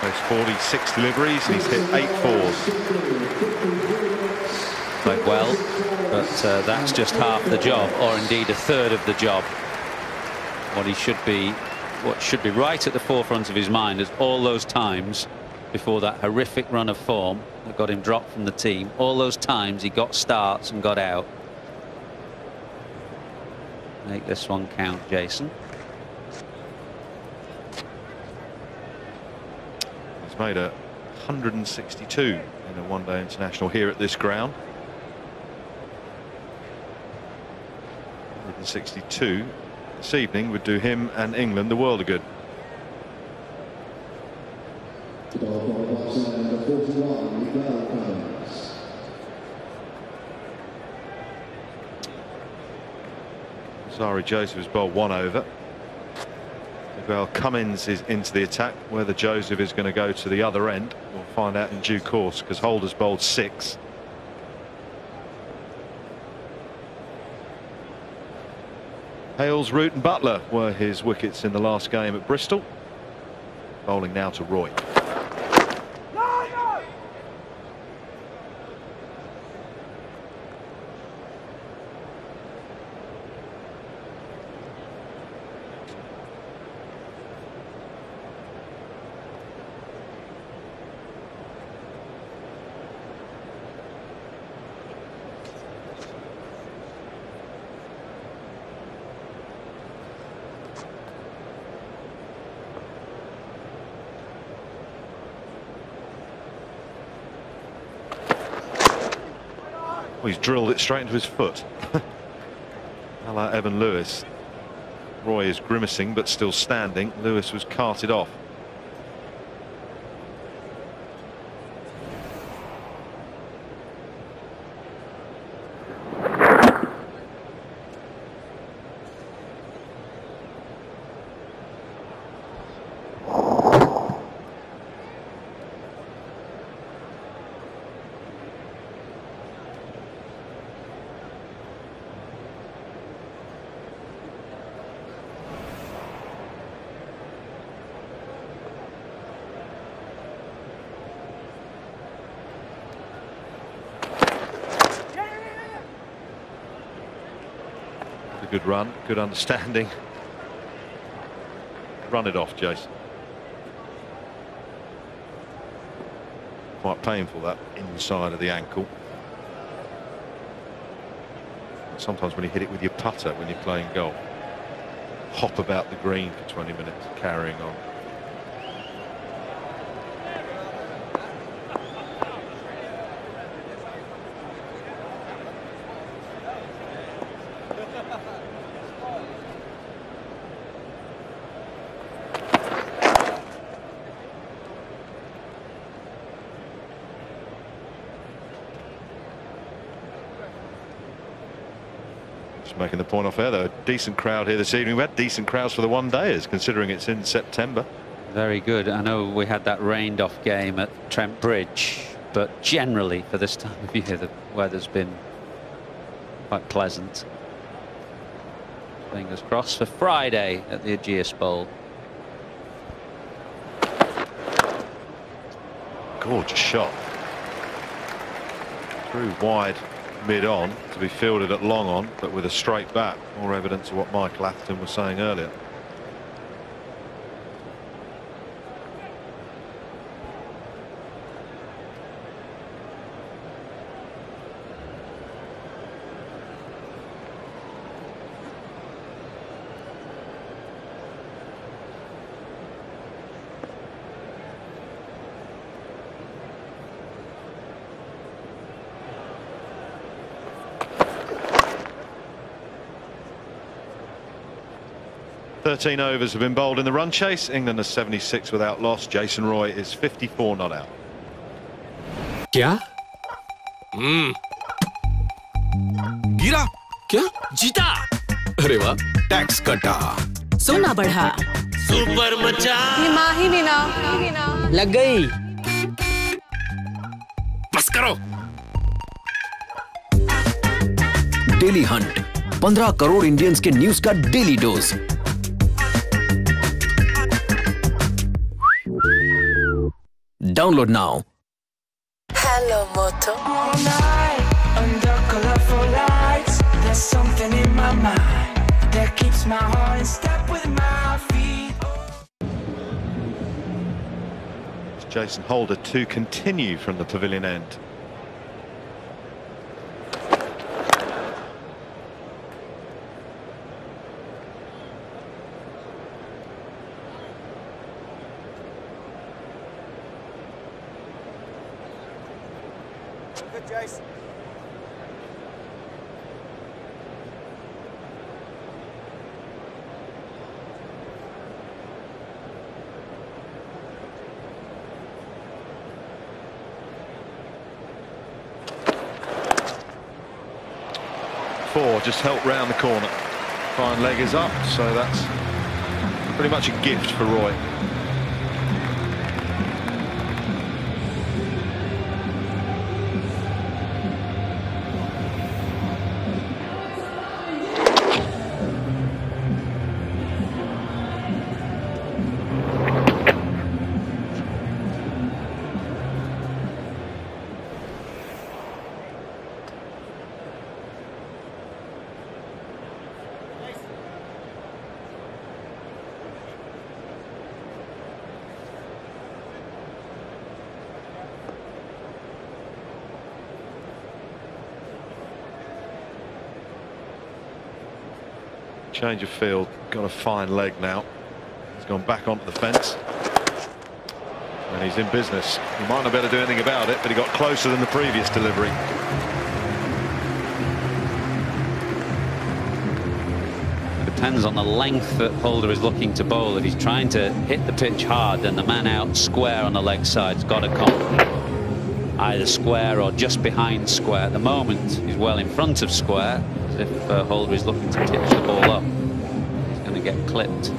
He's 46 deliveries and he's hit 8 fours. Played well, but that's just half the job, or indeed a third of the job. What should be right at the forefront of his mind is all those times before that horrific run of form that got him dropped from the team. All those times he got starts and got out. Make this one count, Jason. Made a 162 in a one-day international here at this ground. 162 this evening would do him and England the world of good. Alzarri Joseph has bowled 1 over. Well, Cummins is into the attack. Whether Joseph is going to go to the other end, we'll find out in due course, because Holder's bowled 6. Hales, Root and Buttler were his wickets in the last game at Bristol. Bowling now to Roy. He's drilled it straight into his foot. A la Evin Lewis. Roy is grimacing but still standing. Lewis was carted off. a good run, good understanding. Run it off, Jason. Quite painful, that inside of the ankle. Sometimes when you hit it with your putter when you're playing golf, hop about the green for 20 minutes, carrying on. Making the point off air, though. Decent crowd here this evening. We had decent crowds for the one-dayers, considering it's in September. Very good. I know we had that rained off game at Trent Bridge, but generally for this time of year the weather's been quite pleasant. Fingers crossed for Friday at the Ageas Bowl. Gorgeous shot. Through wide mid-on to be fielded at long-on, but with a straight bat. More evidence of what Michael Atherton was saying earlier. Thirteen overs have been bowled in the run chase. England is 76 without loss. Jason Roy is 54 not out. क्या? गिरा? क्या? जीता? अरे वाह, tax कटा। सोना बढ़ा। Super मचा। निमाही मीना। लग गई। बस करो। डेली हंट, 15 करोड़ इंडियंस के न्यूज का daily dose. Download now. Hello, Moto. All night under colorful lights, there's something in my mind that keeps my heart in step with my feet. Jason Holder to continue from the pavilion end. Jason. Four just helped round the corner. Fine leg is up, so that's pretty much a gift for Roy. Change of field, got a fine leg now. He's gone back onto the fence. And he's in business. He might not be able to do anything about it, but he got closer than the previous delivery. Depends on the length that Holder is looking to bowl. If he's trying to hit the pitch hard, then the man out square on the leg side's got to come either square or just behind square. At the moment, he's well in front of square. If Holder is looking to pitch the ball up, he's going to get clipped.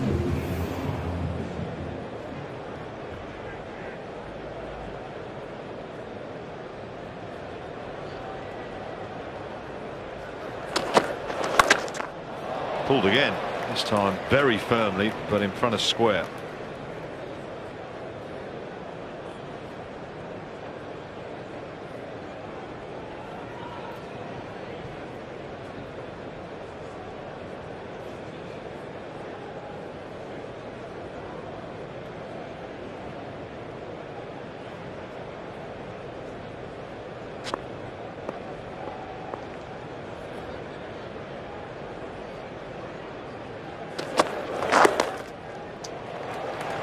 Pulled again, this time very firmly, but in front of square.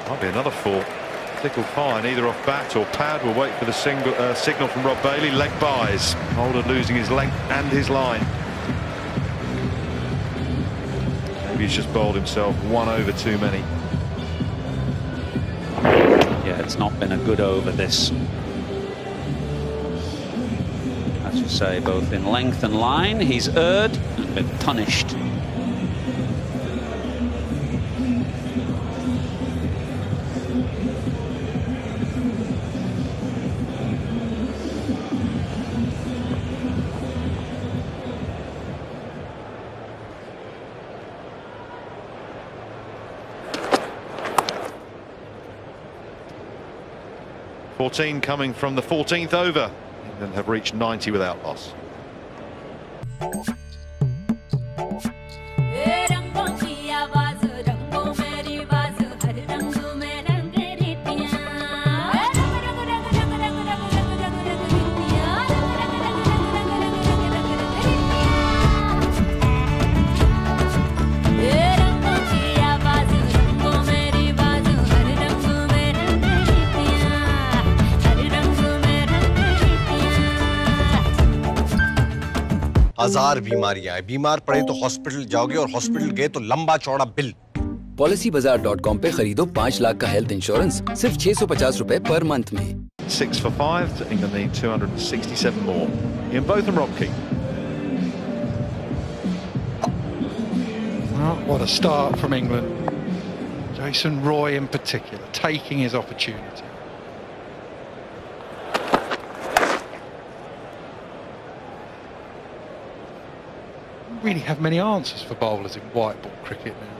Might be another 4. Tickle fine, either off bat or pad. We'll wait for the signal from Rob Bailey. Leg buys. Holder losing his length and his line. Maybe he's just bowled himself 1 over too many. Yeah, it's not been a good over, this. As you say, both in length and line, he's erred and been punished. Coming from the 14th over. England have reached 90 without loss. हजार बीमारियां हैं, बीमार पड़े तो hospital जाओगे और hospital गए तो लंबा चौड़ा बिल। PolicyBazaar.com पे खरीदो 5 लाख का हेल्थ इंश्योरेंस सिर्फ 650 रुपए पर मंथ में। 6 for 5. England need 267 more. Ian Botham Robkey. Well, what a start from England. Jason Roy in particular, taking his opportunity. Really have many answers for bowlers in white ball cricket now.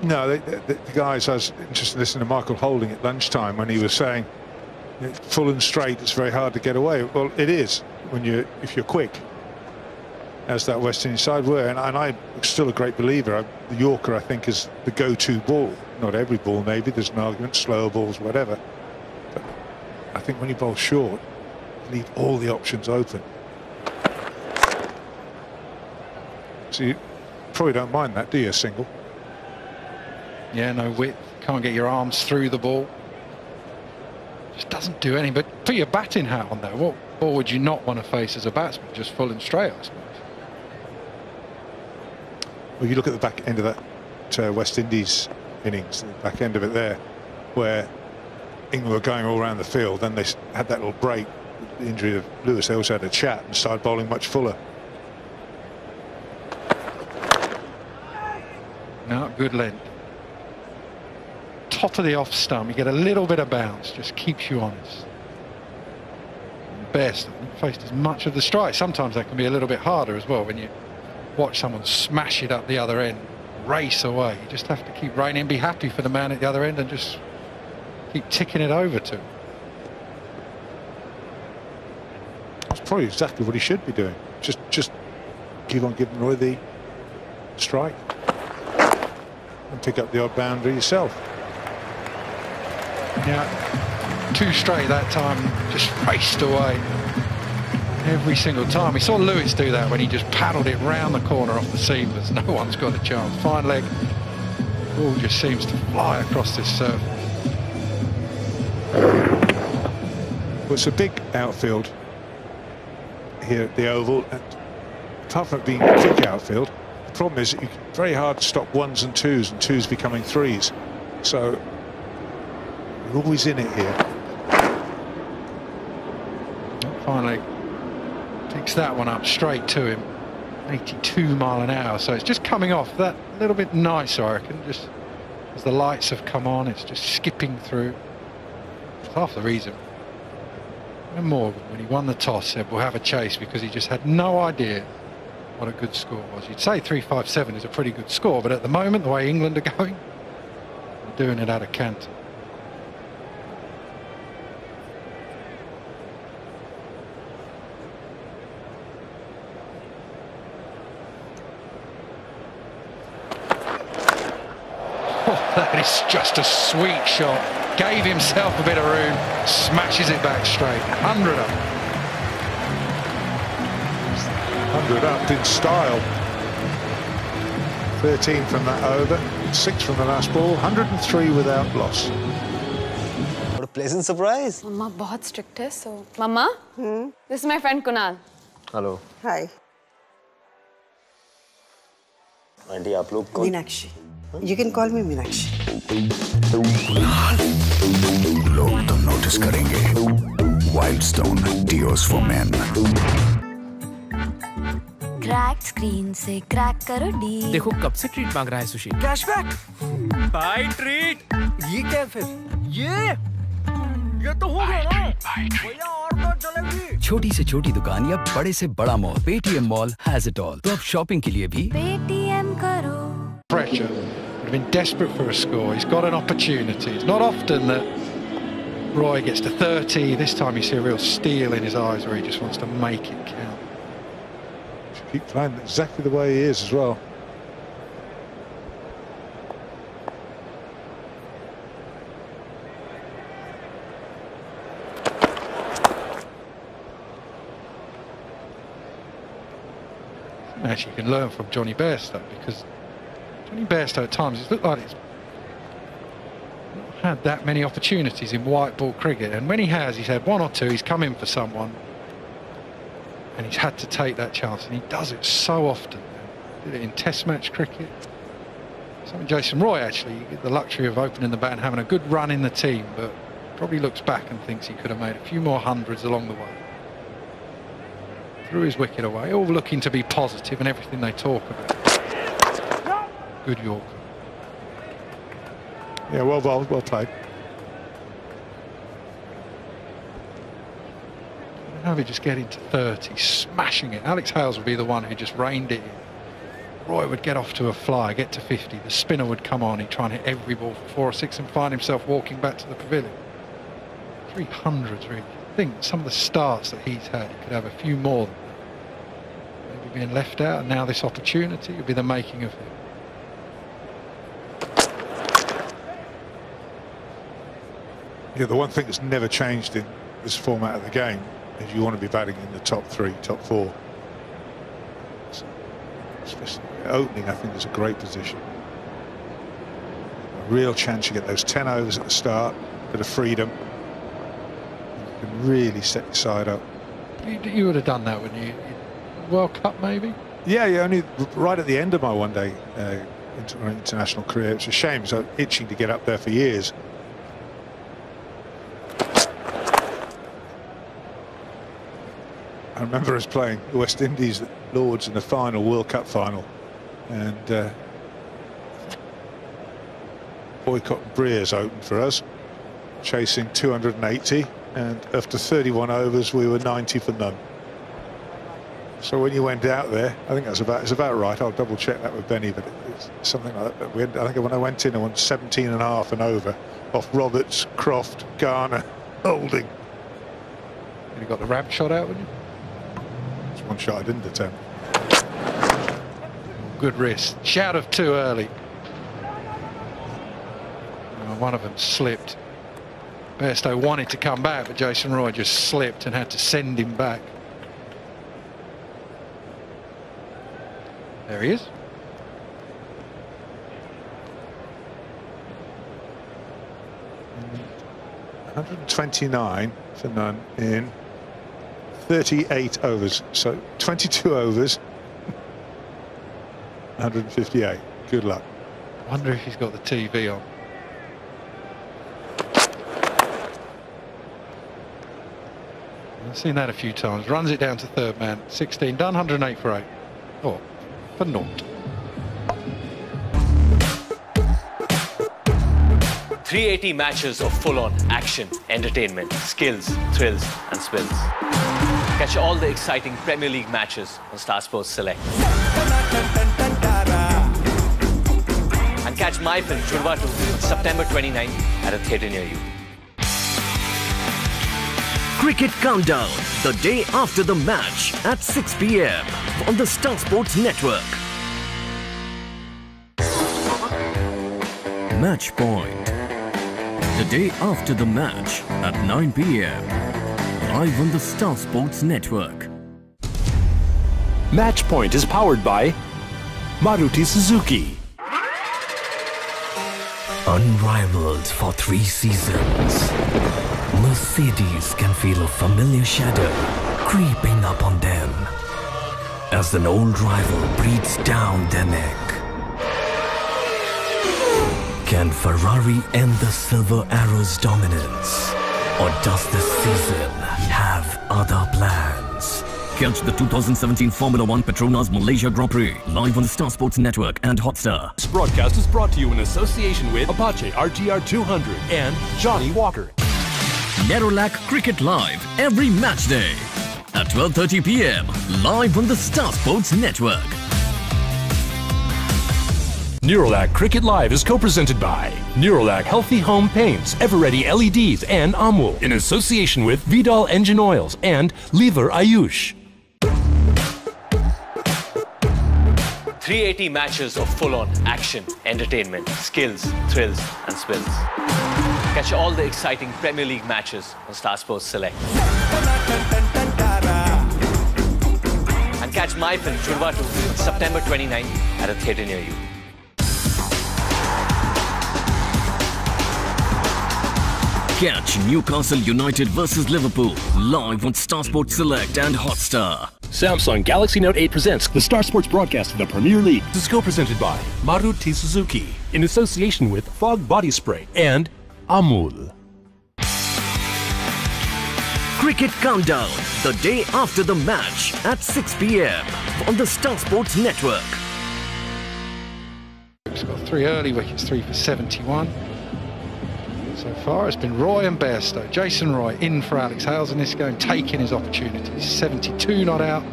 No, the guys, I was interested in listening to Michael Holding at lunchtime when he was saying, full and straight, it's very hard to get away. Well, it is when if you're quick, as that West Indies side were. And I'm still a great believer. The Yorker, I think, is the go-to ball. Not every ball, maybe. There's an argument, slower balls, whatever. But I think when you bowl short, you leave all the options open. So you probably don't mind that, do you, single? Yeah, no width. Can't get your arms through the ball. Just doesn't do any. But put your batting hat on there. What ball would you not want to face as a batsman? Just full and straight, I suppose. Well, you look at the back end of that West Indies innings, the back end of it there, where England were going all around the field. Then they had that little break, the injury of Lewis. They also had a chat and started bowling much fuller. No, good length. Top of the off stump, you get a little bit of bounce, just keeps you honest. Bairstow faced as much of the strike. Sometimes that can be a little bit harder as well when you watch someone smash it up the other end, race away. You just have to keep reining, be happy for the man at the other end and just keep ticking it over to him. That's probably exactly what he should be doing. Just keep on giving Roy the strike and pick up the odd boundary yourself. Yeah, 2 straight that time, just raced away every single time. We saw Lewis do that when he just paddled it round the corner off the seamers. No one's got a chance. Fine leg, ball just seems to fly across this surface. Well, it's a big outfield here at the Oval, and apart from it being a quick outfield, the problem is it's very hard to stop 1s and 2s, and 2s becoming 3s. So you're always in it here. Finally takes that one up straight to him. 82 mile an hour, so it's just coming off that little bit nicer, I reckon. Just as the lights have come on, it's just skipping through. It's half the reason. And Morgan, when he won the toss, said we'll have a chase, because he just had no idea what a good score was. You'd say 357 is a pretty good score, but at the moment, the way England are going, they're doing it out of Canton. That is just a sweet shot. Gave himself a bit of room, smashes it back straight. 100 up. 100 up in style. 13 from that over, 6 from the last ball, 103 without loss. What a pleasant surprise. Mama बहुत strict है, so Mama, this is my friend Kunal. Hello. Hi. Aunty आप लोग कौन? Meenakshi. You can call me Meenakshi. लोग तो notice करेंगे. Wildstone Deos for Men. Crack screen से crack करो डी. देखो कब से ट्रीट मांग रहा है सुशील. कैशबैक. Bye treat. ये क्या फिर? ये तो हो गया ना. भैया और तो चलेगी. छोटी से छोटी दुकान या बड़े से बड़ा mall, Paytm mall has it all. तो अब शॉपिंग के लिए भी पेटीएम करो. Pressure. Would have been desperate for a score. He's got an opportunity. It's not often that Roy gets to 30. This time you see a real steel in his eyes where he just wants to make it count. Should keep playing exactly the way he is as well. Actually, you can learn from Jonny Bairstow, because Jonny Bairstow at times it's looked like he's not had that many opportunities in white ball cricket, and when he has, he's had one or two. He's come in for someone and he's had to take that chance, and he does it so often. Did it in Test match cricket. Something Jason Roy actually, you get the luxury of opening the bat and having a good run in the team, but probably looks back and thinks he could have made a few more hundreds along the way. Threw his wicket away, all looking to be positive in everything they talk about. Good Yorker. Yeah, well bowled, well played. Have it just getting to 30, smashing it. Alex Hales would be the one who just reined it in. Roy would get off to a fly, get to 50. The spinner would come on. He'd try and hit every ball for 4 or 6 and find himself walking back to the pavilion. 300s, really. I think some of the starts that he's had, he could have a few more than that. Maybe being left out, and now this opportunity would be the making of him. Yeah, the one thing that's never changed in this format of the game is you want to be batting in the top 3, top 4. So, especially opening, I think, is a great position. A real chance to get those 10 overs at the start, a bit of freedom. You can really set your side up. You would have done that, wouldn't you? World Cup, maybe? Yeah, only right at the end of my one-day international career. It's a shame, so itching to get up there for years. I remember us playing the West Indies at Lords in the final, World Cup final, and Boycott and Breers opened for us, chasing 280, and after 31 overs we were 90 for none. So when you went out there, I think it's about right. I'll double check that with Benny, but it's something like that. I think when I went in, I went 17.5 and over off Roberts, Croft, Garner, Holding. You got the ramp shot out, wouldn't you? One shot I didn't attempt. Good wrist. Shout of 2 early. One of them slipped. Bairstow wanted to come back, but Jason Roy just slipped and had to send him back. There he is. $129 for none in 38 overs, so 22 overs, 158. Good luck. I wonder if he's got the TV on. I've seen that a few times. Runs it down to third man. 16 done, 108 for 8. Oh, for naught. 380 matches of full-on action, entertainment, skills, thrills and spills. Catch all the exciting Premier League matches on Star Sports Select. And catch my film, Jurva 2, on September 29th at a theatre near you. Cricket Countdown, the day after the match at 6 p.m. on the Star Sports Network. Match Point, the day after the match at 9 p.m. live on the Star Sports Network. Match Point is powered by Maruti Suzuki. Unrivaled for 3 seasons, Mercedes can feel a familiar shadow creeping up on them as an old rival breathes down their neck. Can Ferrari end the Silver Arrow's dominance, or does this season have other plans? Catch the 2017 Formula 1 Petronas Malaysia Grand Prix live on the Star Sports Network and Hotstar. This broadcast is brought to you in association with Apache RTR 200 and Johnny Walker. Nerolac Cricket Live every match day at 12:30 p.m. live on the Star Sports Network. Nerolac Cricket Live is co-presented by Nerolac Healthy Home Paints, Everready LEDs, and Amul in association with Vidal Engine Oils and Lever Ayush. 380 matches of full-on action, entertainment, skills, thrills, and spills. Catch all the exciting Premier League matches on Star Sports Select. And catch my film, Jurwa 2, September 29th at a theatre near you. Catch Newcastle United versus Liverpool live on Star Sports Select and Hotstar. Samsung Galaxy Note 8 presents the Star Sports broadcast of the Premier League. This is co-presented by Maruti Suzuki in association with Fog Body Spray and Amul. Cricket Countdown, the day after the match at 6 p.m. on the Star Sports Network. He's got 3 early wickets, 3 for 71. So far it's been Roy and Bairstow. Jason Roy in for Alex Hales in this game, taking his opportunities. 72 not out.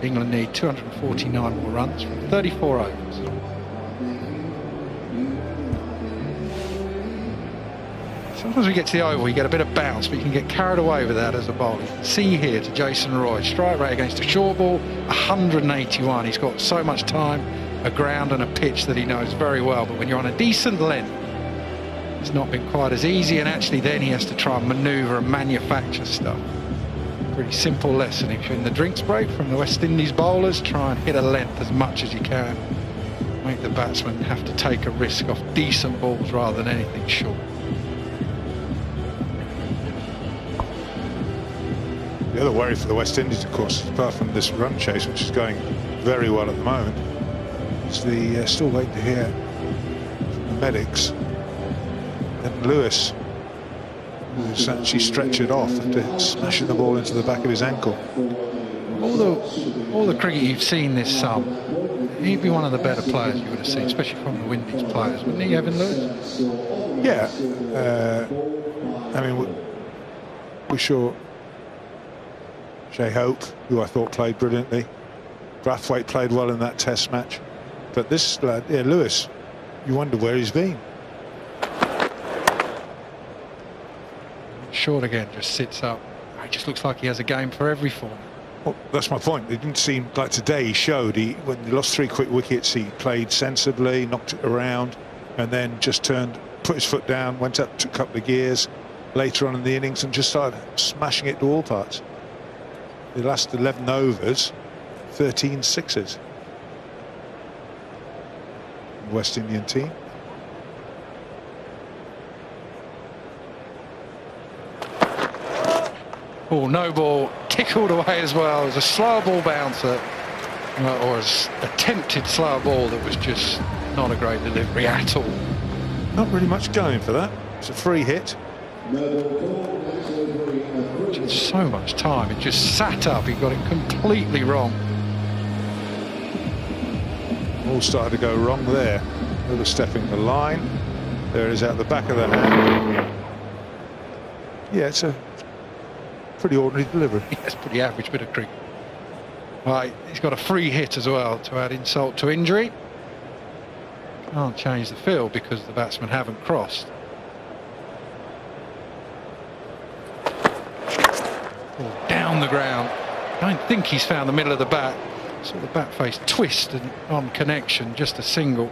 England need 249 more runs from 34 overs. Sometimes we get to the oval, you get a bit of bounce, but you can get carried away with that as a bowler. See here to Jason Roy, strike rate against a short ball, 181. He's got so much time, a ground and a pitch that he knows very well, but when you're on a decent length, it's not been quite as easy, and actually then he has to try and manoeuvre and manufacture stuff. Pretty simple lesson. If you're in the drinks break from the West Indies bowlers, try and hit a length as much as you can. Make the batsman have to take a risk off decent balls rather than anything short. The other worry for the West Indies, of course, apart from this run chase, which is going very well at the moment, is the still waiting to hear from the medics. And Lewis, who's actually stretchered off after smashing the ball into the back of his ankle. All the cricket you've seen this summer, he'd be one of the better players you would have seen, especially from the Windies players, wouldn't he, Evin Lewis? Yeah. I mean, we saw Shai, who I thought played brilliantly. Brathwaite played well in that test match. But this lad, yeah, Lewis, you wonder where he's been. Short again, just sits up. He just looks like he has a game for every form. Well, that's my point. It didn't seem like today he showed. When he lost 3 quick wickets, he played sensibly, knocked it around, and then just put his foot down, went up, took a couple of gears later on in the innings and just started smashing it to all parts. The last 11 overs, 13 sixes. The West Indian team. Oh, no ball, tickled away as well. It was a slow ball bouncer, or an attempted slow ball that was just not a great delivery at all. Not really much going for that. It's a free hit. Just so much time. It just sat up. He got it completely wrong. All started to go wrong there. Overstepping the line. There it is out the back of the hand. Yeah, it's a pretty ordinary delivery. Yes, pretty average bit of cricket. Right, he's got a free hit as well to add insult to injury. Can't change the field because the batsmen haven't crossed. Oh, down the ground. I don't think he's found the middle of the bat. Saw the bat face twist and on connection, just a single.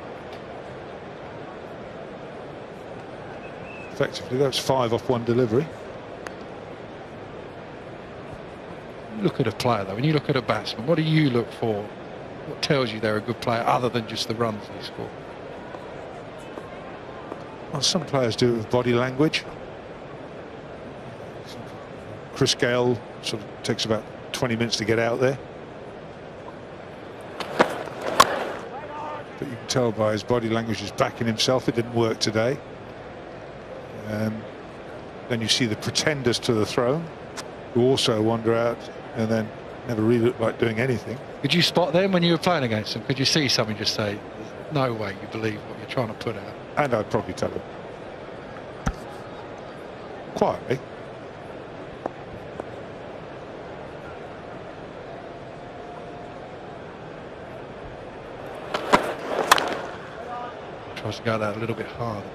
Effectively, that's 5 off 1 delivery. Look at a player though, when you look at a batsman, what do you look for what tells you they're a good player other than just the runs they score? Well, some players do it with body language. Gayle sort of takes about 20 minutes to get out there. But you can tell by his body language he's backing himself. It didn't work today. Then you see the pretenders to the throne, who also wander out and then never really look like doing anything. Could you spot them when you were playing against them? Could you see something, just say, no way you believe what you're trying to put out? And I'd probably tell them. Quietly. Tries to go that a little bit harder.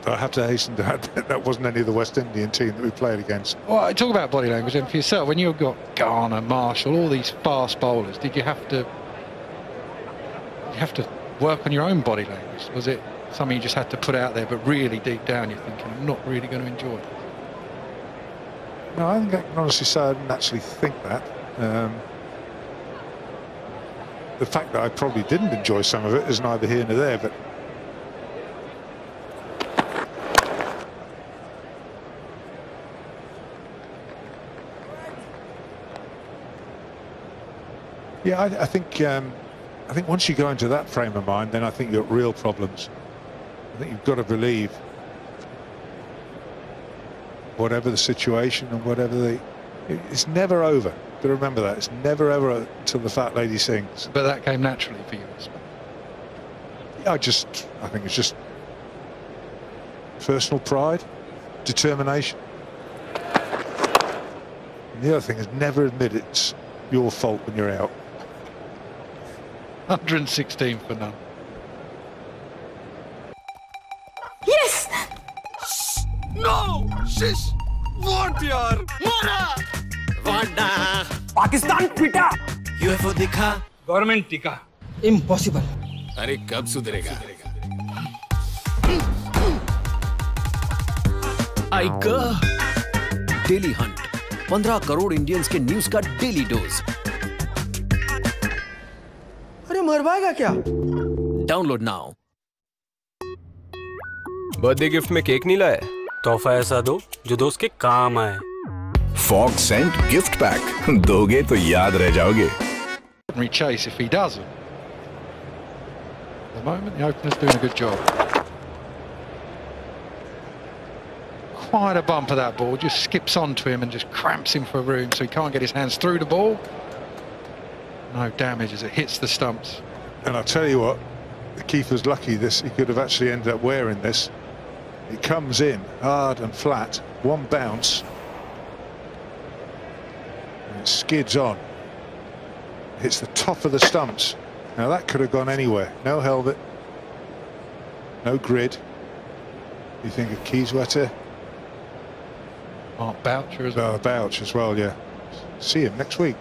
I have to hasten to add that wasn't any of the West Indian team that we played against. Well, I talk about body language, and for yourself, when you've got Garner, Marshall, all these fast bowlers, did you have to work on your own body language? Was it something you just had to put out there, but really deep down you're thinking, I'm not really going to enjoy it? No, I think I can honestly say I didn't actually think that. The fact that I probably didn't enjoy some of it is neither here nor there, but yeah, I think once you go into that frame of mind, then I think you've got real problems. I think you've got to believe whatever the situation and whatever it's never over. But remember that it's never ever until the fat lady sings. But that came naturally for you, I suppose. Yeah, I think it's just personal pride, determination. And the other thing is never admit it's your fault when you're out. 116 for none. Yes! No! Shish! What, yaar? Mara! Vada! Pakistan pita! UFO देखा? Government tika. Impossible. अरे कब सुधरेगा? Daily Hunt 15 crore Indians के news का daily dose. अरे मर पाएगा क्या? Download now. बर्थडे गिफ्ट में केक नहीं लाया? तोहफा ऐसा दो जो दोस्त के काम आए। फॉग सेंट गिफ्ट पैक दोगे तो याद रह जाओगे। Chase if he doesn't. At the moment, the opener's doing a good job. Quite a bump of that ball, just skips onto him and just cramps him for room so he can't get his hands through the ball. No damage as it hits the stumps. And I'll tell you what, the keeper's lucky this. He could have actually ended up wearing this. It comes in hard and flat, one bounce, and it skids on. Hits the top of the stumps. Now that could have gone anywhere. No helmet, no grid. You think of Keyswetter? Mark Boucher as well. Boucher as well, yeah. See him next week.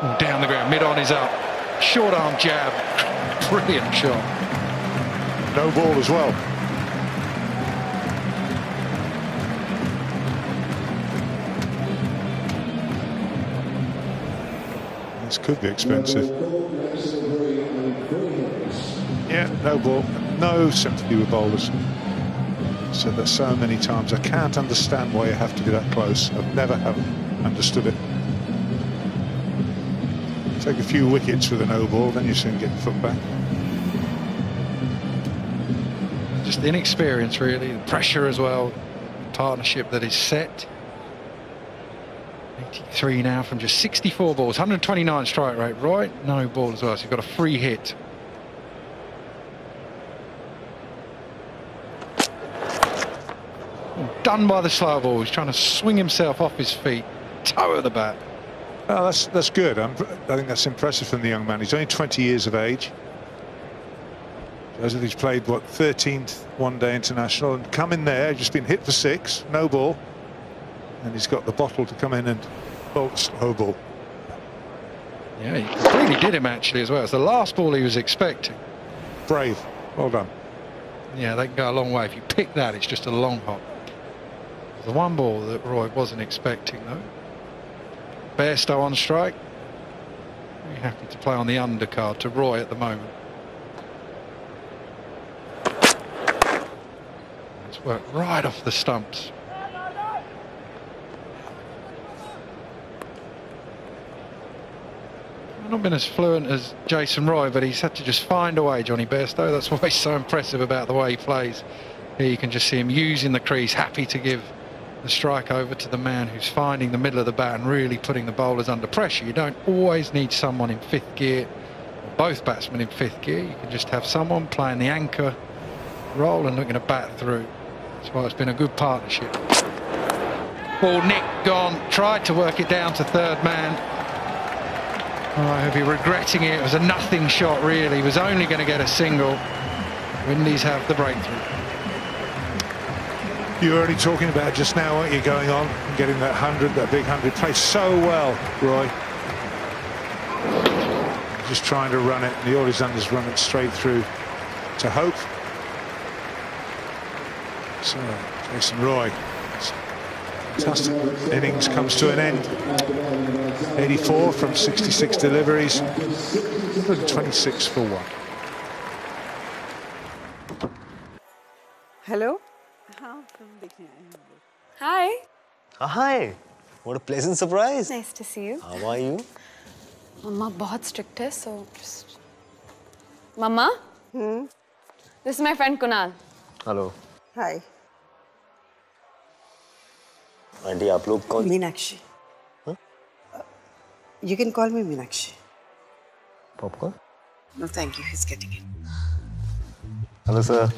Oh, down the ground, mid on is up. Short arm jab. Brilliant shot. No ball as well. This could be expensive. Yeah, no ball. No sympathy with bowlers. Said that so many times. I can't understand why you have to be that close. I've never understood it. Take a few wickets with a no ball, then you soon get the foot back. Just the inexperience, really. The pressure as well. Partnership that is set. 83 now from just 64 balls. 129 strike rate. Right, no ball as well. So you've got a free hit. Done by the slow ball. He's trying to swing himself off his feet. Toe of the bat. Oh, that's good. I think that's impressive from the young man. He's only 20 years of age. Shows that he's played, what, 13th one-day international and come in there, just been hit for 6, no ball. And he's got the bottle to come in and bolt slow ball. Yeah, he completely did him actually as well. It's the last ball he was expecting. Brave. Well done. Yeah, they can go a long way. If you pick that, it's just a long hop. The one ball that Roy wasn't expecting, though. Bairstow on strike. Very happy to play on the undercard to Roy at the moment. It's worked right off the stumps. Not been as fluent as Jason Roy, but he's had to just find a way, Jonny Bairstow. That's why he's so impressive about the way he plays. Here you can just see him using the crease, happy to give the strike over to the man who's finding the middle of the bat and really putting the bowlers under pressure. You don't always need someone in fifth gear, or both batsmen in fifth gear. You can just have someone playing the anchor role and looking to bat through. That's why it's been a good partnership. Ball nicked, gone, tried to work it down to third man. Oh, he'll be regretting it. It was a nothing shot, really. He was only going to get a single. Windies have the breakthrough. You were only talking about just now, weren't you, going on and getting that 100, that big 100. Played so well, Roy. Just trying to run it, and all he's done is run it straight through to Hope. So, Jason Roy. Fantastic innings comes to an end. 84 from 66 deliveries, 126 for 1. Hello? Hi. Hi. What a pleasant surprise. Nice to see you. How are you? Mama बहुत strict है, so just. Mama? This is my friend Kunal. Hello. Hi. Aunty आप लोग कौन? Meenakshi. You can call me Meenakshi. Popcorn? No, thank you. He's getting it. Hello, sir.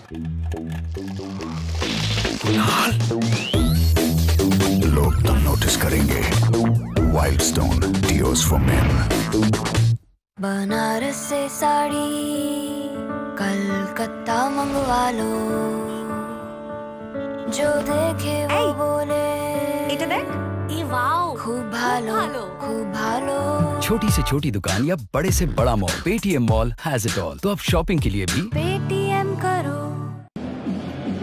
लोग तो notice करेंगे. Wildstone Dios for Men. Banaras से साड़ी कलकत्ता मंगवा लो. जो देखे वो बोले. এটা দেখ खूब भालो छोटी से छोटी दुकान या बड़े से बड़ा mall, Paytm mall has it all. तो अब शॉपिंग के लिए भी पेटीएम करो.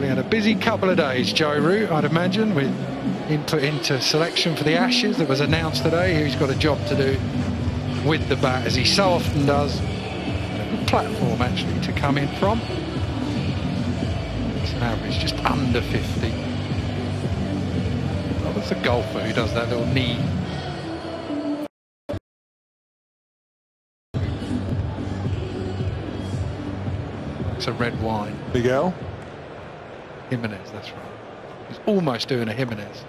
We had a busy couple of days, Joe Root, I'd imagine, with input into selection for the Ashes that was announced today. He's got a job to do with the bat, as he so often does. A platform, actually, to come in from. It's an average just under 50. Well, that's a golfer who does that little knee. It's a red wine. Miguel? Jimenez, that's right. He's almost doing a Jimenez.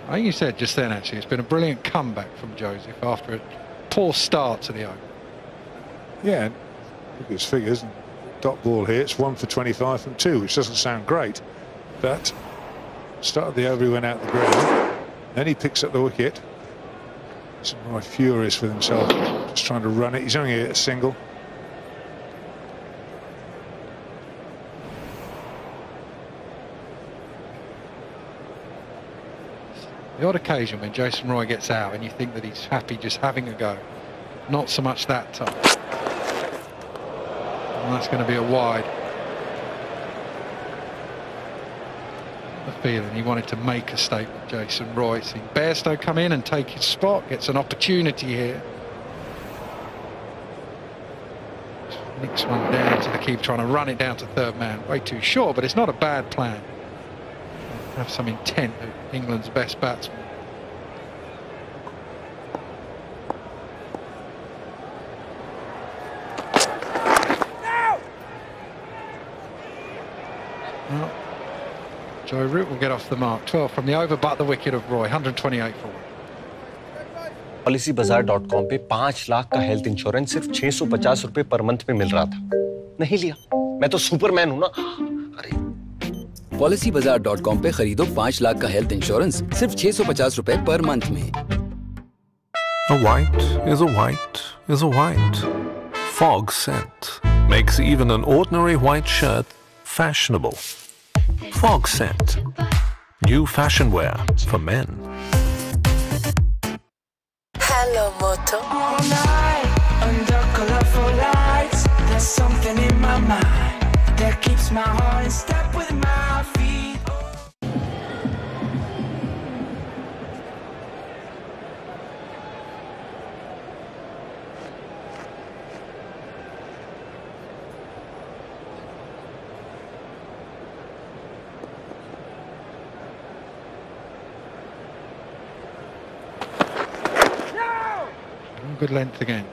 I think you said just then, actually, it's been a brilliant comeback from Joseph after a poor start to the Open. Yeah, look at his figures. Dot ball here, it's 1 for 25 from 2, which doesn't sound great. But started the over, he went out the ground. Then he picks up the wicket. He's right furious with himself, just trying to run it. He's only hit a single. The odd occasion when Jason Roy gets out and you think that he's happy just having a go. Not so much that time. And that's going to be a wide. The feeling he wanted to make a statement, Jason Roy. Seeing Bairstow come in and take his spot, gets an opportunity here. Nicks one down to the keeper, trying to run it down to third man. Way too short, but it's not a bad plan. Have some intent of England's best batsman. Well, Joe Root will get off the mark. 12 from the over, but the wicket of Roy. 128 for 1. PolicyBazaar.com पे 5 लाख का health insurance सिर्फ 650 रुपए per month में मिल रहा था. नहीं लिया. मैं तो सुपरमैन हूं ना. PolicyBazaar.com पे खरीदो 5 लाख का हेल्थ इंश्योरेंस सिर्फ 650 रुपए पर मंथ में. A white is a white is a white. Fog scent makes even an ordinary white shirt fashionable. Fog scent. New fashion wear for men. Hello, Moto. All night under colorful lights. There's something in my mind that keeps my heart in step with my feet. Good length again.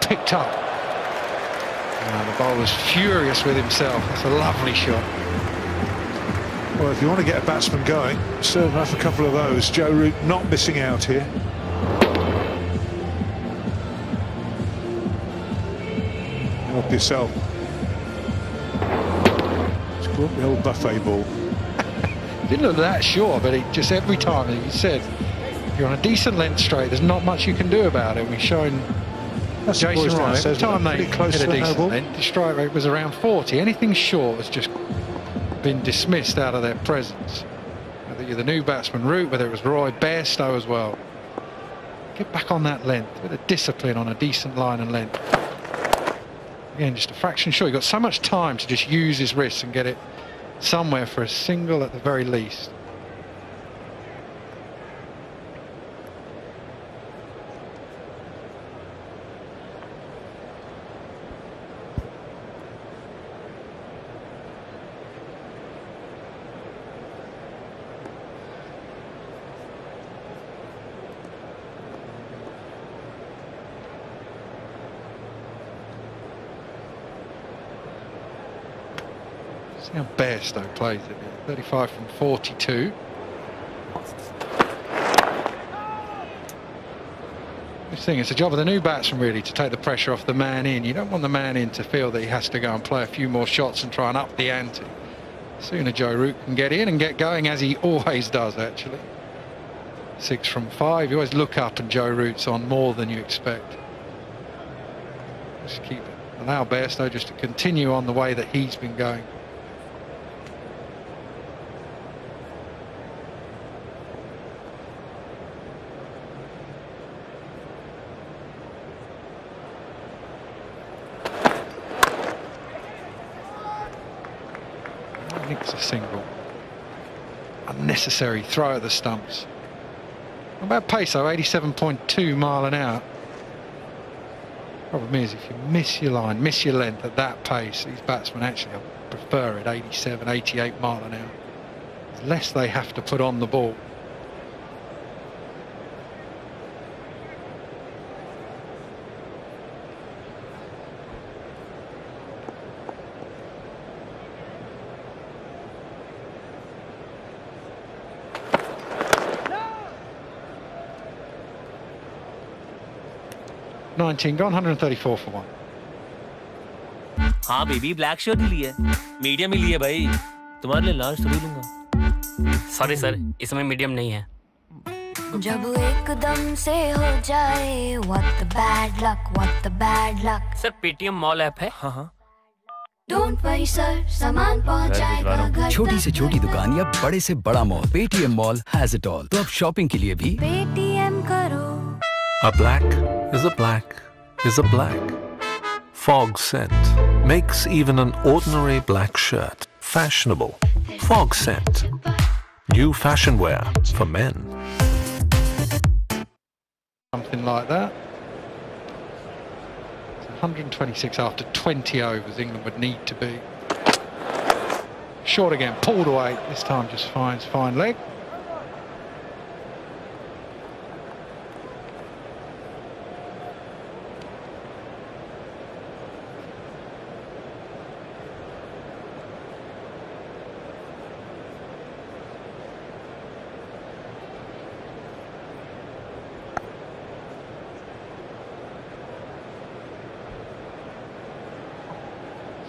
Picked up. The bowler's furious with himself. That's a lovely shot. Well, if you want to get a batsman going, serve enough a couple of those. Joe Root not missing out here. Help yourself. It's called the old buffet ball. Didn't look that sure, but it just every time, as you said, you're on a decent length straight, there's not much you can do about it. We've shown Jason right, every time they hit a decent length, the strike rate was around 40. Anything short has just been dismissed out of their presence. Whether you're the new batsman Root, whether it was Roy, Bairstow as well. Get back on that length, a bit of discipline on a decent line and length. Again, just a fraction short. You've got so much time to just use his wrists and get it somewhere for a single at the very least. See how Bairstow plays it. 35 from 42. This thing, it's a job of the new batsman really to take the pressure off the man in. You don't want the man in to feel that he has to go and play a few more shots and try and up the ante. The sooner Joe Root can get in and get going, as he always does actually. 6 from 5. You always look up and Joe Root's on more than you expect. Just keep it. Allow Bairstow just to continue on the way that he's been going. Nicks a single. Unnecessary throw at the stumps. What about pace though? 87.2 mile an hour. Problem is, if you miss your line, miss your length at that pace, these batsmen actually prefer it 87, 88 mile an hour. There's less they have to put on the ball. No. 19 gone, 134 for 1. हाँ baby black shirt ही लिया medium ही लिया भाई तुम्हारे लिए large थोड़ी लूंगा sorry sir इसमें medium नहीं है जब एकदम से हो जाए what the bad luck sir Paytm mall app है हाँ Don't worry sir सामान पहुंच जाएगा घर छोटी से छोटी दुकान या बड़े से बड़ा mall Paytm mall has it all तो अब शॉपिंग के लिए भी पेटीएम करो A black is a black is a black. Fog scent makes even an ordinary black shirt fashionable. Fog scent. New fashion wear for men. Something like that. 126 after 20 overs England would need to be. Short again, pulled away. This time just finds fine leg.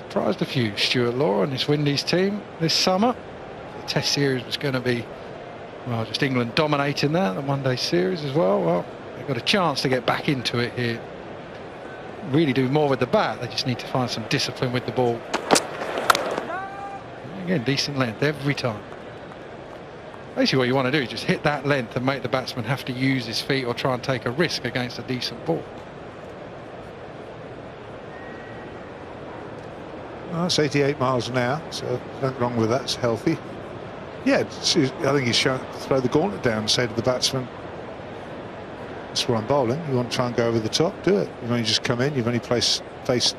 Surprised a few, Stuart Law and this Windies team this summer. The Test series was going to be, well, just England dominating that, the one-day series as well. Well, they've got a chance to get back into it here. Really do more with the bat, they just need to find some discipline with the ball. Again, decent length every time. Basically what you want to do is just hit that length and make the batsman have to use his feet or try and take a risk against a decent ball. Well, that's 88 miles an hour, so nothing wrong with that. It's healthy. Yeah, I think he's shown to throw the gauntlet down and say to the batsman, that's where I'm bowling. You want to try and go over the top? Do it. You've only just come in. You've only faced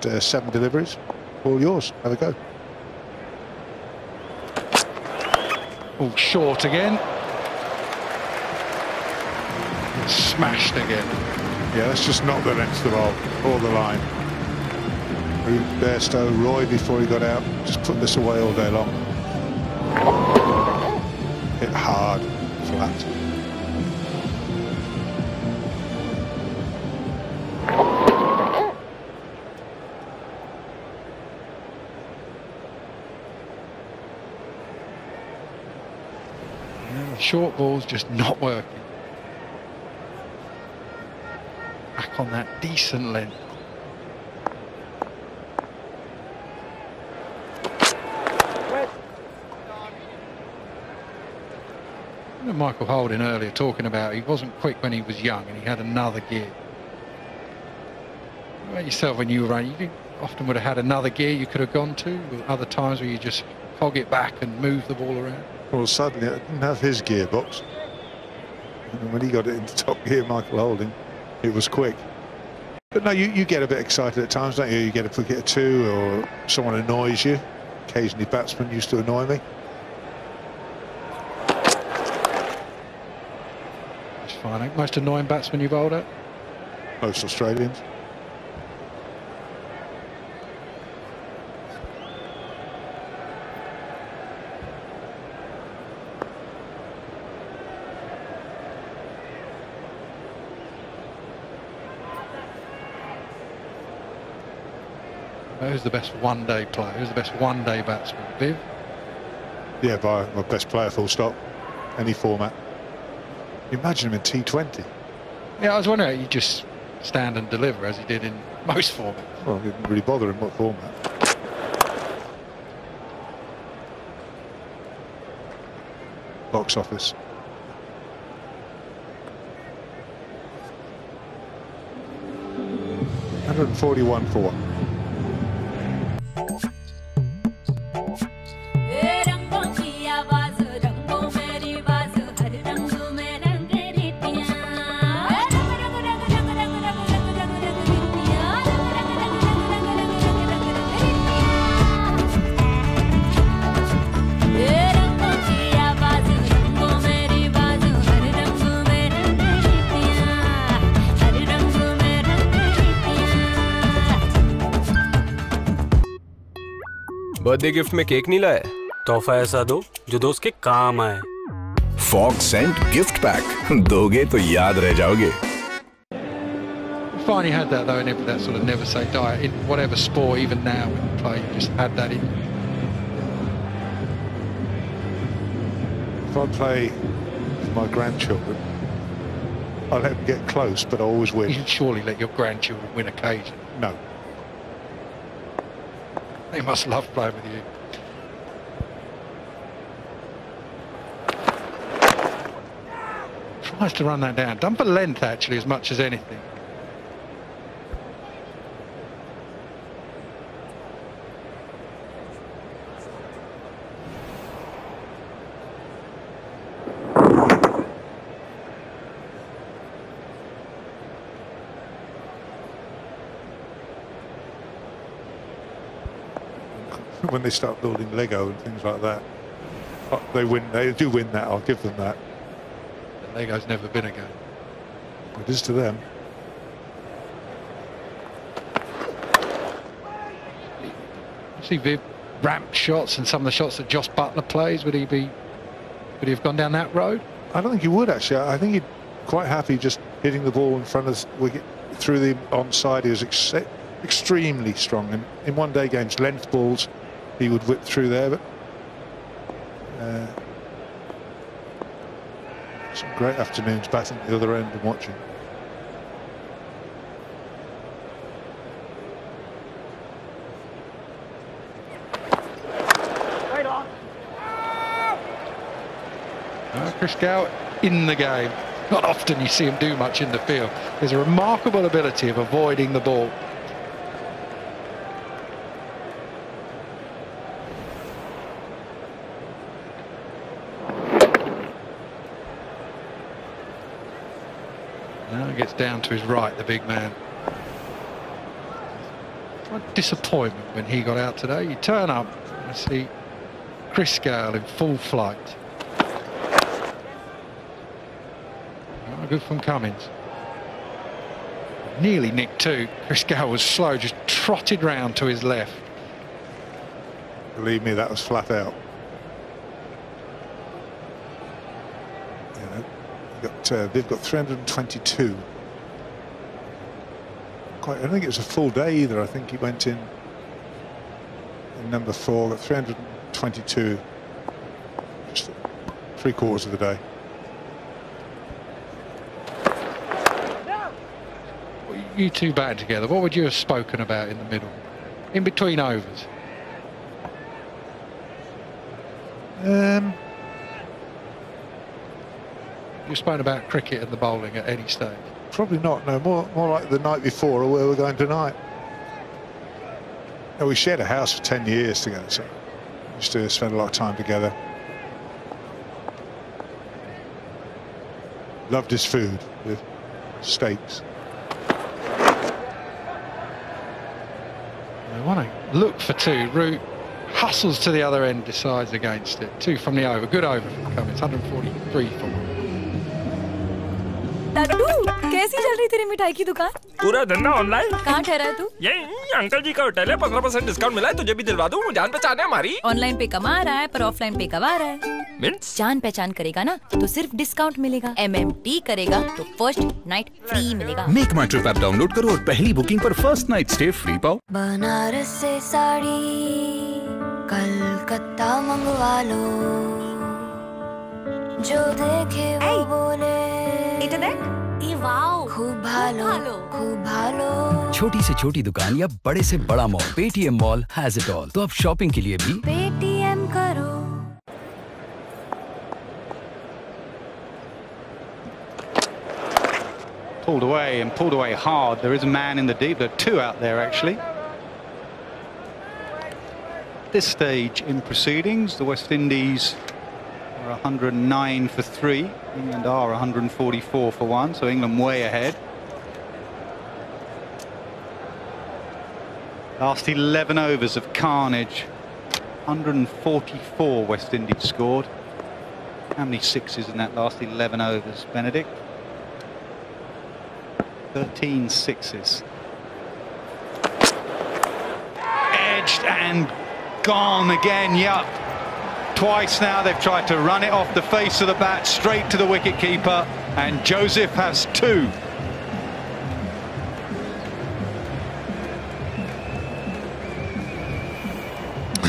7 deliveries. All yours. Have a go. Oh, short again. Smashed again. Yeah, that's just not the length of the ball or the line. Bairstow, Roy before he got out, just put this away all day long. Hit hard, flat. Short ball's just not working. Back on that decent length. Michael Holding earlier talking about he wasn't quick when he was young and he had another gear. What about yourself when you were running? You often would have had another gear you could have gone to, or other times where you just hog it back and move the ball around? Well, suddenly I didn't have his gearbox. And when he got it into top gear, Michael Holding, it was quick. But no, you get a bit excited at times, don't you? You get a quick hit or two, or someone annoys you. Occasionally batsmen used to annoy me. That's fine. Most annoying batsman you've bowled at? Most Australians. Who's the best one-day player? Who's the best one-day batsman? Viv? Yeah, by my best player, full stop. Any format. You imagine him in T20. Yeah, I was wondering, you just stand and deliver as he did in most formats. Well, it didn't really bother him what format. Box office. 141 for one. Birthday gift में cake नहीं लाया? तोहफा ऐसा दो जो दोस्त के काम आए। फॉग सेंट गिफ्ट पैक दोगे तो याद रह जाओगे। Finally had that though in that sort of never say die in whatever sport, even now when you play, you just had that in. If I play with my grandchildren, I'll let them get close, but I always win. You should surely let your grandchildren win occasionally. No. They must love playing with you. Tries to run that down. Done for length actually as much as anything. When they start building Lego and things like that, they win. They do win that. I'll give them that. The Lego's never been a game. It is to them. See Viv ramp shots and some of the shots that Josh Buttler plays. Would he have gone down that road? I don't think he would actually. I think he'd quite happy just hitting the ball in front of the wicket through the onside. He was extremely strong, and in one-day games, length balls, he would whip through there. But some great afternoons batting at the other end and watching. Chris Gayle in the game. Not often you see him do much in the field. There's a remarkable ability of avoiding the ball. Now he gets down to his right, the big man. What disappointment when he got out today. You turn up and see Chris Gayle in full flight. Oh, good from Cummins. Nearly nicked too. Chris Gayle was slow, just trotted round to his left. Believe me, that was flat out. They've got 322. I don't think it was a full day either. I think he went in number 4, got 322, just 3/4 of the day. You two batting together, what would you have spoken about in the middle, in between overs? You've spoken about cricket and the bowling at any stage? Probably not, no. More like the night before or where we're going tonight. No, we shared a house for 10 years together, so we used to spend a lot of time together. Loved his food with steaks. I want to look for 2. Root hustles to the other end, decides against it. 2 from the over. Good over from Cummins. 143 for 1. Laddu, कैसी चल रही तेरी मिठाई की दुकान? पूरा धंधा online. कहाँ ठहरा है तू? ये अंकल जी का होटल है, 15% डिस्काउंट मिला है, तुझे भी दिलवा दूँ, जान पहचान है हमारी। ऑनलाइन पे कमा रहा है पर ऑफलाइन पे गवा रहा है। मीन्स? जान पहचान करेगा ना तो सिर्फ डिस्काउंट मिलेगा, MMT करेगा तो फर्स्ट नाइट फ्री मिलेगा। मेक माई ट्रिप ऐप डाउनलोड करो और पहली बुकिंग पर फर्स्ट नाइट स्टे फ्री पाओ। बनारस से साड़ी कलकत्ता मंगवा लो, जो देखे वो बोले इधर देख, वाओ खूब भालो खूब भालो। छोटी से छोटी दुकान या बड़े से बड़ा mall, Paytm mall has it all. तो अब शॉपिंग के लिए भी पेटीएम करो। Pulled away and pulled away hard. There is a man in the deep. There are 2 out there actually. At this stage in proceedings, the West Indies are 109 for 3. England are 144 for 1, so England way ahead. Last 11 overs of carnage. 144 West Indies scored. How many sixes in that last 11 overs, Benedict? 13 sixes. Edged and gone again, yup. Twice now they've tried to run it off the face of the bat straight to the wicket-keeper, and Joseph has 2.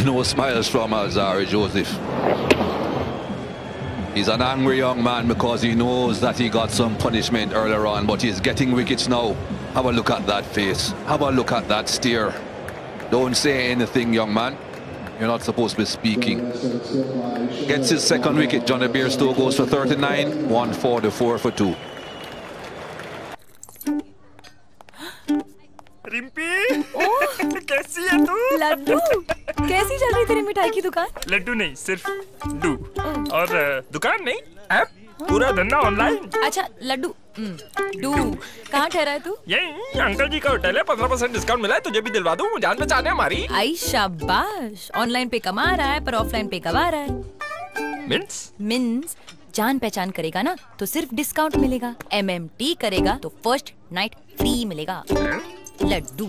No smiles from Alzarri, Joseph. He's an angry young man because he knows that he got some punishment earlier on, but he's getting wickets now. Have a look at that face. Have a look at that stare. Don't say anything, young man. You're not supposed to be speaking. Gets his second wicket. Jonny Bairstow goes for 39, 144 for 2. Rimpy, कैसी है तू? लड्डू, कैसी चल रही तेरी मिठाई की दुकान? लड्डू नहीं, सिर्फ डू। और दुकान नहीं, ऐप, पूरा धंधा ऑनलाइन। अच्छा लड्डू, डू, कहाँ ठहरा है तू? ये अंकल जी का होटल है, 15% डिस्काउंट मिला है, तुझे भी दिलवा दूँ, जान पहचान है हमारी। आई शाबाश, ऑनलाइन पे कमा रहा है पर ऑफलाइन पे गवा रहा है। मीन्स जान पहचान करेगा ना तो सिर्फ डिस्काउंट मिलेगा, MMT करेगा तो फर्स्ट नाइट फ्री मिलेगा। लड्डू।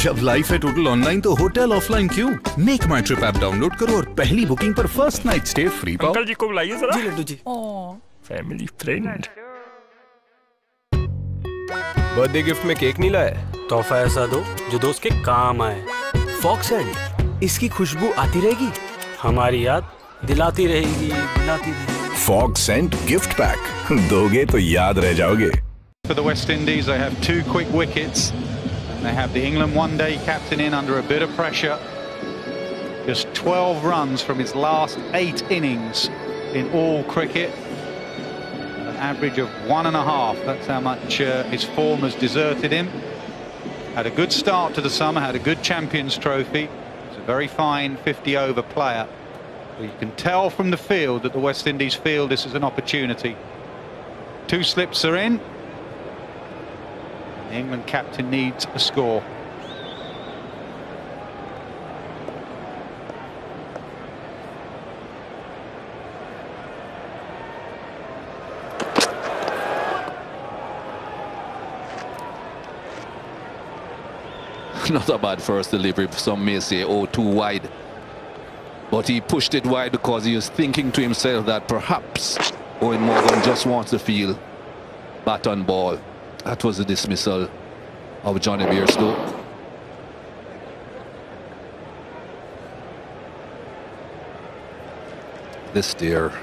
जब लाइफ है टोटल ऑनलाइन तो होटल ऑफलाइन क्यों? मेक माई ट्रिप ऐप डाउनलोड करो और पहली बुकिंग पर फर्स्ट नाइट स्टे फ्री पाओ। अंकल जी को बुलाइए जरा। जी लड्डू जी। Family friend. बर्थडे गिफ्ट में केक नहीं लाया, तोहफा ऐसा दो जो दोस्त के काम आए। फॉग सेंट, इसकी खुशबू आती रहेगी, हमारी याद दिलाती रहेगी, दिलाती रहेगी। फॉग सेंट गिफ्ट पैक, दोगे तो याद रह जाओगे। For the West Indies, they have 2 quick wickets. And they have the England one-day captain in under a bit of pressure. Just 12 runs from his last 8 innings in all cricket. An average of 1.5. That's how much his form has deserted him. Had a good start to the summer, had a good Champions Trophy. He's a very fine 50-over player. But you can tell from the field that the West Indies feel this is an opportunity. 2 slips are in. The England captain needs a score. Not a bad first delivery. Some may say, oh, too wide. But he pushed it wide because he was thinking to himself that perhaps Eoin Morgan just wants to feel bat on ball. That was a dismissal of Jonny Bairstow. This steer.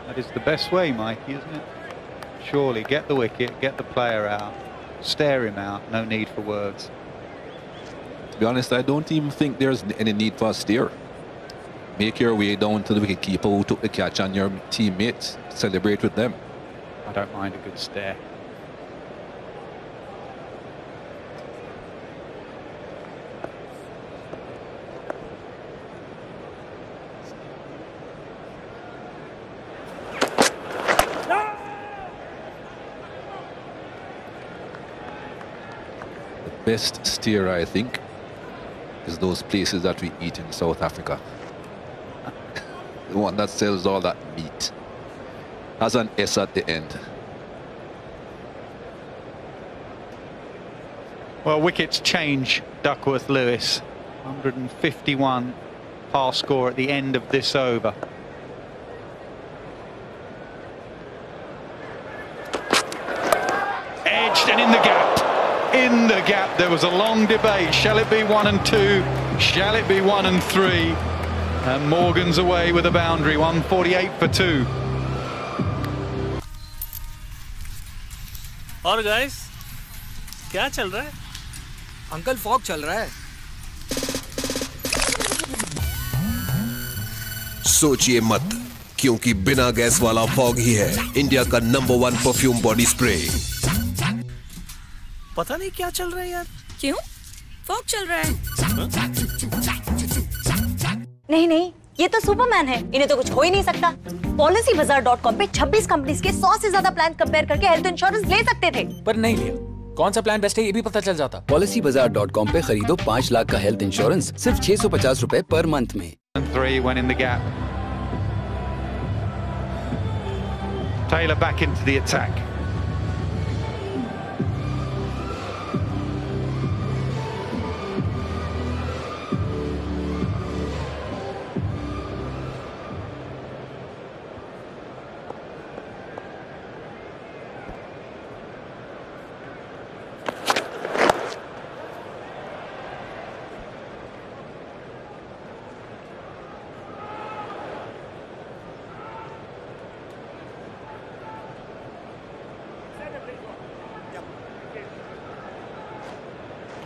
That is the best way, Mikey, isn't it? Surely get the wicket, get the player out, stare him out, no need for words. To be honest, I don't even think there's any need for a steer. Make your way down to the wicketkeeper who took the catch and your teammates. Celebrate with them. I don't mind a good stare. Best steer, I think, is those places that we eat in South Africa. The one that sells all that meat has an S at the end. Well, wickets change Duckworth-Lewis. 151 par score at the end of this over. Edged and in the gap. In the gap, there was a long debate. Shall it be 1 and 2? Shall it be 1 and 3? And Morgan's away with a boundary. 148 for 2. और guys, क्या चल रहा है? Uncle fog चल रहा है. सोचिए मत, क्योंकि बिना गैस वाला फॉग ही है इंडिया का नंबर 1 परफ्यूम बॉडी स्प्रे. पता नहीं क्या चल रहा है यार. क्यों? फॉग चल रहा है. नहीं नहीं, ये तो सुपरमैन है. इन्हें तो कुछ हो ही नहीं सकता. PolicyBazaar.com पे 26 कंपनीज के 100 से ज्यादा प्लान कंपेयर करके हेल्थ इंश्योरेंस ले सकते थे. पर नहीं लिया. कौन सा प्लान बेस्ट है ये भी पता चल जाता. PolicyBazaar.com पे खरीदो 5 लाख का हेल्थ इंश्योरेंस सिर्फ 650 रुपए पर मंथ में. 3 went in the gap. Taylor back into the attack.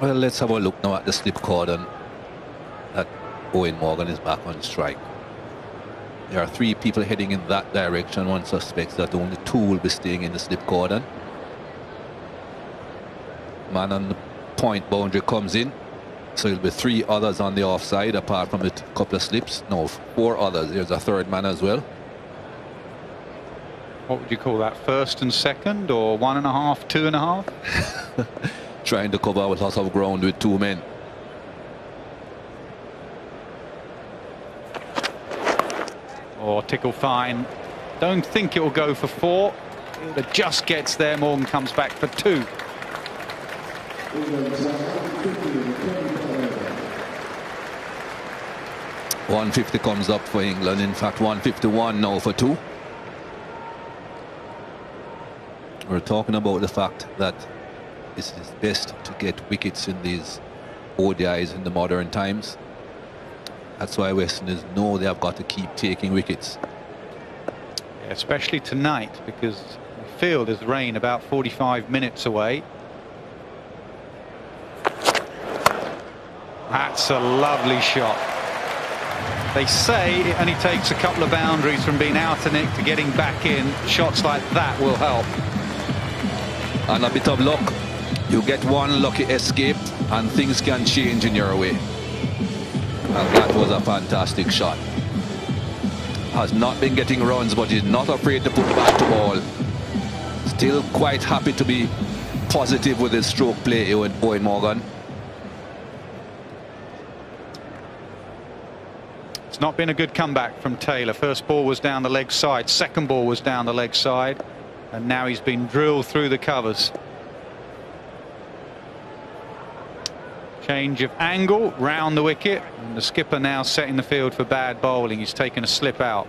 Well, let's have a look now at the slip cordon that Eoin Morgan is back on strike. There are 3 people heading in that direction. One suspects that only 2 will be staying in the slip cordon. Man on the point boundary comes in, so there'll be 3 others on the offside apart from the couple of slips. No, 4 others. There's a 3rd man as well. What would you call that? First and second, or 1.5, 2.5? Trying to cover with lots of ground with 2 men. Or tickle fine. Don't think it will go for 4. It just gets there. Morgan comes back for 2. .150 comes up for England. In fact, 151 now for 2. We're talking about the fact that it is best to get wickets in these ODIs in the modern times. That's why West Indies know they have got to keep taking wickets. Yeah, especially tonight, because the field is rain about 45 minutes away. That's a lovely shot. They say it only takes a couple of boundaries from being out and to getting back in. Shots like that will help. And a bit of luck. You get one lucky escape and things can change in your way. And that was a fantastic shot. Has not been getting runs, but is not afraid to put back to ball. Still quite happy to be positive with his stroke play, Eoin Morgan. It's not been a good comeback from Taylor. First ball was down the leg side, second ball was down the leg side, and now he's been drilled through the covers. Change of angle round the wicket, and the skipper now setting the field for bad bowling. He's taken a slip out.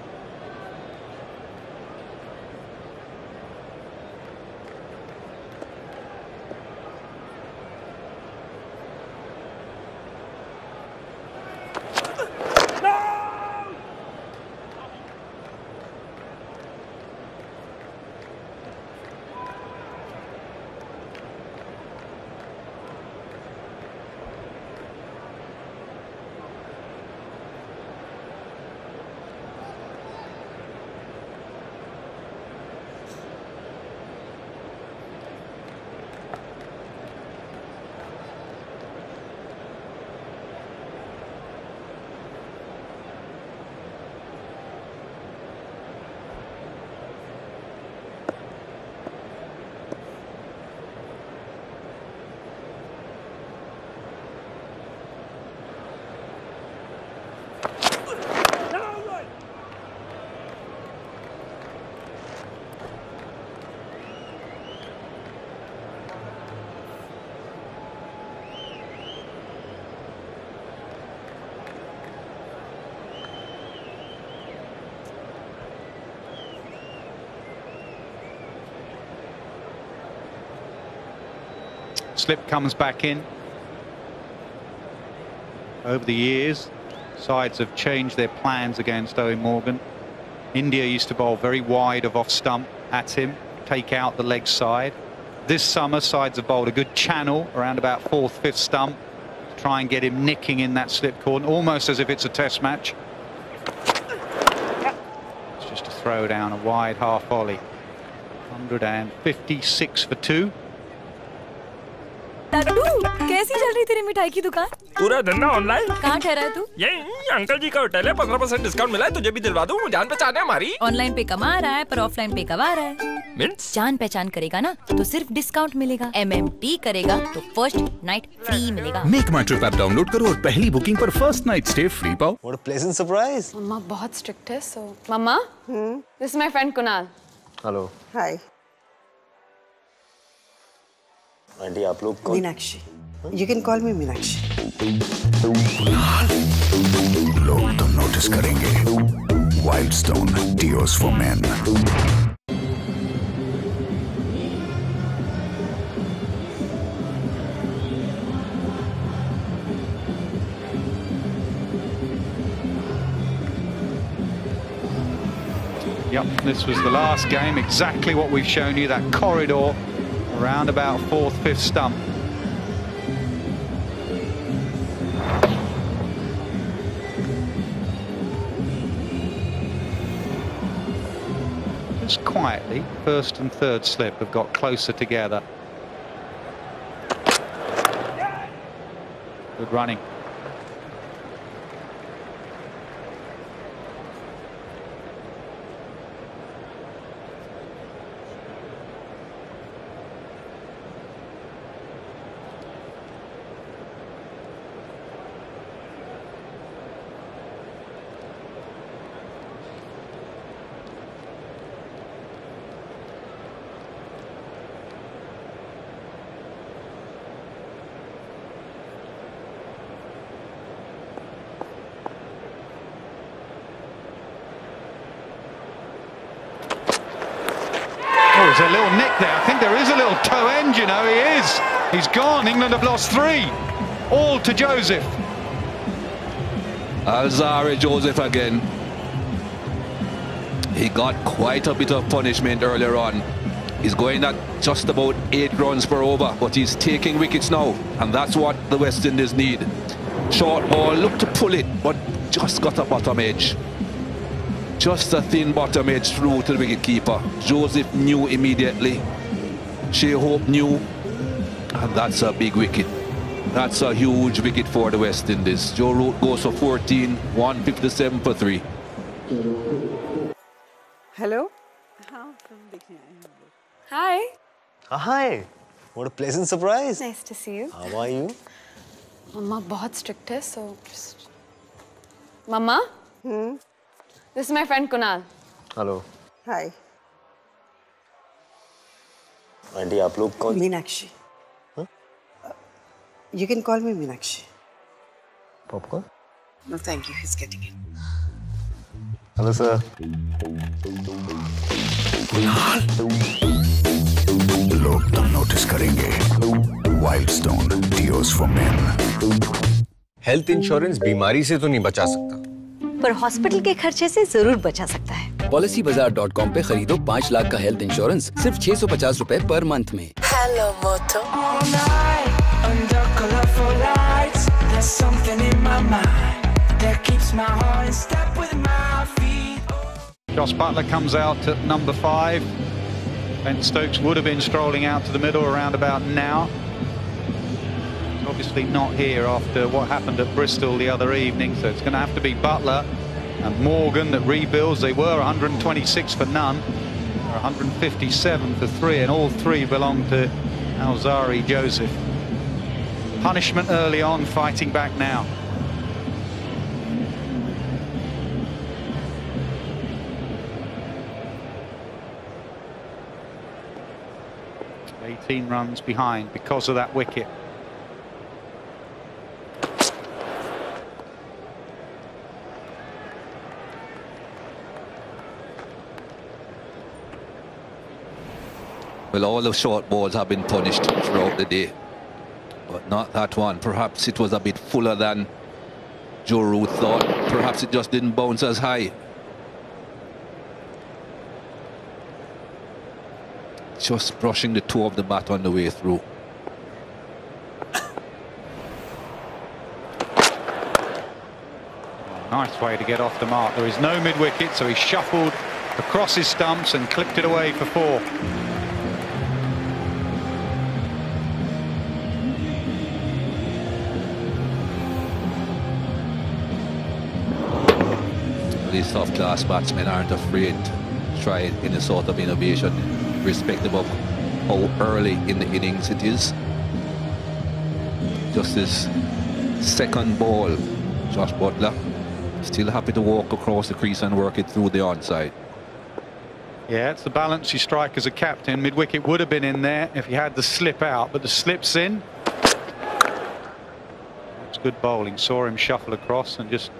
Slip comes back in. Over the years, sides have changed their plans against Eoin Morgan. India used to bowl very wide of off stump at him, take out the leg side. This summer, sides have bowled a good channel around about 4th, 5th stump to try and get him nicking in that slip corner, almost as if it's a test match. It's just a throw down, a wide half volley. 156 for 2. कैसी चल रही तेरी मिठाई की दुकान? पूरा धंधा online. कहाँ ठहरा है तू? यही अंकल जी का होटल है, 15% डिस्काउंट मिला है, तुझे भी दिलवा दूँ, जान पहचान है हमारी। ऑनलाइन पे कमा रहा है पर ऑफलाइन पे गवा रहा है। मीन्स? जान पहचान करेगा ना तो सिर्फ डिस्काउंट मिलेगा, MMT करेगा तो फर्स्ट नाइट फ्री मिलेगा। मेक माई ट्रिप ऐप डाउनलोड करो और पहली बुकिंग पर फर्स्ट नाइट स्टे फ्री पाओ। What a pleasant surprise. Mamma बहुत स्ट्रिक्ट है, so mamma, this is my friend Kunal. Hello. Hi. Aunty आप लोग कौन? Meenakshi. You can call me Meenakshi. लोग तो नोटिस करेंगे. Wildstone Deos for Men. Yep, this was the last game. Exactly what we've shown you. That corridor around about 4th, 5th stump. Just quietly, 1st and 3rd slip have got closer together. Good running. There's a little nick there. I think there is a little toe end, you know. He is. He's gone. England have lost 3. All to Joseph. Alzarri Joseph again. He got quite a bit of punishment earlier on. He's going at just about 8 runs per over, but he's taking wickets now, and that's what the West Indies need. Short ball, looked to pull it, but just got a bottom edge. Just a thin bottom edge through to the wicketkeeper. Joseph knew immediately. Shai Hope knew. And that's a big wicket. That's a huge wicket for the West Indies. Joe Root goes for 14, 157 for 3. Hello? Hi. Hi. What a pleasant surprise. Nice to see you. How are you? Mama बहुत strict है, so just. Mama? This is my friend Kunal. Hello. Hi. Aunty आप लोग कौन? Meenakshi. You can call me Meenakshi. Popcorn? No, thank you. He's getting it. Hello, sir. लोग तो notice करेंगे. Wildstone Deos for Men. Health insurance बीमारी से तो नहीं बचा सकता, पर हॉस्पिटल के खर्चे से जरूर बचा सकता है। PolicyBazaar.com पे खरीदो 5 लाख का हेल्थ इंश्योरेंस सिर्फ 650 रुपए पर मंथ में। Hello, Moto. All night under colorful lights, there's something in my mind that keeps my heart in step with my feet. Josh Buttler comes out at number 5. Ben Stokes would have been strolling out to the middle around about now. He's obviously not here after what happened at Bristol the other evening, so it's going to have to be Buttler and Morgan that rebuilds. They were 126 for none, 157 for 3, and all 3 belong to Alzarri Joseph. Punishment early on, fighting back now. $18 runs behind because of that wicket. Well, all the short balls have been punished throughout the day, but not that one. Perhaps it was a bit fuller than Joe Root thought. Perhaps it just didn't bounce as high. Just brushing the toe of the bat on the way through. Nice way to get off the mark. There is no mid-wicket, so he shuffled across his stumps and clipped it away for 4. These top-class batsmen aren't afraid to try any sort of innovation, irrespective of how early in the innings it is. Just his second ball, Josh Buttler, still happy to walk across the crease and work it through the onside. Yeah, it's the balance you strike as a captain. Mid-wicket would have been in there if he had the slip out, but the slip's in. That's good bowling. Saw him shuffle across and just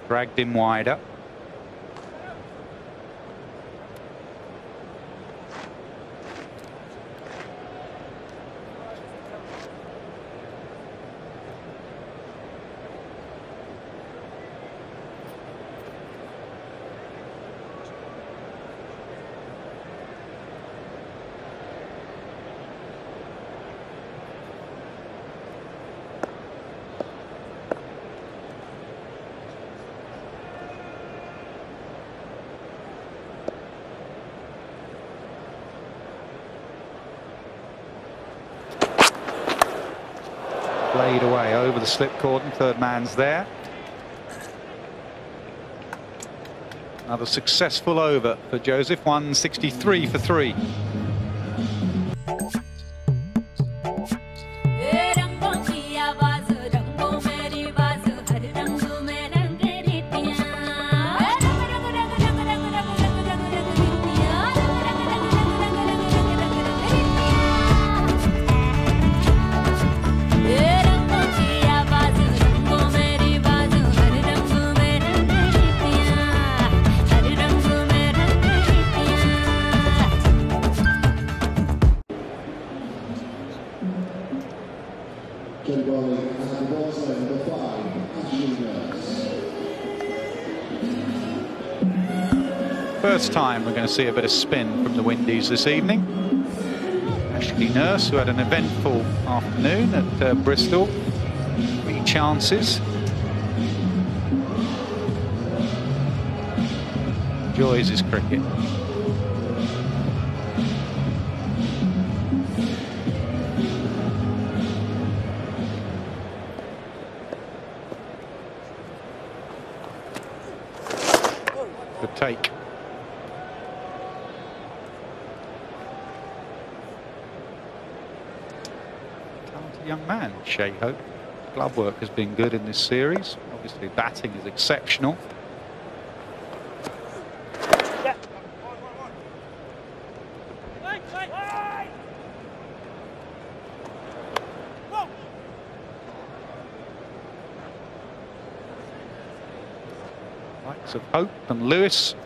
dragged him wide up. Played away over the slip cordon, third man's there. Another successful over for Joseph, 163 for 3. First time we're going to see a bit of spin from the Windies this evening. Ashley Nurse, who had an eventful afternoon at Bristol. 3 chances. enjoys his cricket. Good take. Talented young man, Shai. Glove work has been good in this series. Obviously, batting is exceptional. Likes of Hope and Lewis